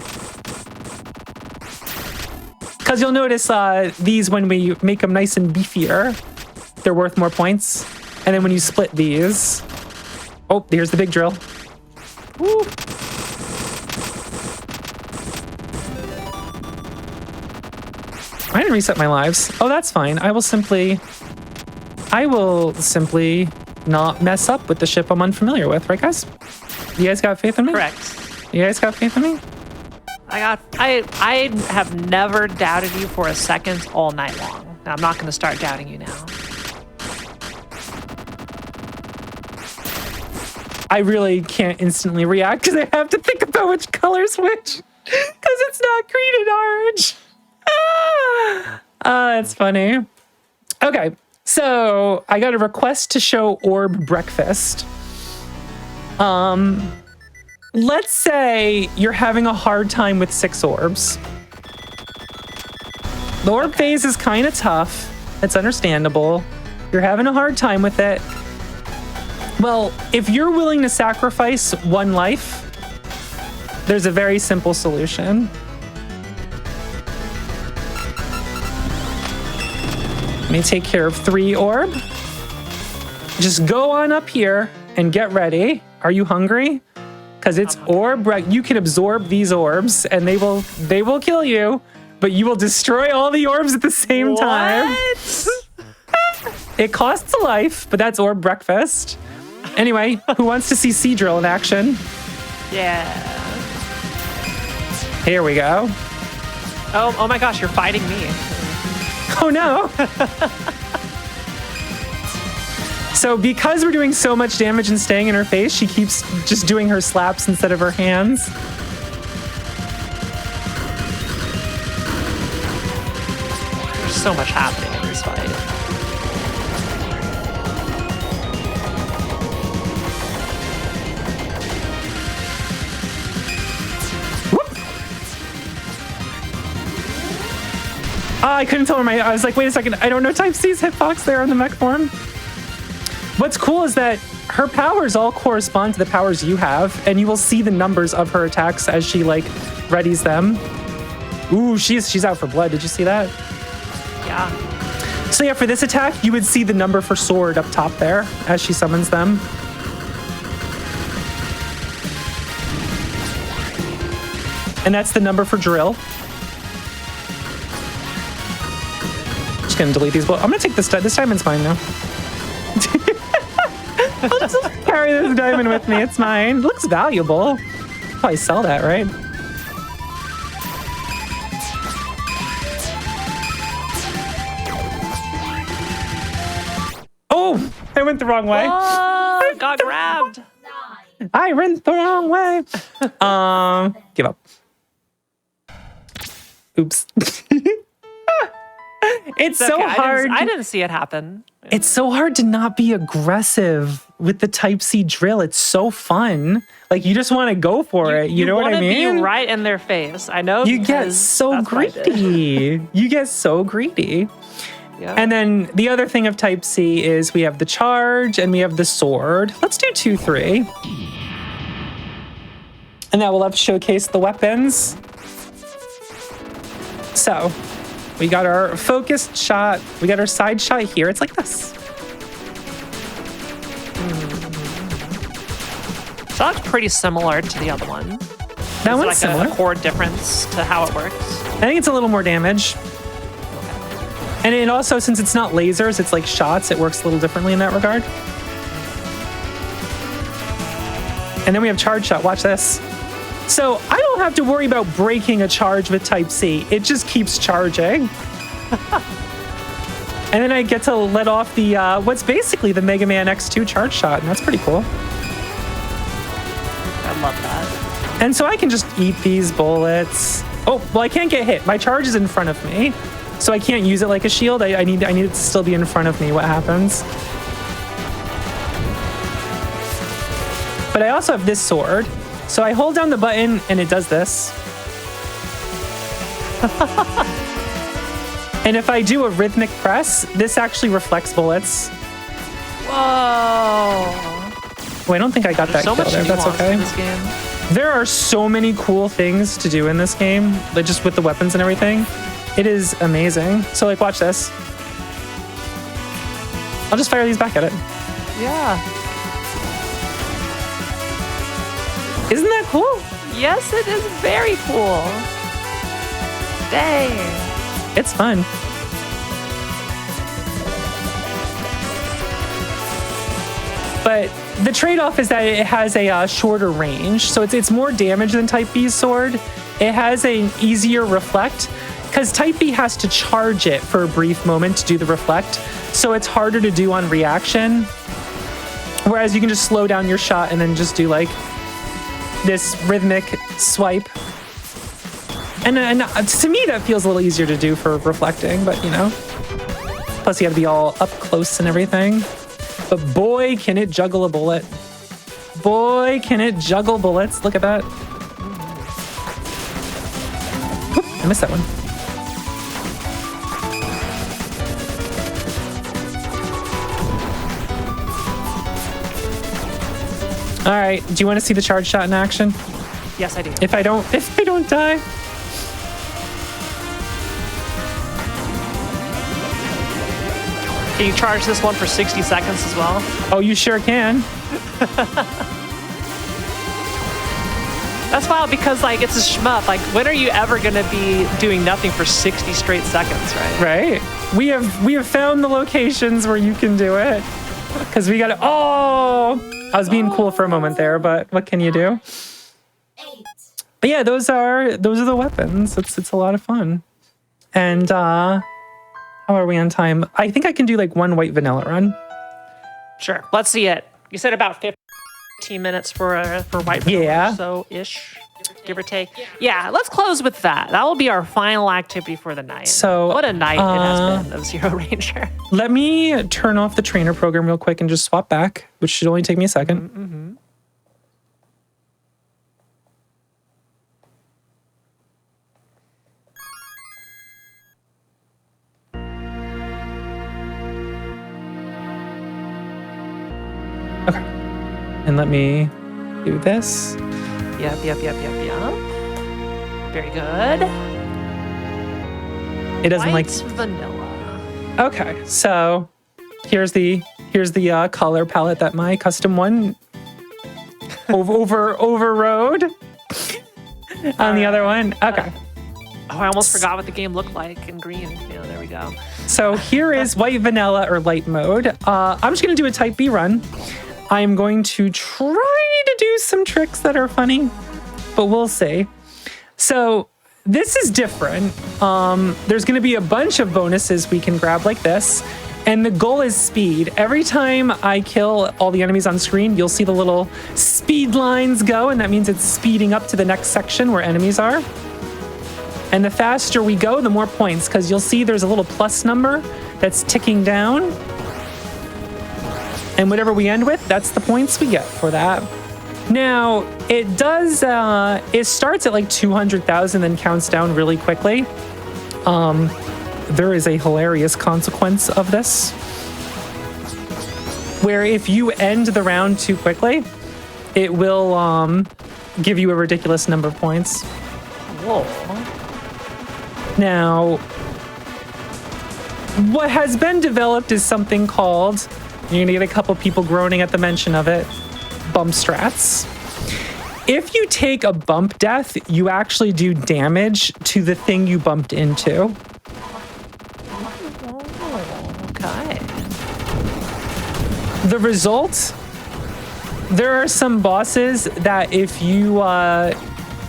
Because you'll notice these, when we make them nice and beefier, they're worth more points. And then when you split these, oh, here's the big drill. Woo. I didn't reset my lives. Oh, that's fine. I will simply not mess up with the ship I'm unfamiliar with, right, guys? You guys got faith in me? Correct. You guys got faith in me? I have never doubted you for a second all night long. And I'm not going to start doubting you now. I really can't instantly react because I have to think about which color's which. Because it's not green and orange. It's funny. Okay, so I got a request to show orb breakfast. Let's say you're having a hard time with 6 orbs. The orb phase is kind of tough. It's understandable. You're having a hard time with it. Well, if you're willing to sacrifice one life, there's a very simple solution. Let me take care of 3 orb. Just go on up here and get ready. Are you hungry? Because it's orb, you can absorb these orbs and they will kill you, but you will destroy all the orbs at the same time. It costs a life, but that's orb breakfast. Anyway, who wants to see Sea Drill in action? Yeah. Here we go. Oh my gosh, you're fighting me. Oh no. So because we're doing so much damage and staying in her face, she keeps just doing her slaps instead of her hands. There's so much happening in this fight. I couldn't tell her I was like, wait a second, I don't know Type C's hitbox there on the mech form. What's cool is that her powers all correspond to the powers you have, and you will see the numbers of her attacks as she like readies them. Ooh, she's out for blood. Did you see that? Yeah. So yeah, for this attack, you would see the number for sword up top there as she summons them. And that's the number for drill. Just gonna delete these. I'm gonna take this. This diamond's mine now. I'll just carry this diamond with me. It's mine. It looks valuable. Probably sell that, right? Oh, I went the wrong way. Oh, got grabbed. I went the wrong way. Give up. Oops. It's so okay. hard. I didn't see it happen. It's so hard to not be aggressive with the Type C drill. It's so fun. Like, you just want to go for it. You know what I mean? You want to be right in their face. I know. You get so greedy. You get so greedy. Yeah. And then the other thing of Type C is we have the charge and we have the sword. Let's do 2, 3. And now we'll have to showcase the weapons. So we got our focused shot. We got our side shot here. It's like this. So that's pretty similar to the other one. That one's like similar. A core difference to how it works. I think it's a little more damage. And it also, since it's not lasers, it's like shots, it works a little differently in that regard. And then we have charge shot. Watch this. So I don't have to worry about breaking a charge with Type C. It just keeps charging. And then I get to let off the, what's basically the Mega Man X2 charge shot. And that's pretty cool. I love that. And so I can just eat these bullets. Oh, well, I can't get hit. My charge is in front of me. So I can't use it like a shield. I need it to still be in front of me. What happens? But I also have this sword. So I hold down the button and it does this. And if I do a rhythmic press, this actually reflects bullets. Whoa. Well, I don't think I got that kill there. That's okay. This game. There are so many cool things to do in this game, like just with the weapons and everything. It is amazing. So like, watch this. I'll just fire these back at it. Yeah. Isn't that cool? Yes, it is very cool. Dang. It's fun. But the trade-off is that it has a shorter range. So it's more damage than Type B's sword. It has an easier reflect because Type B has to charge it for a brief moment to do the reflect. So it's harder to do on reaction. Whereas you can just slow down your shot and then just do like this rhythmic swipe. And to me, that feels a little easier to do for reflecting, but you know. Plus you have to be all up close and everything. But boy, can it juggle a bullet. Boy, can it juggle bullets. Look at that. Oop, I missed that one. All right. Do you want to see the charge shot in action? Yes, I do. If I don't die. Can you charge this one for 60 seconds as well? Oh, you sure can. That's wild because like it's a shmup. Like when are you ever gonna be doing nothing for 60 straight seconds, right? Right. We have found the locations where you can do it. Because we got to. Oh, I was being cool for a moment there, but what can you do? But yeah, those are the weapons. It's a lot of fun. And how are we on time? I think I can do like one white vanilla run. Sure. Let's see it. You said about 15 minutes for white vanilla, Yeah. so ish, give or take. Yeah, let's close with that. That will be our final activity for the night. So what a night it has been of ZeroRanger. Let me turn off the trainer program real quick and just swap back, which should only take me a second. Mm-hmm. Okay. And let me do this. Yep. Very good. It doesn't White like vanilla. Okay, so here's the color palette that my custom one overrode on the other one. Okay. Oh, I almost forgot what the game looked like in green. Yeah, there we go. So here is white vanilla or light mode. I'm just gonna do a type B run. I'm going to try to do some tricks that are funny, but we'll see. So this is different. There's going to be a bunch of bonuses we can grab like this. And the goal is speed. Every time I kill all the enemies on screen, you'll see the little speed lines go. And that means it's speeding up to the next section where enemies are. And the faster we go, the more points. Because you'll see there's a little plus number that's ticking down. And whatever we end with, that's the points we get for that. Now, it does, it starts at like 200,000, then counts down really quickly. There is a hilarious consequence of this, where if you end the round too quickly, it will give you a ridiculous number of points. Whoa. Now, what has been developed is something called, you're gonna get a couple people groaning at the mention of it, bump strats. If you take a bump death, you actually do damage to the thing you bumped into. Okay. The result, there are some bosses that if you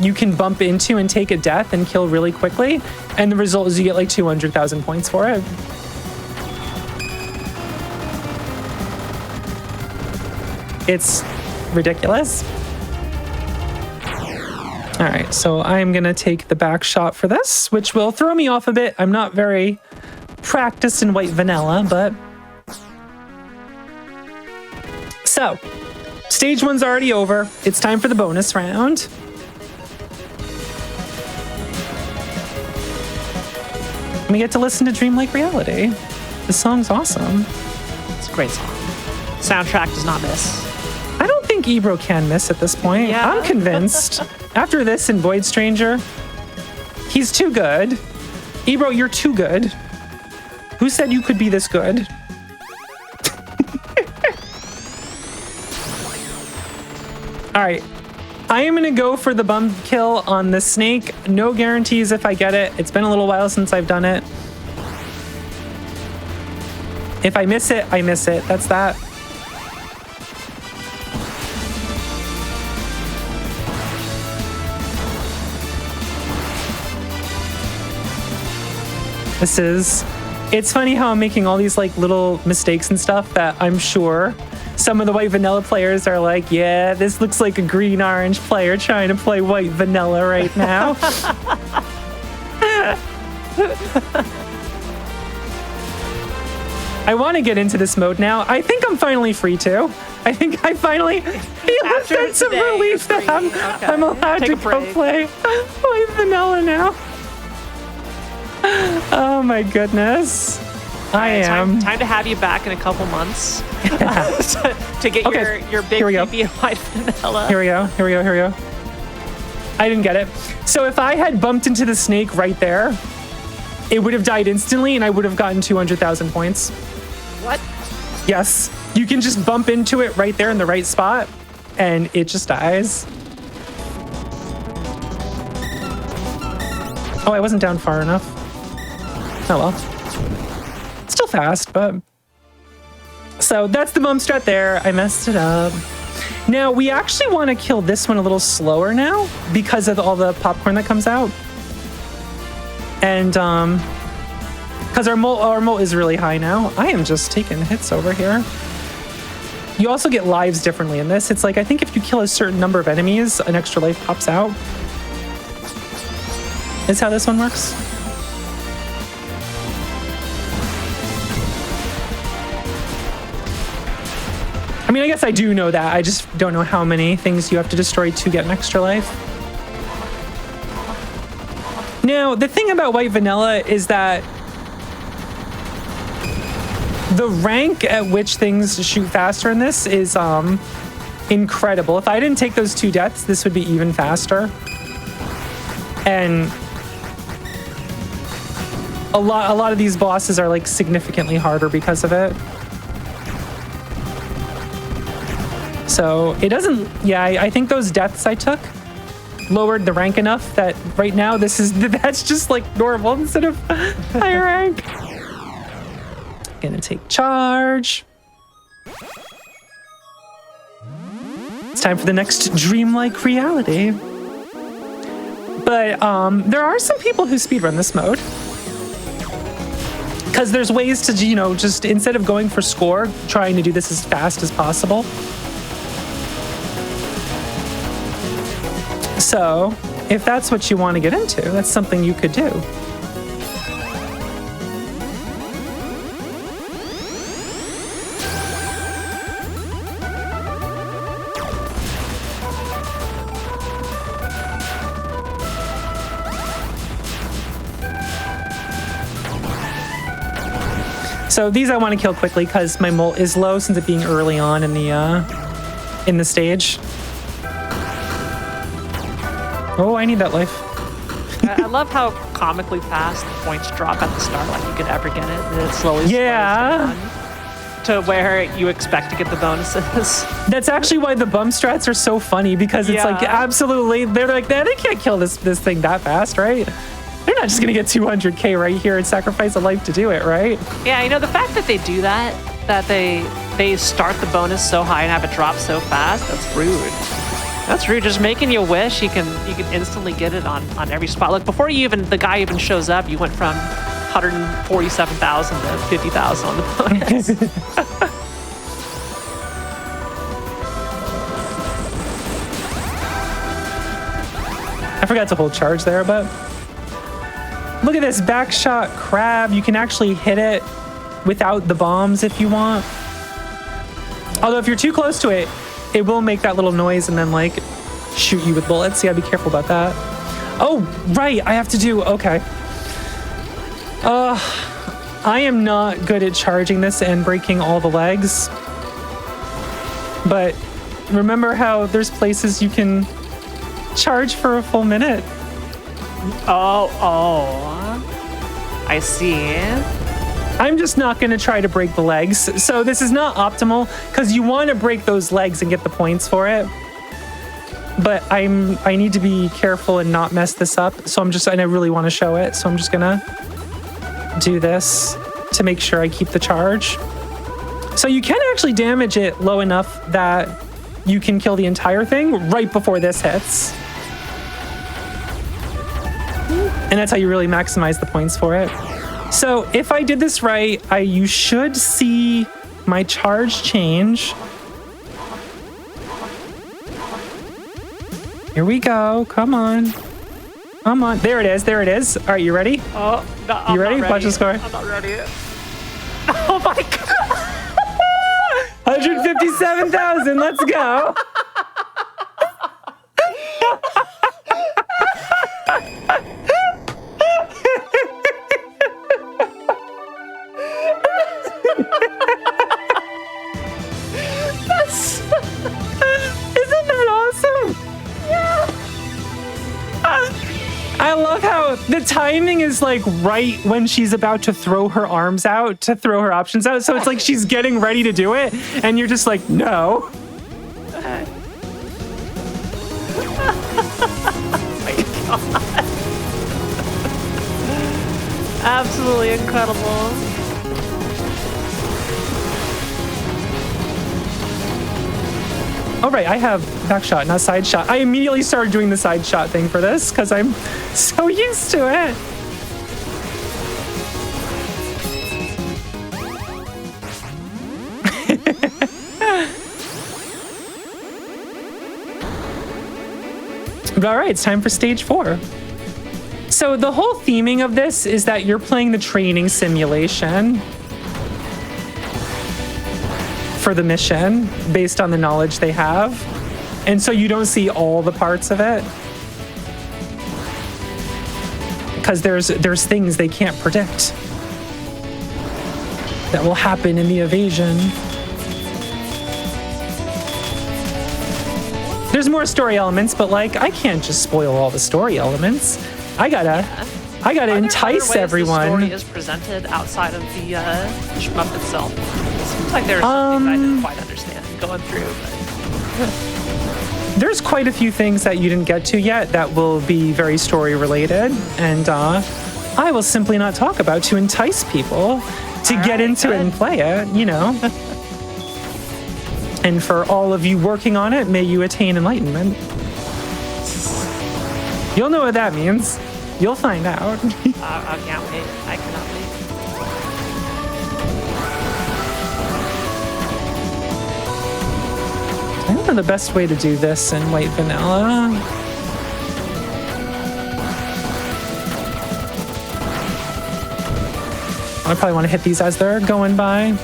you can bump into and take a death and kill really quickly, and the result is you get like 200,000 points for it. It's ridiculous. All right, so I'm gonna take the back shot for this, which will throw me off a bit. I'm not very practiced in white vanilla, but... So, stage one's already over. It's time for the bonus round. We get to listen to Dream Like Reality. This song's awesome. It's a great song. Soundtrack does not miss. I don't think Ebro can miss at this point. Yeah. I'm convinced. After this and Void Stranger, he's too good. Ebro, you're too good. Who said you could be this good? All right. I am going to go for the bump kill on the snake. No guarantees if I get it. It's been a little while since I've done it. If I miss it, I miss it. That's that. It's funny how I'm making all these like little mistakes and stuff that I'm sure some of the white vanilla players are like, yeah, this looks like a green orange player trying to play white vanilla right now. I want to get into this mode now. I think I'm finally free to. I think I finally feel a sense of relief that I'm allowed to go play white vanilla now. Oh my goodness. I am. Time to have you back in a couple months to get your big creepy white vanilla. Here we go. I didn't get it. So if I had bumped into the snake right there, it would have died instantly and I would have gotten 200,000 points. What? Yes. You can just bump into it right there in the right spot and it just dies. Oh, I wasn't down far enough. Oh well. Still fast, but... So that's the bump strat there. I messed it up. Now, we actually want to kill this one a little slower now because of all the popcorn that comes out. And because our molt is really high now. I am just taking hits over here. You also get lives differently in this. It's like, I think if you kill a certain number of enemies, an extra life pops out. Is how this one works. I mean, I guess I do know that. I just don't know how many things you have to destroy to get an extra life. Now, the thing about white vanilla is that the rank at which things shoot faster in this is incredible. If I didn't take those 2 deaths, this would be even faster. And a lot of these bosses are like significantly harder because of it. So it doesn't, yeah, I think those deaths I took lowered the rank enough that right now that's just like normal instead of high rank. Gonna take charge. It's time for the next dreamlike reality. But there are some people who speedrun this mode. Because there's ways to, you know, just instead of going for score, trying to do this as fast as possible. So, if that's what you want to get into, that's something you could do. So these I want to kill quickly because my molt is low since it being early on in the stage. Oh, I need that life. I love how comically fast the points drop at the start, like you could ever get it, and it slowly slows down to where you expect to get the bonuses. That's actually why the bump strats are so funny, because it's like absolutely, they're like, they can't kill this thing that fast, right? They're not just gonna get 200k right here and sacrifice a life to do it, right? Yeah, you know, the fact that they do that they start the bonus so high and have it drop so fast, that's rude. That's rude. Just making you wish you can instantly get it on every spot. Like before the guy even shows up, you went from 147,000 to 50,000 on the bonus. I forgot to hold charge there, but look at this backshot crab. You can actually hit it without the bombs if you want. Although if you're too close to it, it will make that little noise and then like shoot you with bullets. So you gotta be careful about that. Oh, right, I have to do, okay. I am not good at charging this and breaking all the legs. But remember how there's places you can charge for a full minute? Oh, I see. I'm just not going to try to break the legs. So this is not optimal because you want to break those legs and get the points for it. But I need to be careful and not mess this up. So and I really want to show it. So I'm just going to do this to make sure I keep the charge. So you can actually damage it low enough that you can kill the entire thing right before this hits. And that's how you really maximize the points for it. So if I did this right, you should see my charge change. Here we go. Come on. Come on. There it is. There it is. All right, you ready? Oh, no, I'm you ready? not ready? Watch the score. I'm not ready yet. Oh my God. 157,000. Let's go. how the timing is like right when she's about to throw her arms out, to throw her options out. So it's like she's getting ready to do it, and you're just like, no. Oh my God. Absolutely incredible. Oh, right, I have back shot, not side shot. I immediately started doing the side shot thing for this because I'm so used to it. But all right, it's time for stage 4. So the whole theming of this is that you're playing the training simulation for the mission based on the knowledge they have. And so you don't see all the parts of it because there's things they can't predict that will happen in the evasion. There's more story elements, but like I can't just spoil all the story elements. I gotta entice everyone. The story is presented outside of the shmup itself. It seems like there's some things I didn't quite understand going through. But there's quite a few things that you didn't get to yet that will be very story related, and I will simply not talk about to entice people to get into it and play it. You know. And for all of you working on it, may you attain enlightenment. You'll know what that means. You'll find out. I can't wait. I cannot wait. I don't know the best way to do this in white vanilla. I probably want to hit these as they're going by.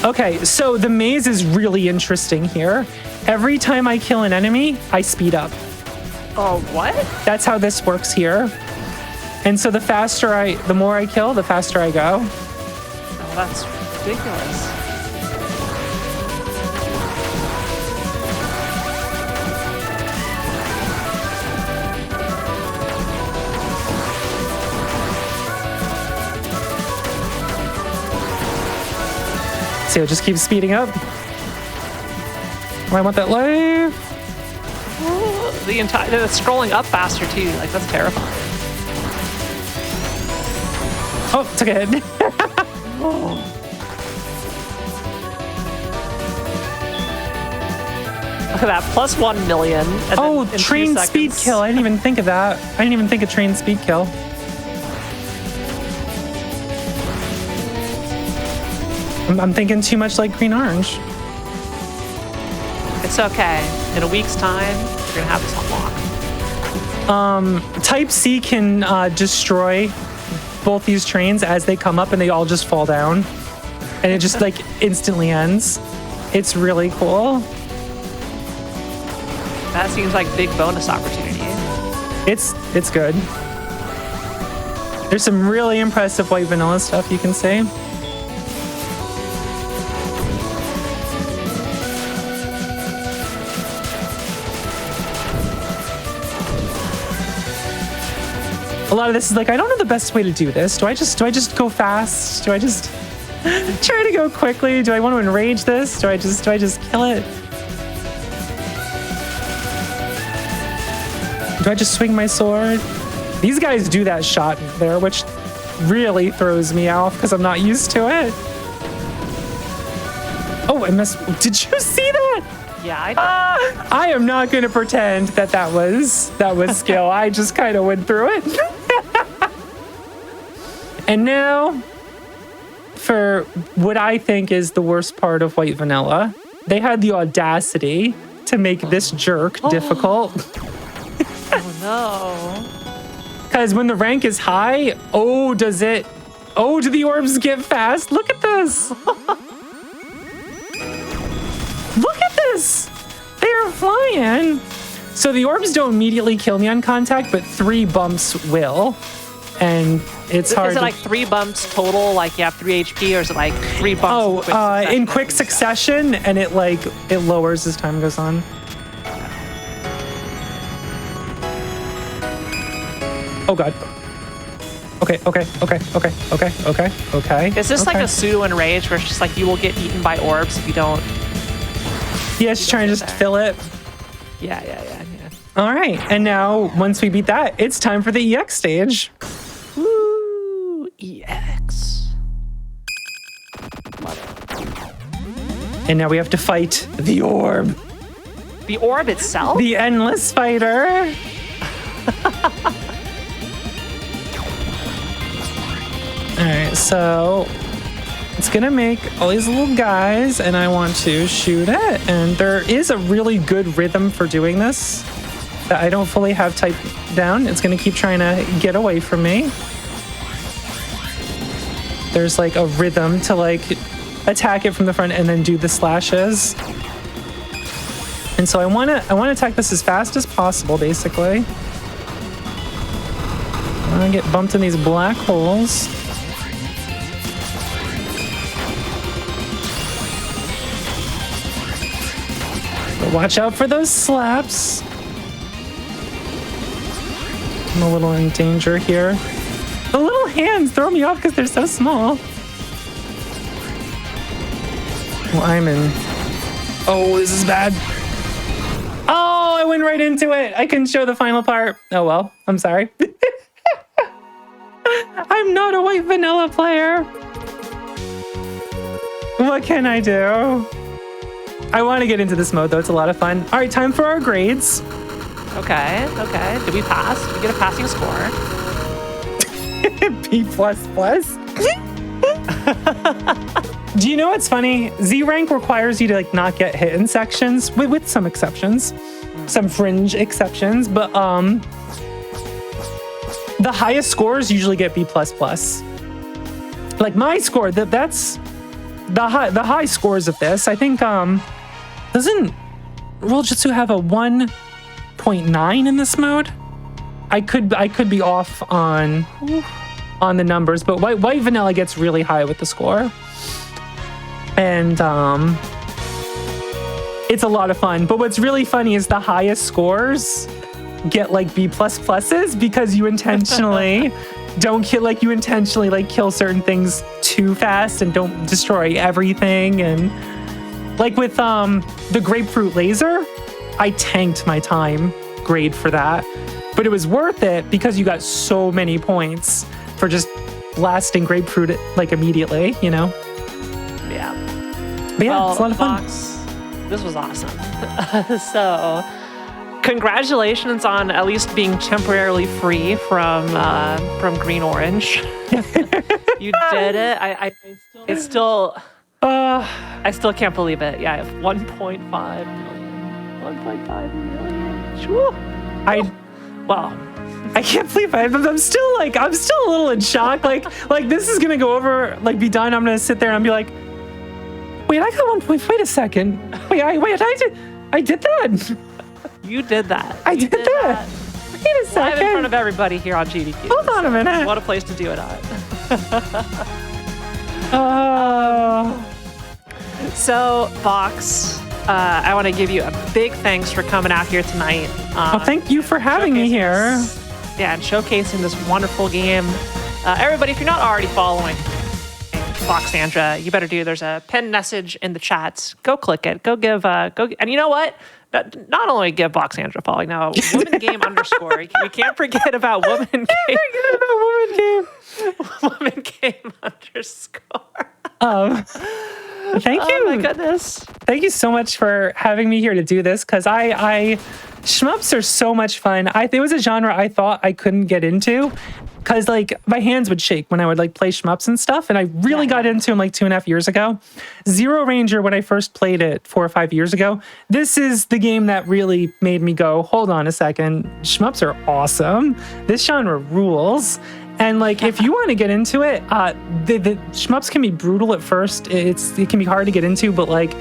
Okay, so the maze is really interesting here. Every time I kill an enemy, I speed up. Oh, what? That's how this works here. And so the more I kill, the faster I go. Oh, that's ridiculous. So just keep speeding up. I want that life. It's scrolling up faster too. Like that's terrifying. Oh, took a hit. Look at that, plus 1 million. Oh, train speed kill. I didn't even think of that. I didn't even think of train speed kill. I'm thinking too much like green orange. It's okay. In a week's time, you're gonna have this unlocked. Type C can destroy both these trains as they come up, and they all just fall down, and it just like instantly ends. It's really cool. That seems like big bonus opportunity. It's good. There's some really impressive white vanilla stuff you can see. A lot of this is like, I don't know the best way to do this. Do I just go fast? Do I just try to go quickly? Do I want to enrage this? Do I just kill it? Do I just swing my sword? These guys do that shot there, which really throws me off because I'm not used to it. Oh, I missed. Did you see that? Yeah, I did. I am not going to pretend that was skill. I just kind of went through it. And now, for what I think is the worst part of white vanilla, they had the audacity to make this jerk difficult. Oh no. Because when the rank is high, do the orbs get fast? Look at this. Look at this. They are flying. So the orbs don't immediately kill me on contact, but 3 bumps will. And it's hard. Is it like 3 bumps total? Like you have 3 HP, or is it like 3 bumps? In quick succession, and it lowers as time goes on. Oh god. Okay. Is this like a pseudo enrage where it's just like you will get eaten by orbs if you don't? Yeah, she's trying to just fill it. Yeah. All right, and now once we beat that, it's time for the EX stage. Woo! EX. And now we have to fight the orb. The orb itself? The endless fighter. All right, so it's gonna make all these little guys, and I want to shoot it. And there is a really good rhythm for doing this that I don't fully have typed down. It's gonna keep trying to get away from me. There's like a rhythm to like attack it from the front and then do the slashes. And so I want to attack this as fast as possible, basically. I want to get bumped in these black holes. But watch out for those slaps. I'm a little in danger here. The little hands throw me off because they're so small. Well, I'm in. Oh, this is bad. Oh, I went right into it. I couldn't show the final part. Oh, well, I'm sorry. I'm not a white vanilla player. What can I do? I want to get into this mode, though. It's a lot of fun. All right, time for our grades. Okay. Did we pass? Did we get a passing score? B++. Do you know what's funny? Z rank requires you to like not get hit in sections, with some exceptions, some fringe exceptions, but the highest scores usually get B++. Like my score, that's the high scores of this. I think doesn't World Jitsu have a 1.9 in this mode? I could be off on the numbers, but white vanilla gets really high with the score. And it's a lot of fun. But what's really funny is the highest scores get like B++ because you intentionally don't kill, like you intentionally like kill certain things too fast and don't destroy everything. And like with the grapefruit laser, I tanked my time grade for that. But it was worth it because you got so many points for just blasting grapefruit like immediately, you know? Yeah. But yeah, well, it's a lot of fun. Fox, this was awesome. So, congratulations on at least being temporarily free from green orange. You did it. I still can't believe it. Yeah, I have 1.5 million. 1.5 million. Whew. I can't believe I'm still a little in shock. Like this is gonna go over, like be done. I'm gonna sit there and be like, wait, I got 1. Wait a second. I did that. You did that. I did that. Wait a second. Live in front of everybody here on GDQ. Hold on a minute. What a place to do it at. So, Fox, I want to give you a big thanks for coming out here tonight. Thank you for having me here. And showcasing this wonderful game. Everybody, if you're not already following Fox Sandra, you better do. There's a pinned message in the chats. Go click it. Go give. And you know what? Not only give Fox Sandra a follow. Now, Woman Game underscore. We can't forget about Woman Game. Woman Game underscore. Thank you. Oh my goodness. Thank you so much for having me here to do this, because shmups are so much fun. It was a genre I thought I couldn't get into because like my hands would shake when I would like play shmups and stuff. And I really got into them like 2.5 years ago. ZeroRanger, when I first played it 4 or 5 years ago, this is the game that really made me go, hold on a second, shmups are awesome. This genre rules. And like, if you want to get into it, the shmups can be brutal at first. It can be hard to get into, but like,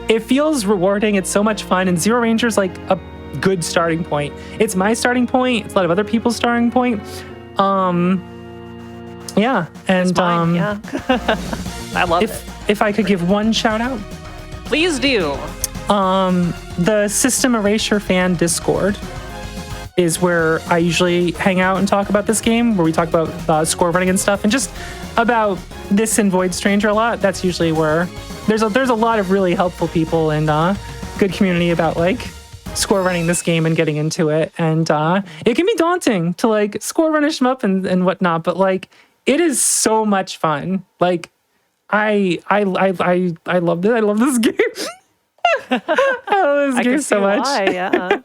it feels rewarding. It's so much fun. And ZeroRanger's like a good starting point. It's my starting point. It's a lot of other people's starting point. Yeah. And yeah. I love it. If I could give one shout out, please do. The System Erasure fan Discord is where I usually hang out and talk about this game, where we talk about score running and stuff, and just about this and Void Stranger a lot. That's usually where there's a lot of really helpful people and good community about like score running this game and getting into it. And it can be daunting to like score run a shmup and whatnot, but like it is so much fun. Like I love this. I love this game. I love this game so much. Why, yeah.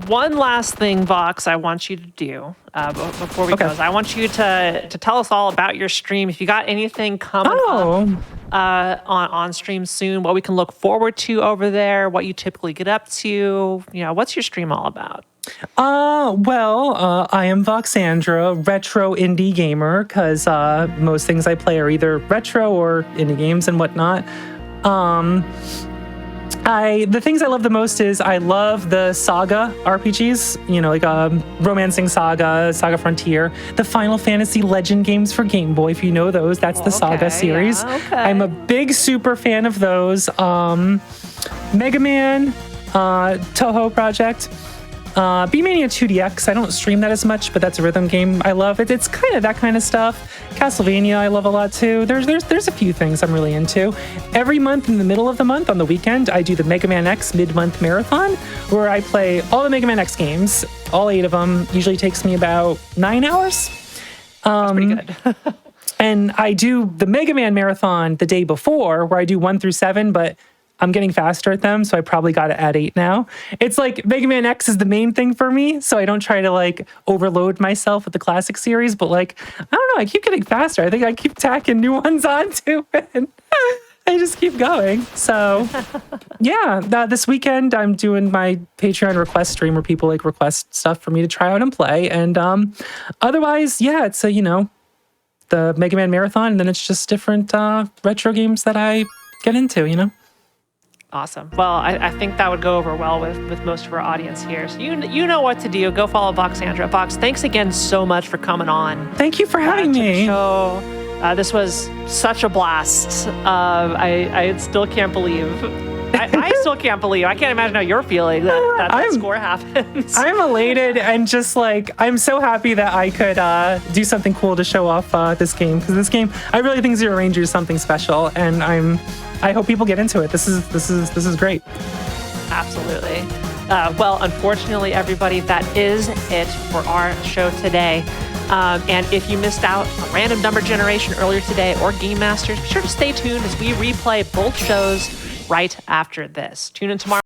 One last thing, Vox, I want you to do before we close. I want you to tell us all about your stream. If you got anything coming up on stream soon, what we can look forward to over there, what you typically get up to. You know, what's your stream all about? I am Voxandra, retro indie gamer, because most things I play are either retro or indie games and whatnot. The things I love the most is I love the Saga RPGs, you know, like Romancing Saga, Saga Frontier, the Final Fantasy Legend games for Game Boy, if you know those. That's the Saga series. Yeah, okay. I'm a big super fan of those. Mega Man, Toho Project. B-Mania 2DX, I don't stream that as much, but that's a rhythm game I love. It's kind of that kind of stuff. Castlevania I love a lot too. There's a few things I'm really into. Every month in the middle of the month on the weekend, I do the Mega Man X mid-month marathon, where I play all the Mega Man X games, all 8 of them. Usually takes me about 9 hours. That's pretty good. And I do the Mega Man marathon the day before, where I do 1 through 7, but I'm getting faster at them, so I probably got to add 8 now. It's like Mega Man X is the main thing for me, so I don't try to like overload myself with the classic series, but like, I don't know, I keep getting faster. I think I keep tacking new ones onto it, and I just keep going. So yeah, this weekend I'm doing my Patreon request stream where people like request stuff for me to try out and play. And otherwise, yeah, it's the Mega Man marathon, and then it's just different retro games that I get into, you know? Awesome. Well, I think that would go over well with most of our audience here. So you know what to do. Go follow Voxandra. Vox, thanks again so much for coming on. Thank you for having me. This was such a blast. I still can't believe. I still can't believe. I can't imagine how you're feeling that score happens. I'm elated and just like I'm so happy that I could do something cool to show off this game, because this game I really think ZeroRanger is something special, and I hope people get into it. This is great. Absolutely. Well, unfortunately, everybody, that is it for our show today. And if you missed out on Random Number Generation earlier today or Game Masters, be sure to stay tuned as we replay both shows right after this. Tune in tomorrow.